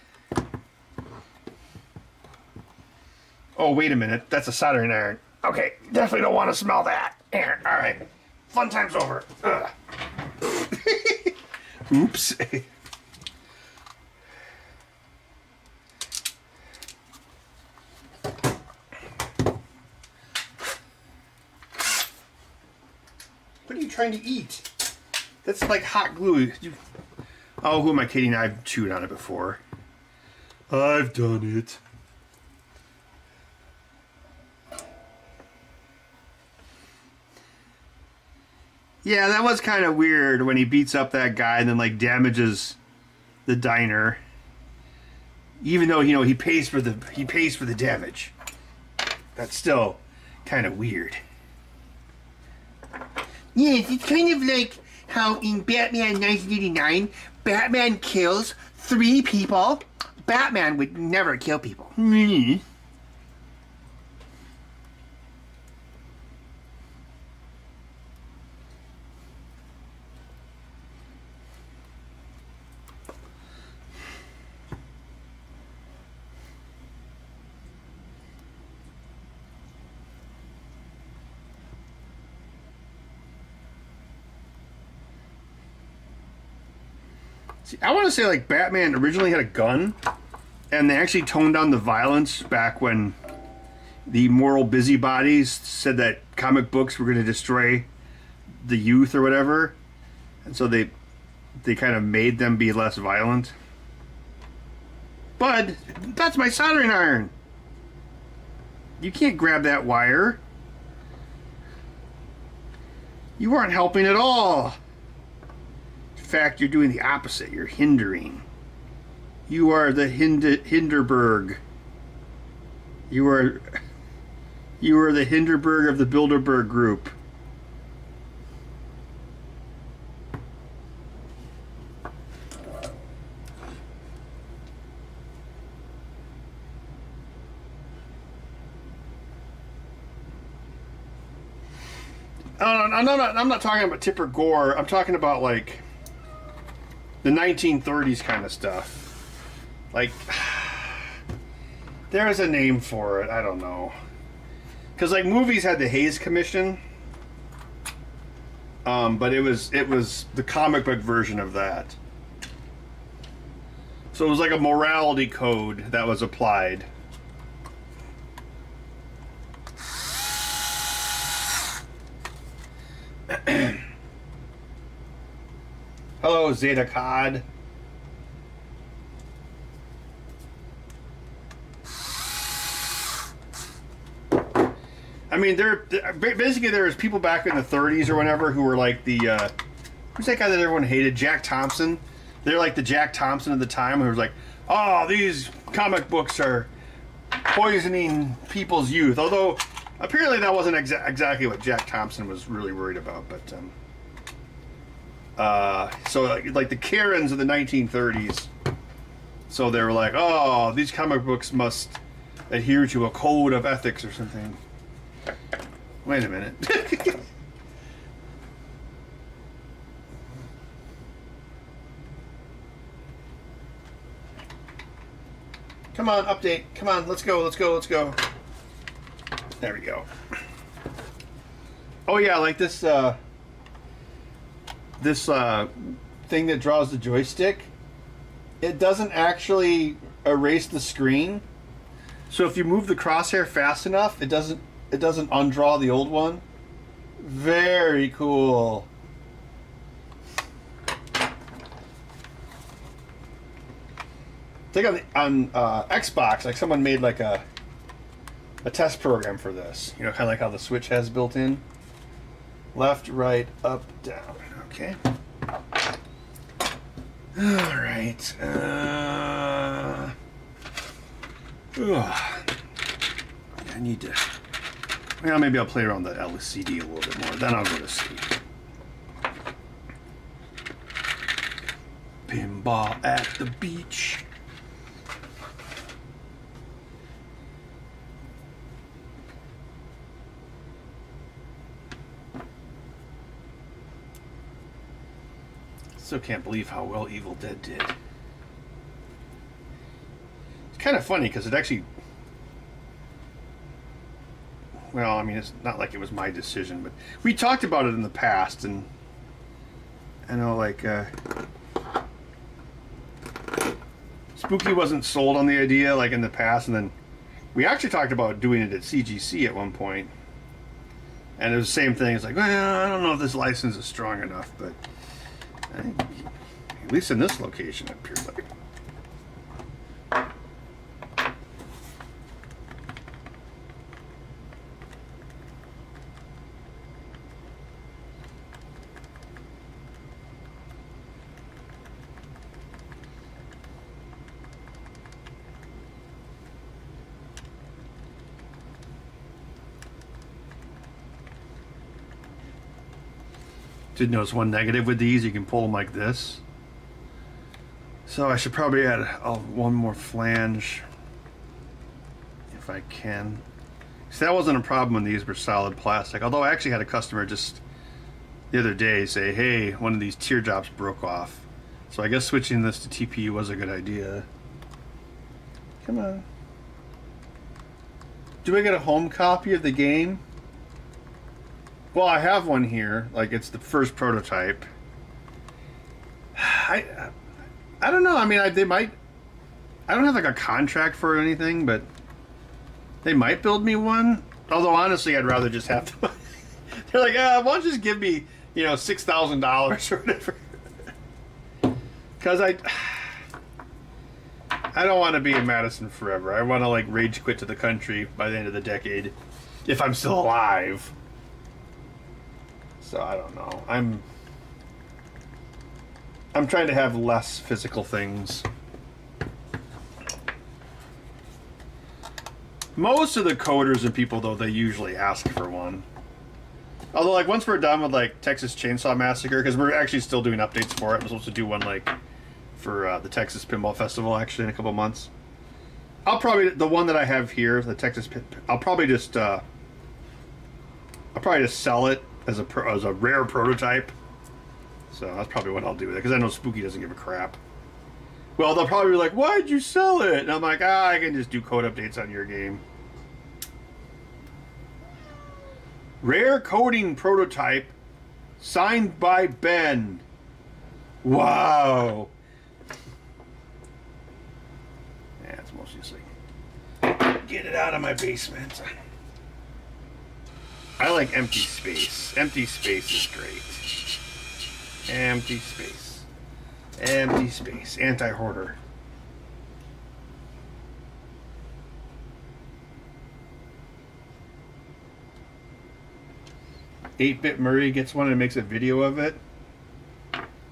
Oh, wait a minute. That's a soldering iron. Okay, definitely don't want to smell that. All right, fun time's over. Oops. What are you trying to eat? That's like hot glue. Oh, who am I kidding? I've chewed on it before. I've done it. Yeah, that was kind of weird when he beats up that guy and then like damages the diner. Even though he pays for the damage. That's still kind of weird. Yes, it's kind of like how in Batman 1989, Batman kills 3 people. Batman would never kill people. I want to say like Batman originally had a gun, and they actually toned down the violence back when the moral busybodies said that comic books were going to destroy the youth or whatever, and so they kind of made them be less violent. Bud, that's my soldering iron. You can't grab that wire. You aren't helping at all. In fact, you're doing the opposite. You're hindering. You are the Hinderberg. You are the Hinderberg of the Bilderberg group. I'm not talking about Tipper Gore. I'm talking about like the 1930s kind of stuff. Like, there is a name for it. I don't know. Because like movies had the Hays Commission, but it was the comic book version of that. So it was like a morality code that was applied. Hello, Zeta Cod. I mean, basically there was people back in the 30s or whatever who were like the who's that guy that everyone hated? Jack Thompson. They're like the Jack Thompson of the time who was like, oh, these comic books are poisoning people's youth. Although apparently that wasn't exactly what Jack Thompson was really worried about, but. So like the Karens of the 1930s. So they were like, oh, these comic books must adhere to a code of ethics or something. Wait a minute. Come on, update. Come on, let's go. There we go. Oh yeah, like this thing that draws the joystick, it doesn't actually erase the screen. So if you move the crosshair fast enough, it doesn't undraw the old one. Very cool. I think on Xbox, like someone made like a test program for this. You know, kind of like how the Switch has built in. Left, right, up, down. Okay. All right. I need to. Well, maybe I'll play around the LCD a little bit more. Then I'll go to sleep. Pinball at the beach. Still can't believe how well Evil Dead did. It's kind of funny because it actually, well, I mean, it's not like it was my decision, but we talked about it in the past, and I know like Spooky wasn't sold on the idea like in the past, and then we actually talked about doing it at CGC at one point, and it was the same thing. It's like, well, I don't know if this license is strong enough, but at least in this location it appeared like. Did notice one negative with these, you can pull them like this. So I should probably add one more flange if I can. So that wasn't a problem when these were solid plastic. Although I actually had a customer just the other day say, hey, one of these teardrops broke off. So I guess switching this to TPU was a good idea. Come on. Do I get a home copy of the game? Well, I have one here. Like, it's the first prototype. I don't know. I mean, they might. I don't have like a contract for anything, but they might build me one. Although honestly, I'd rather just have to. They're like, why don't you just give me, $6,000 or whatever? Because I don't want to be in Madison forever. I want to like rage quit to the country by the end of the decade, if I'm still alive. So I don't know. I'm trying to have less physical things. Most of the coders and people, though, they usually ask for one. Although, like, once we're done with, like, Texas Chainsaw Massacre, because we're actually still doing updates for it. I'm supposed to do one, like, for the Texas Pinball Festival, actually, in a couple months. I'll probably, the one that I have here, the Texas, I'll probably just sell it as a rare prototype. So that's probably what I'll do with it, because I know Spooky doesn't give a crap. Well, they'll probably be like, "Why'd you sell it?" And I'm like, I can just do code updates on your game. Rare coding prototype, signed by Ben. Wow. Yeah, it's mostly just like, get it out of my basement. I like empty space. Empty space is great. Empty space. Empty space. Anti-hoarder. 8-Bit Murray gets one and makes a video of it.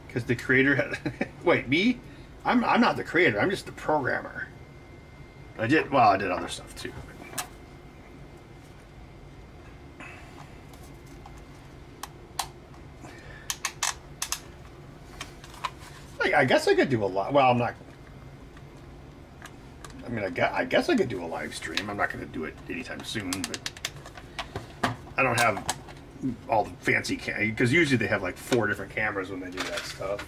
Because the creator had... Wait, me? I'm not the creator. I'm just the programmer. I did other stuff too. Like, I guess I could do a lot. Well, I'm not... I mean, I guess I could do a live stream. I'm not going to do it anytime soon, but... I don't have all the fancy because usually they have like 4 different cameras when they do that stuff.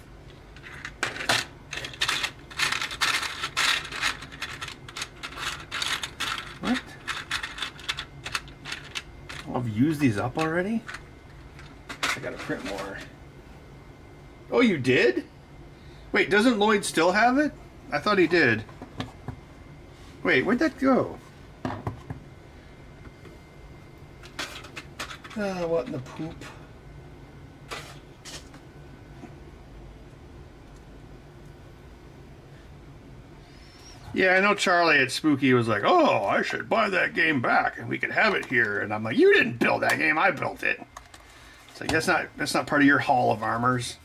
What? I've used these up already? I gotta print more. Oh, you did? Wait, doesn't Lloyd still have it? I thought he did. Wait, where'd that go? What in the poop? Yeah, I know Charlie at Spooky was like, "Oh, I should buy that game back and we could have it here." And I'm like, "You didn't build that game, I built it." It's like, that's not part of your Hall of Armors.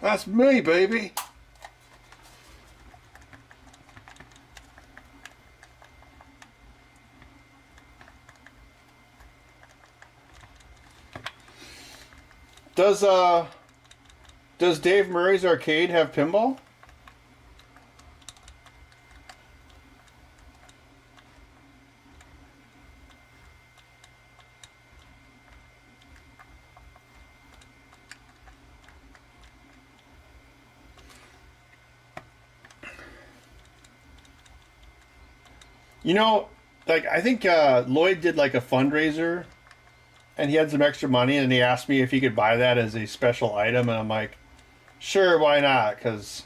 That's me, baby. Does Dave Murray's Arcade have pinball? You know, like, I think Lloyd did like a fundraiser and he had some extra money and he asked me if he could buy that as a special item, and I'm like, sure, why not? Because,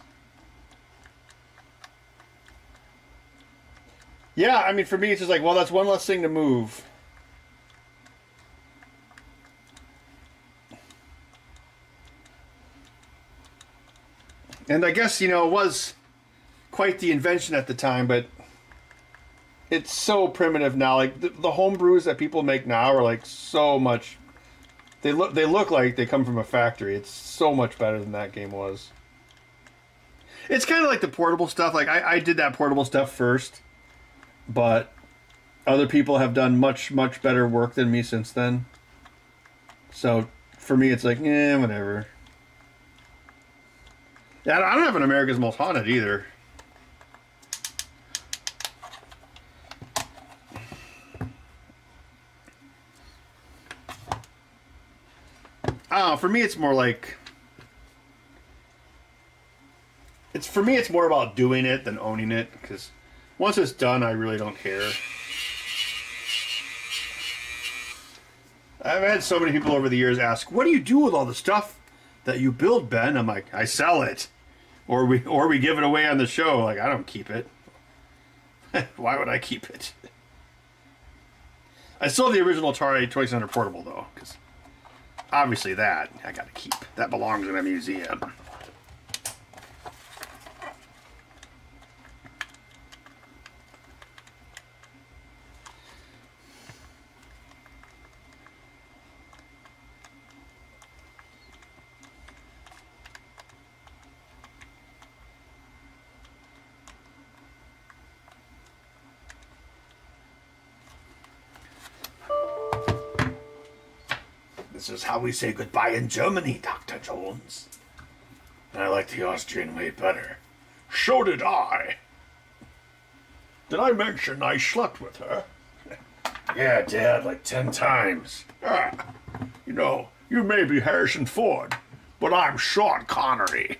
yeah, I mean, for me, it's just like, well, that's one less thing to move. And I guess, it was quite the invention at the time, but it's so primitive now. Like, the home brews that people make now are like so much... They look like they come from a factory. It's so much better than that game was. It's kind of like the portable stuff. Like, I did that portable stuff first, but other people have done much, much better work than me since then. So, for me, it's like, whatever. Yeah, I don't have an America's Most Haunted either. For me, it's more like... For me, it's more about doing it than owning it, because once it's done, I really don't care. I've had so many people over the years ask, "What do you do with all the stuff that you build, Ben?" I'm like, I sell it. Or we give it away on the show. Like, I don't keep it. Why would I keep it? I still have the original Atari 2600 portable, though, because... obviously that I gotta keep. That belongs in a museum. This is how we say goodbye in Germany, Dr. Jones. I like the Austrian way better. So did I. Did I mention I slept with her? Yeah, Dad, like 10 times. You know, you may be Harrison Ford, but I'm Sean Connery.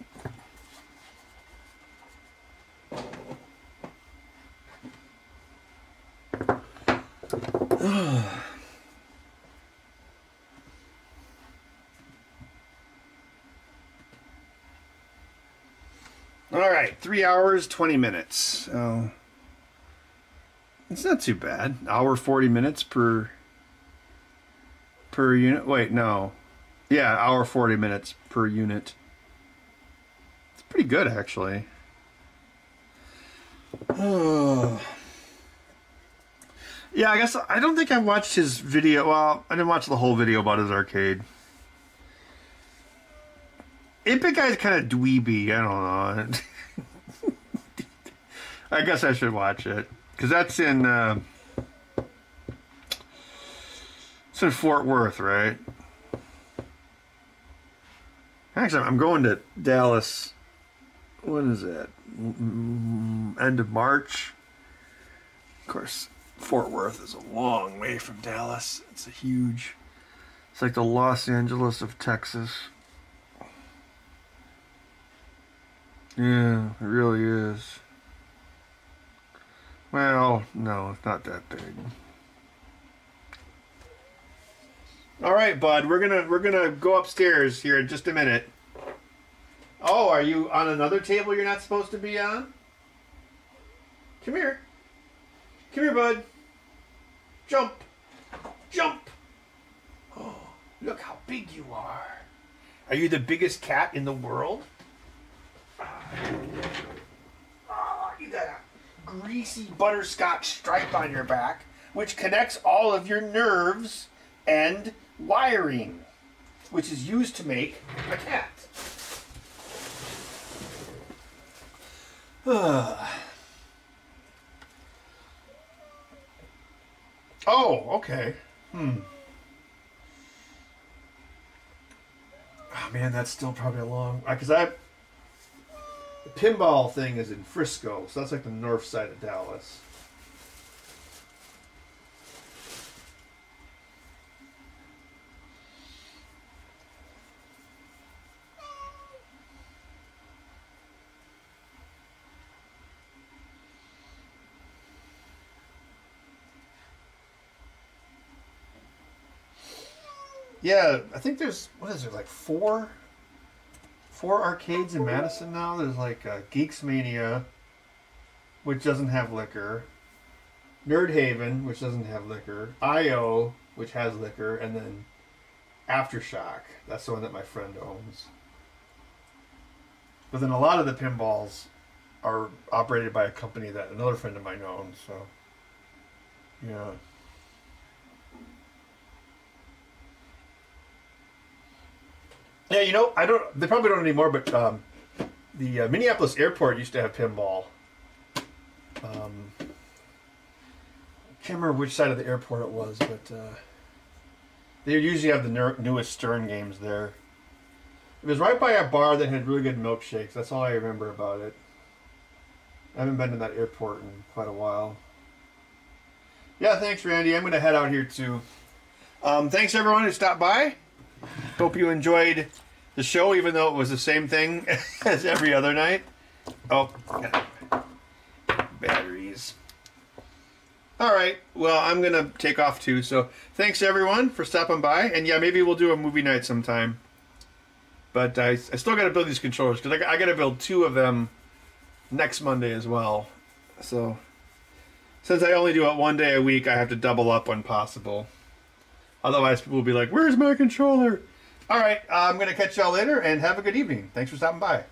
All right, 3 hours, 20 minutes. So it's not too bad. Hour 40 minutes per unit. Wait, no. Yeah, hour 40 minutes per unit. It's pretty good, actually. Oh. Yeah, I guess I don't think I watched his video. Well, I didn't watch the whole video about his arcade. 8-Bit Guy's kind of dweeby. I don't know. I guess I should watch it. Because that's in... it's in Fort Worth, right? Actually, I'm going to Dallas. When is it? End of March. Of course, Fort Worth is a long way from Dallas. It's a huge... It's like the Los Angeles of Texas. Yeah, it really is. Well, no, it's not that big. All right, bud, we're gonna go upstairs here in just a minute. Oh, are you on another table you're not supposed to be on? Come here. Come here, bud. Jump. Jump. Oh, look how big you are. Are you the biggest cat in the world? Oh, you got a greasy butterscotch stripe on your back, which connects all of your nerves and wiring, which is used to make a cat. Oh, okay. Oh man, that's still probably a long... Because the pinball thing is in Frisco, so that's like the north side of Dallas. Yeah, I think there's, what is there, like four arcades in Madison now. There's like Geeks Mania, which doesn't have liquor, Nerd Haven, which doesn't have liquor, IO, which has liquor, and then Aftershock. That's the one that my friend owns. But then a lot of the pinballs are operated by a company that another friend of mine owns, so yeah. Yeah, you know, they probably don't anymore, but the Minneapolis airport used to have pinball. Can't remember which side of the airport it was, but they usually have the newest Stern games there. It was right by a bar that had really good milkshakes. That's all I remember about it. I haven't been to that airport in quite a while. Yeah, thanks, Randy. I'm going to head out here, too. Thanks, everyone who stopped by. Hope you enjoyed the show, even though it was the same thing as every other night. Oh, batteries. All right. Well, I'm going to take off, too. So thanks, everyone, for stopping by. And, yeah, maybe we'll do a movie night sometime. But I still got to build these controllers, because I got to build 2 of them next Monday as well. So since I only do it 1 day a week, I have to double up when possible. Otherwise, people will be like, where's my controller? All right, I'm going to catch y'all later, and have a good evening. Thanks for stopping by.